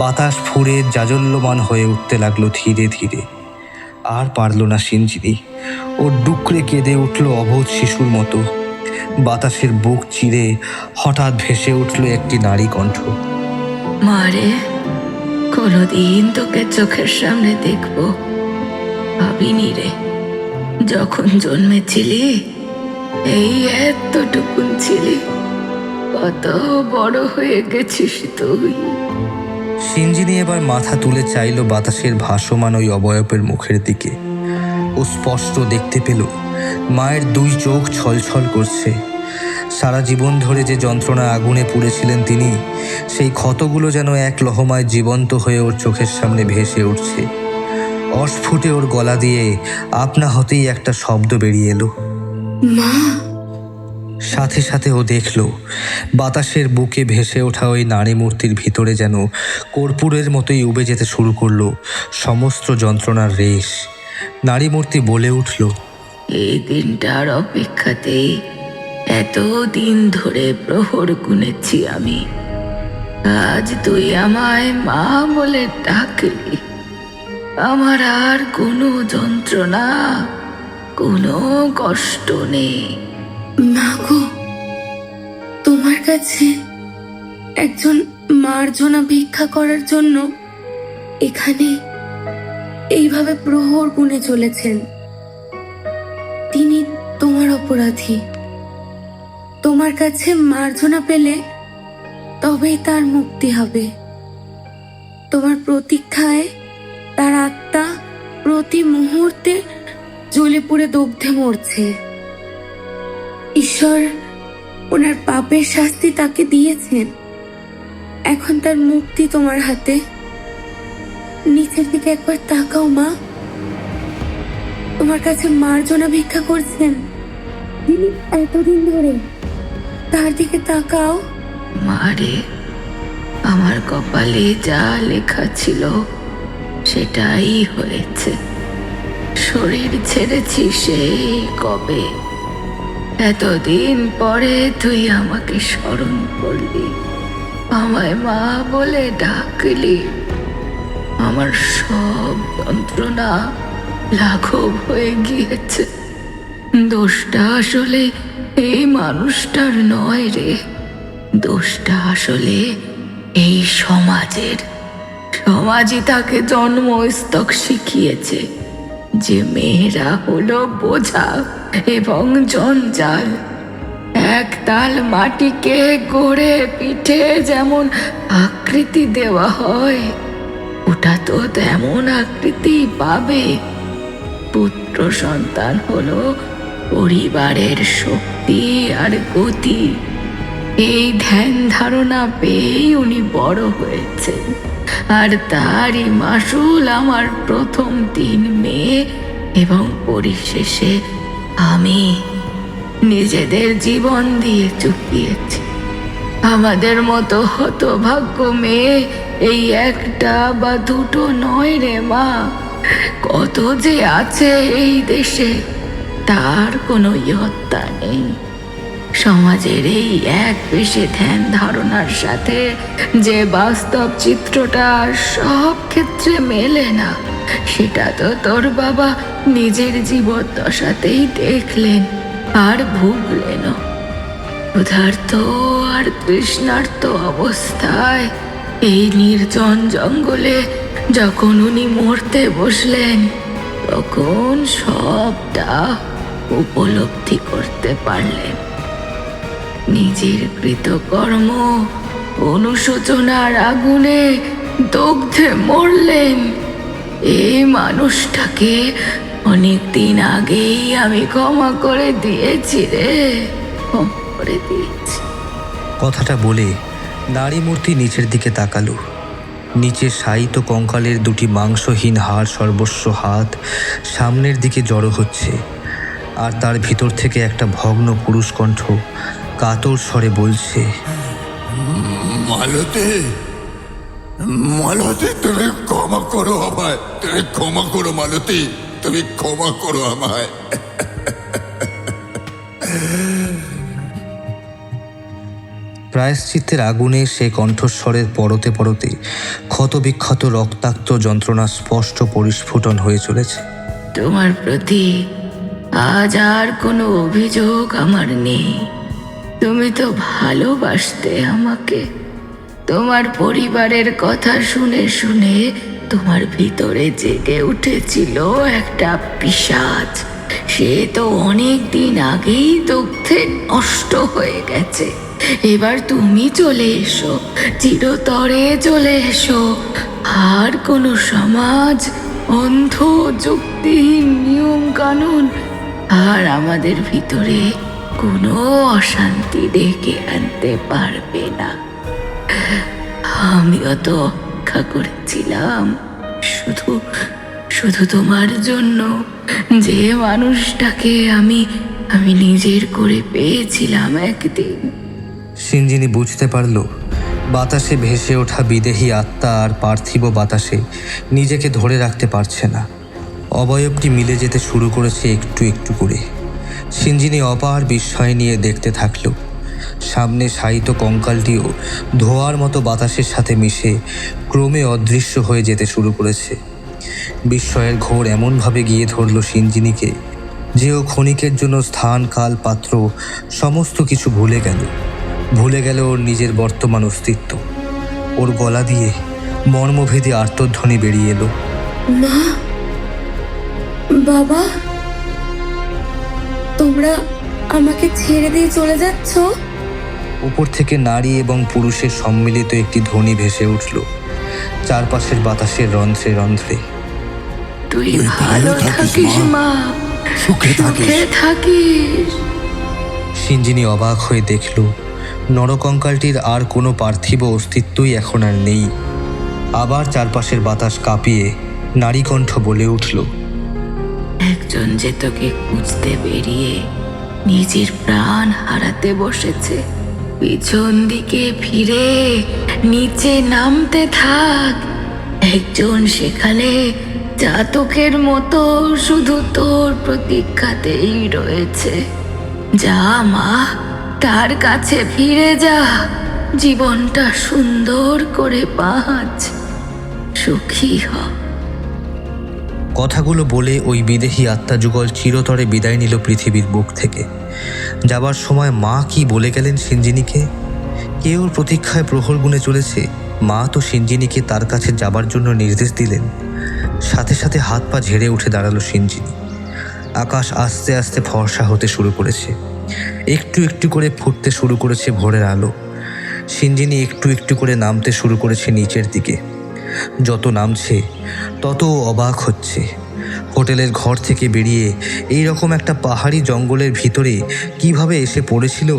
বাতাস ফুঁড়ে জাজল্যমান হয়ে উঠতে লাগলো ধীরে ধীরে। আর পারল না সিঞ্জিনী, ওর ডুকরে কেঁদে উঠল অবোধ শিশুর মতো। বাতাসের বুক চিরে হঠাৎ ভেসে উঠল একটি নারী কণ্ঠ। মারে, কোনোদিন তোকে চোখের সামনে দেখবো ভাবিনি রে। যখন জন্মেছিলি এই এতটুকুন ছিলি, কত বড় হয়ে গেছিস তুই। সিঞ্জিনী এবার মাথা তুলে চাইল বাতাসের ভাসমান ওই অবয়বের মুখের দিকে। ও স্পষ্ট দেখতে পেল মায়ের দুই চোখ ছলছল করছে। সারা জীবন ধরে যে যন্ত্রণা আগুনে পুড়েছিলেন তিনি, সেই ক্ষতগুলো যেন এক লহমায় জীবন্ত হয়ে ওর চোখের সামনে ভেসে উঠছে। অস্ফুটে ওর গলা দিয়ে আপনা হতেই একটা শব্দ বেরিয়ে এলো, মা। সাথে সাথে ও দেখল বাতাসের বুকে ভেসে ওঠা ওই নারী মূর্তির ভিতরে যেন কর্পূরের মতোই উবে যেতে শুরু করলো সমস্ত যন্ত্রণার রেশ। নারী মূর্তি বলে উঠল, এই দিনটার অপেক্ষাতেই এতদিন ধরে প্রহর গুনেছি আমি। আজ তুই আমায় মা বলে ডাকলি। আমার আর কোনো যন্ত্রণা, কোনো কষ্ট নেই। মা গো, তোমার কাছে একজন মার্জনা ভিক্ষা করার জন্য এখানে এইভাবে প্রহর গুনে চলেছেন। তিনি তোমার অপরাধী। তোমার কাছে মার্জনা পেলে তবেই তার মুক্তি হবে। তোমার প্রতীক্ষায় তার আত্মা প্রতি মুহূর্তে জ্বলে পুড়ে দগ্ধে মরছে। ঈশ্বর ওনার পাপের শাস্তি তাকে দিয়েছেন, এখন তার মুক্তি তোমার হাতে। নিচের দিকে একবার তাকাও মা, তোমার কাছে মার্জনা ভিক্ষা করছেন তিনি এতদিন ধরে, তার দিকে তাকাও। মারে, আমার কপালে যা লেখা ছিল সেটাই হয়েছে। শরীর ছেড়েছি সেই কবে। এতদিন পরে তুই আমাকে স্মরণ করলি, আমায় মা বলে ডাকলি। আমার সব যন্ত্রণা লাঘব হয়ে গিয়েছে। দোষটা আসলে এই মানুষটার নয় রে, দোষটা আসলে এই সমাজের। সমাজই তাকে জন্মস্তক শিখিয়েছে যে মেয়েরা হলো বোঝা এবং জঞ্জাল। একতাল মাটিকে গড়ে পিঠে যেমন আকৃতি দেওয়া হয়, ওটা তো তেমন আকৃতি পাবে। পুত্র সন্তান হলো পরিবারের শক্তি আর গতি। এই ধ্যান ধারণা পেয়েই উনি বড় হয়েছেন, আর তারই মাসুল আমার প্রথম 3 মেয়ে এবং পরিশেষে আমি নিজেদের জীবন দিয়ে চুকিয়েছি। আমাদের মতো হতভাগ্য মেয়ে এই একটা বা দুটো নয় রে মা, কত যে আছে এই দেশে, তার কোনো ইয়ত্তা নেই। সমাজের এই এক পেশে ধ্যান ধারণার সাথে যে বাস্তব চিত্রটা সব ক্ষেত্রে মেলে না, সেটা তো তোর বাবা নিজের জীবদ্দশাতেই দেখলেন আর ভুগলেন। ক্ষুধার্ত আর তৃষ্ণার্ত অবস্থায় এই নির্জন জঙ্গলে যখন উনি মরতে বসলেন, তখন সবটা উপলব্ধি করতে পারলেন। নিজের কৃতকর্ম অনুশোচনার আগুনে দগ্ধে মরলেন। এই মানুষটাকে অনেক দিন আগেই আমি ক্ষমা করে দিয়েছি রে, ক্ষমা করে দিয়েছি। কথাটা বলে নারী মূর্তি নিচের দিকে তাকালো। নিচে শায়িত কঙ্কালের দুটি মাংসহীন হাড় সর্বস্ব হাত সামনের দিকে জড়ো হচ্ছে, আর তার ভিতর থেকে একটা ভগ্ন পুরুষ কণ্ঠ কাতর স্বরে বলছে, মালতী, মালতী, তুমি ক্ষমা করো আমায়, তুমি ক্ষমা করো মালতী, তুমি ক্ষমা করো আমায়। প্রায়শ্চিত্তের আগুনে সে কণ্ঠস্বরের পরতে পরতে ক্ষতবিক্ষত রক্তাক্ত যন্ত্রণা স্পষ্ট পরিস্ফুটন হয়ে চলেছে। তোমার প্রতি আজ আর কোনো অভিযোগ আমার নেই। তুমি তো ভালোবাসতে আমাকে। তোমার পরিবারের কথা শুনে শুনে তোমার ভিতরে জেগে উঠেছিল একটা পিশাচ। সে তো অনেক দিন আগেই দগ্ধে নষ্ট হয়ে গেছে। এবার তুমি চলে এসো, চিরতরে চলে এসো। আর কোনো সমাজ, অন্ধ যুক্তিহীন নিয়ম কানুন আর আমাদের ভিতরে কোনো অশান্তি ডেকে আনতে পারবে না। আমিও তো অপেক্ষা করেছিলাম শুধু শুধু তোমার জন্য, যে মানুষটাকে আমি নিজের করে পেয়েছিলাম একদিন। সিঞ্জিনি বুঝতে পারল বাতাসে ভেসে ওঠা বিদেহী আত্মা আর পার্থিব বাতাসে নিজেকে ধরে রাখতে পারছে না। অবয়বটি মিলে যেতে শুরু করেছে একটু একটু করে। সিঞ্জিনি অপার বিস্ময় নিয়ে দেখতে থাকল। সামনে শায়িত কঙ্কালটিও ধোঁয়ার মতো বাতাসের সাথে মিশে ক্রমে অদৃশ্য হয়ে যেতে শুরু করেছে। বিস্ময়ের ঘোর এমনভাবে গিয়ে ধরল সিঞ্জিনিকে যে ও ক্ষণিকের জন্য স্থান, কাল, পাত্র সমস্ত কিছু ভুলে গেল ওর নিজের বর্তমান অস্তিত্ব। ওর গলা দিয়ে মর্মভেদী আর্তধ্বনি বেরিয়ে এলো, মা, বাবা, তোমরা আমাকে ছেড়ে দিয়ে চলে যাচ্ছ? উপর থেকে নারী এবং পুরুষের সম্মিলিত একটি ধ্বনি ভেসে উঠল চারপাশের বাতাসের রন্ধ্রে রন্ধ্রে। তুই ভালো থাকিস মা, সুখে থাকিস। সিঞ্জিনি অবাক হয়ে দেখল নরকঙ্কালটির আর কোনো পার্থিব অস্তিত্বই এখন আর নেই। আবার চারপাশের বাতাস কাঁপিয়ে নারীকণ্ঠ বলে উঠল, একজন যে তোকে খুঁজতে বেরিয়ে নিজের প্রাণ হারাতে বসেছে। পিছন দিকে ফিরে নিচে নামতে থাক। একজন সেখানে জাতকের মতো শুধু তোর প্রতীক্ষাতেই রয়েছে। যা মা, তার কাছে ফিরে যা। জীবনটা সুন্দর করে বাঁচ, সুখী হ। কথাগুলো বলে ওই বিদেহী আত্মাযুগল চিরতরে বিদায় নিল পৃথিবীর বুক থেকে। যাবার সময় মা কি বলে গেলেন সিঞ্জিনিকে? কে ওর প্রতীক্ষায় প্রহর গুনে চলেছে? মা তো সিঞ্জিনিকে তার কাছে যাবার জন্য নির্দেশ দিলেন। সাথে সাথে হাত পা ঝেড়ে উঠে দাঁড়ালো সিঞ্জিনি। আকাশ আস্তে আস্তে ফর্সা হতে শুরু করেছে। একটু একটু করে ফুটতে শুরু করেছে ভোরের আলো। সিঞ্জিনি একটু একটু করে নামতে শুরু করেছে নিচের দিকে। যত নামছে তত অবাক হচ্ছে। হোটেলের ঘর থেকে বেরিয়ে এই রকম একটা পাহাড়ি জঙ্গলের ভিতরে কিভাবে এসে পড়েছিল।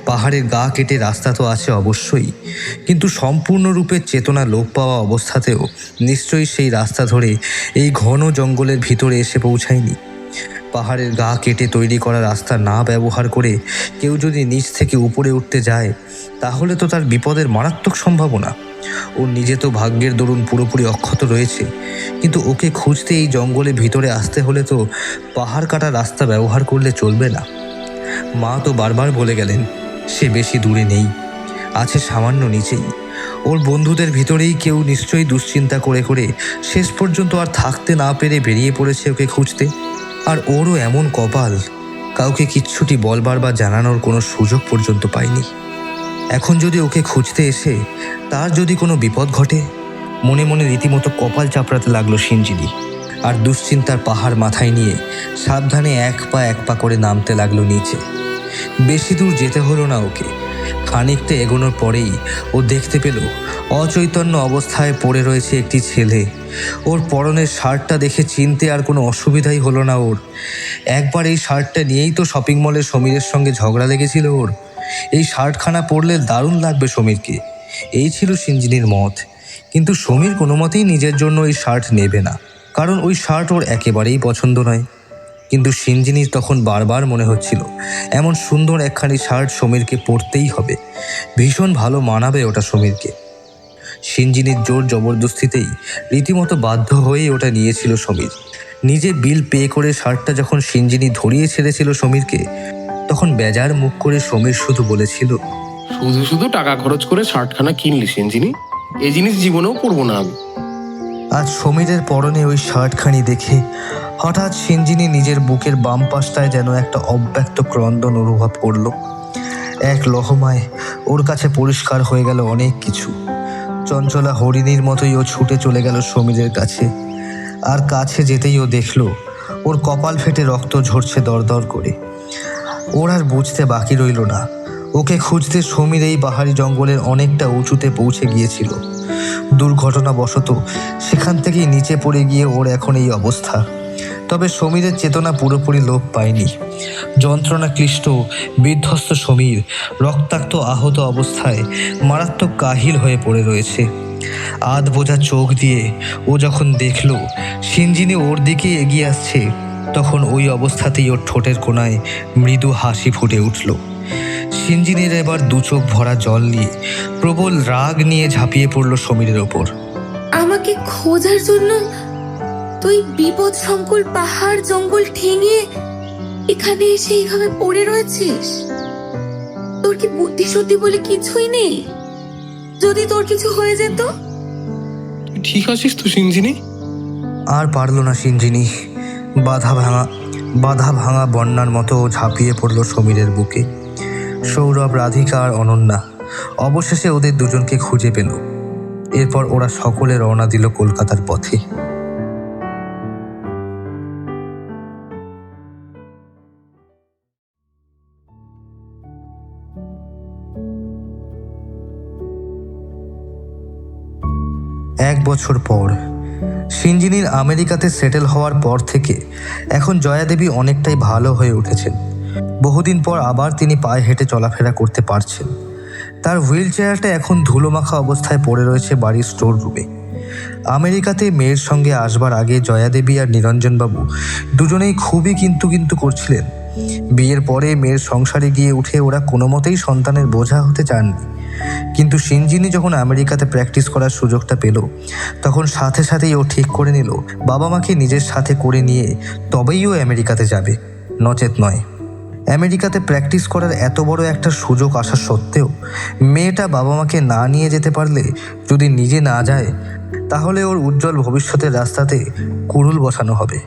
পাহাড়ের গা কেটে রাস্তা তো আছে অবশ্যই, কিন্তু সম্পূর্ণরূপে চেতনা লোপ পাওয়া অবস্থাতেও নিশ্চয়ই সেই রাস্তা ধরে এই ঘন জঙ্গলের ভিতরে এসে পৌঁছায়নি। পাহাড়ের গা কেটে তৈরি করা রাস্তা না ব্যবহার করে কেউ যদি নিচ থেকে উপরে উঠতে যায় তাহলে তো তার বিপদের মারাত্মক সম্ভাবনা। ওর নিজে তো ভাগ্যের দরুন পুরোপুরি অক্ষত রয়েছে, কিন্তু ওকে খুঁজতে এই জঙ্গলের ভিতরে আসতে হলে তো পাহাড় কাটা রাস্তা ব্যবহার করলে চলবে না। মা তো বারবার বলে গেলেন সে বেশি দূরে নেই, আছে সামান্য নিচেই। ওর বন্ধুদের ভিতরেই কেউ নিশ্চয়ই দুশ্চিন্তা করে করে শেষ পর্যন্ত আর থাকতে না পেরে বেরিয়ে পড়েছে ওকে খুঁজতে। আর ওরও এমন কপাল, কাউকে কিচ্ছুটি বলবার বা জানানোর কোনো সুযোগ পর্যন্ত পায়নি। এখন যদি ওকে খুঁজতে এসে তার যদি কোনো বিপদ ঘটে, মনে মনে রীতিমতো কপাল চাপড়াতে লাগলো সিঞ্জিনি। আর দুশ্চিন্তার পাহাড় মাথায় নিয়ে সাবধানে এক পা করে নামতে লাগলো নিচে। বেশি দূর যেতে হলো না ওকে। খানিকটা এগোনোর পরেই ও দেখতে পেল অচৈতন্য অবস্থায় পড়ে রয়েছে একটি ছেলে। ওর পরনের শার্টটা দেখে চিনতে আর কোনো অসুবিধাই হলো না ওর। একবার এই শার্টটা নিয়েই তো শপিং মলে সমীরের সঙ্গে ঝগড়া লেগেছিল ওর। এই শার্টখানা পরলে দারুণ লাগবে সমীরকে, এই ছিল সিঞ্জিনির মত। কিন্তু সমীর কোনো মতেই নিজের জন্য ওই শার্ট নেবে না, কারণ ওই শার্ট ওর একেবারেই পছন্দ নয়। কিন্তু সিঞ্জিনির তখন বারবার মনে হচ্ছিল এমন সুন্দর একখানি শার্ট সমীরকে পরতেই হবে, ভীষণ ভালো মানাবে ওটা সমীরকে। সিঞ্জিনির জোর জবরদস্তিতেই রীতিমতো বাধ্য হয়েই ওটা নিয়েছিল সমীর। নিজে বিল পে করে শার্টটা যখন সিঞ্জিনি ধরিয়ে ছেড়েছিল সমীরকে, তখন বেজার মুখ করে সমীর শুধু বলেছিল, শুধু শুধু টাকা খরচ করে শার্টখানা কিনলি সিঞ্জিনি, এই জিনিস জীবনেও পরবো না আমি। আজ সমীরের পরনে ওই শার্টখানি দেখে হঠাৎ সিঞ্জিনি নিজের বুকের বাম পাশটায় যেন একটা অব্যক্ত ক্রন্দন অনুভব করল। এক লহমায় ওর কাছে পরিষ্কার হয়ে গেল অনেক কিছু। চঞ্চলা হরিণীর মতোই ও ছুটে চলে গেল সমীরের কাছে, আর কাছে যেতেই ও দেখল ওর কপাল ফেটে রক্ত ঝরছে দরদর করে। ওর আর বুঝতে বাকি রইল না, ওকে খুঁজতে সমীর এই পাহাড়ি জঙ্গলের অনেকটা উঁচুতে পৌঁছে গিয়েছিল। দুর্ঘটনাবশত সেখান থেকেই নিচে পড়ে গিয়ে ওর এখন এই অবস্থা। তবে সমীরের চেতনা পুরোপুরি লোপ পায়নি। যন্ত্রণা ক্লিষ্ট বিধ্বস্ত সমীর রক্তাক্ত আহত অবস্থায় মারাত্মক কাহিল হয়ে পড়ে রয়েছে। আধ বোঝা চোখ দিয়ে ও যখন দেখল সিঞ্জিনি ওর দিকে এগিয়ে আসছে, তখন ওই অবস্থাতেই ওর ঠোঁটের কোণায় মৃদু হাসি ফুটে উঠল। সিঞ্জিনির এবার দু চোখ ভরা জল নিয়ে প্রবল রাগ নিয়ে ঝাঁপিয়ে পড়ল সমীরের ওপর। আমাকে খোঁজার জন্য তুই বিপদ সংকুল পাহাড় জঙ্গল ঠেঙিয়ে এখানে এসে এইভাবে পড়ে রয়েছিস? তোর কি বুদ্ধি শুদ্ধি বলে কিছুই নেই? যদি তোর কিছু হয়ে যেত? তুই ঠিক আছিস তো সিঞ্জিনি? আর পারল না সিঞ্জিনি, বাধা ভাঙা বন্যার মতো ঝাঁপিয়ে পড়ল সমীরের বুকে। সৌরভ, রাধিকা আর অনন্যা অবশেষে ওদের দুজনকে খুঁজে পেল। এরপর ওরা সকলে রওনা দিল কলকাতার পথে। এক বছর পর সিঞ্জিনির আমেরিকাতে সেটেল হওয়ার পর থেকে এখন জয়াদেবী অনেকটাই ভালো হয়ে উঠেছেন। বহুদিন পর আবার তিনি পায়ে হেঁটে চলাফেরা করতে পারছেন। তার হুইল চেয়ারটা এখন ধুলোমাখা অবস্থায় পড়ে রয়েছে বাড়ির স্টোর রুমে। আমেরিকাতে মেয়ের সঙ্গে আসবার আগে জয়াদেবী আর নিরঞ্জনবাবু দুজনেই খুবই কিন্তু করছিলেন। বিয়ের পরে মেয়ের সংসারে গিয়ে উঠে ওরা কোনো মতেই সন্তানের বোঝা হতে চাননি। কিন্তু সিঞ্জিনি যখন আমেরিকাতে প্র্যাকটিস করার সুযোগটা পেল, তখন সাথেই ও ঠিক করে নিল বাবা মাকে নিজের সাথে করে নিয়ে তবেই ও আমেরিকাতে যাবে, নচেত নয়। আমেরিকাতে প্র্যাকটিস করার এত বড় একটা সুযোগ আসা সত্ত্বেও মেয়েটা বাবা মাকে না নিয়ে যেতে পারলে, যদি নিজে না যায়, তাহলে ওর উজ্জ্বল ভবিষ্যতের রাস্তাতে কুড়ুল বসানো হবে।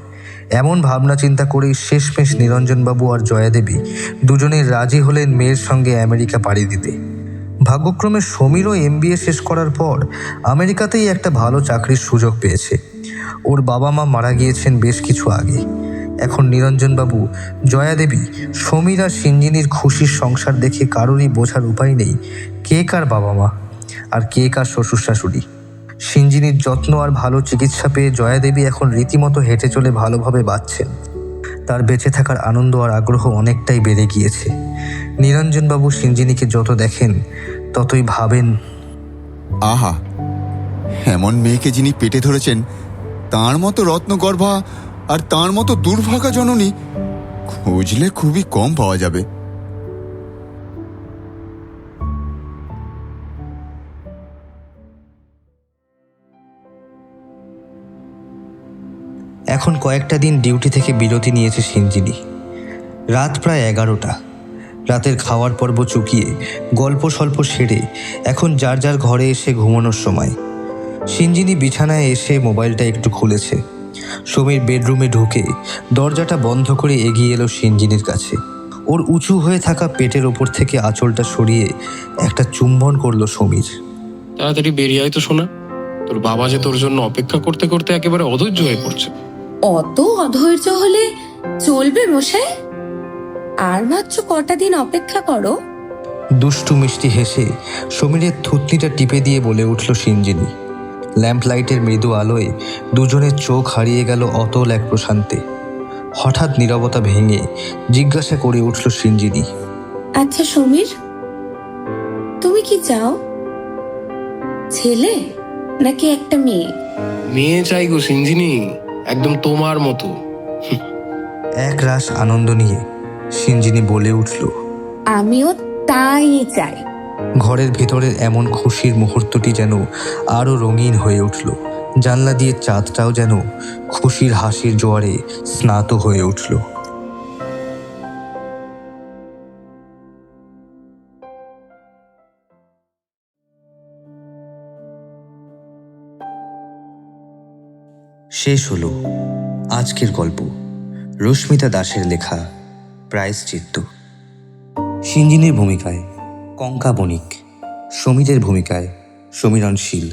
এমন ভাবনা চিন্তা করেই শেষমেশ নিরঞ্জনবাবু আর জয়াদেবী দুজনেই রাজি হলেন মেয়ের সঙ্গে আমেরিকা পাড়ি দিতে। ভাগ্যক্রমে সমীরও MBA শেষ করার পর আমেরিকাতেই একটা ভালো চাকরির সুযোগ পেয়েছে। ওর বাবা মা মারা গিয়েছেন বেশ কিছু আগে। এখন নিরঞ্জনবাবু, জয়াদেবী, সমীর আর সিঞ্জিনির খুশির সংসার দেখে কারোরই বোঝার উপায় নেই কে কার বাবা মা আর কে কার শ্বশুর শাশুড়ি। সিঞ্জিনির যত্ন আর ভালো চিকিৎসা পেয়ে জয়াদেবী এখন রীতিমতো হেঁটে চলে ভালোভাবে বাঁচছেন। তার বেঁচে থাকার আনন্দ আর আগ্রহ অনেকটাই বেড়ে গিয়েছে। নিরঞ্জনবাবু সিঞ্জিনিকে যত দেখেন ততই ভাবেন, আহা, এমন মেয়েকে যিনি পেটে ধরেছেন, তার মতো রত্নগর্ভা আর তার মতো দুর্ভাগা জননী খুঁজলে খুবই কম পাওয়া যাবে। এখন কয়েকটা দিন ডিউটি থেকে বিরতি নিয়েছে সিঞ্জিনি। রাত প্রায় 11টা। রাতের খাওয়ার পর্ব চুকিয়ে গল্প স্বল্প সেরে এখন যার যার ঘরে এসে ঘুমানোর সময়। সিঞ্জিনি বিছানায় এসে মোবাইলটা একটু খুলেছে। সমীর বেডরুমে ঢুকে দরজাটা বন্ধ করে এগিয়ে এলো সিঞ্জিনির কাছে। ওর উঁচু হয়ে থাকা পেটের ওপর থেকে আঁচলটা সরিয়ে একটা চুম্বন করলো সমীর। তাড়াতাড়ি বেরিয়ে আয় তো শোনা, তোর বাবা যে তোর জন্য অপেক্ষা করতে করতে একেবারে অধৈর্য হয়ে পড়ছে। অত অধৈর্য হলে চলবে মশাই? আর মাত্র কটা দিন অপেক্ষা করো। দুষ্টু মিষ্টি হেসে সমীরের থুতনিটা টিপে দিয়ে বলে উঠল সিঞ্জিনি। ল্যাম্প লাইটের মৃদু আলোয় দুজনের চোখ হারিয়ে গেল অতল এক প্রশান্তে। হঠাৎ নীরবতা ভেঙে জিজ্ঞাসা করে উঠল সিঞ্জিনি, আচ্ছা সমীর, তুমি কি চাও? ছেলে নাকি একটা মেয়ে? মেয়ে চাই গো সিঞ্জিনি, একদম তোমার মতো। এক রাশ আনন্দ নিয়ে সিঞ্জিনি বলে উঠল, আমিও তাই চাই। ঘরের ভেতরের এমন খুশির মুহূর্তটি যেন আরো রঙিন হয়ে উঠল। জানলা দিয়ে চাঁদটাও যেন খুশির হাসির জোয়ারে স্নাত হয়ে উঠল। শেষ হলো আজকের গল্প, রশ্মিতা দাসের লেখা প্রায়শ্চিত্ত। সিঞ্জিনির ভূমিকায় কঙ্কা বণিক, সমীরের ভূমিকায় সমীরণশীল,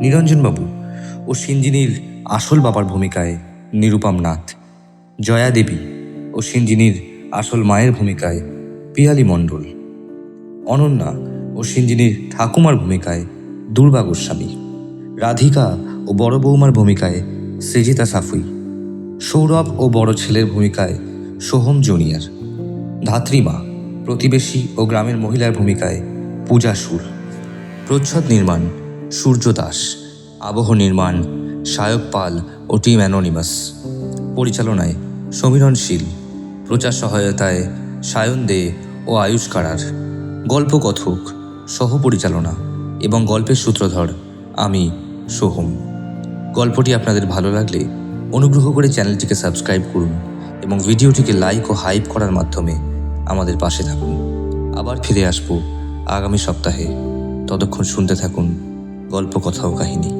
নিরঞ্জনবাবু ও সিঞ্জিনির আসল বাবার ভূমিকায় নিরুপম নাথ, জয়া দেবী ও সিঞ্জিনির আসল মায়ের ভূমিকায় পিয়ালি মণ্ডল, অনন্যা ও সিঞ্জিনির ঠাকুমার ভূমিকায় দুর্গা গোস্বামী, রাধিকা ও বড় বৌমার ভূমিকায় সৃজিতা সাফুই, সৌরভ ও বড় ছেলের ভূমিকায় সোহম জুনিয়র, ধাত্রীমা, প্রতিবেশী ও গ্রামের মহিলার ভূমিকায় পূজা সুর, প্রচ্ছদ নির্মাণ সূর্য দাস, আবহ নির্মাণ সায়ক পাল ও টিম অ্যানোনিমাস, পরিচালনায় সমীরণশীল, প্রচার সহায়তায় সায়ন দে ও আয়ুষ কারার, গল্পকথক, সহপরিচালনা এবং গল্পের সূত্রধর আমি সোহম। গল্পটি আপনাদের ভালো লাগলে অনুগ্রহ করে চ্যানেলটিকে সাবস্ক্রাইব করুন এবং ভিডিওটিকে লাইক ও হাইপ করার মাধ্যমে আমাদের পাশে থাকুন। আবার ফিরে আসবো আগামী সপ্তাহে। ততক্ষণ শুনতে থাকুন গল্প, কথা ও কাহিনী।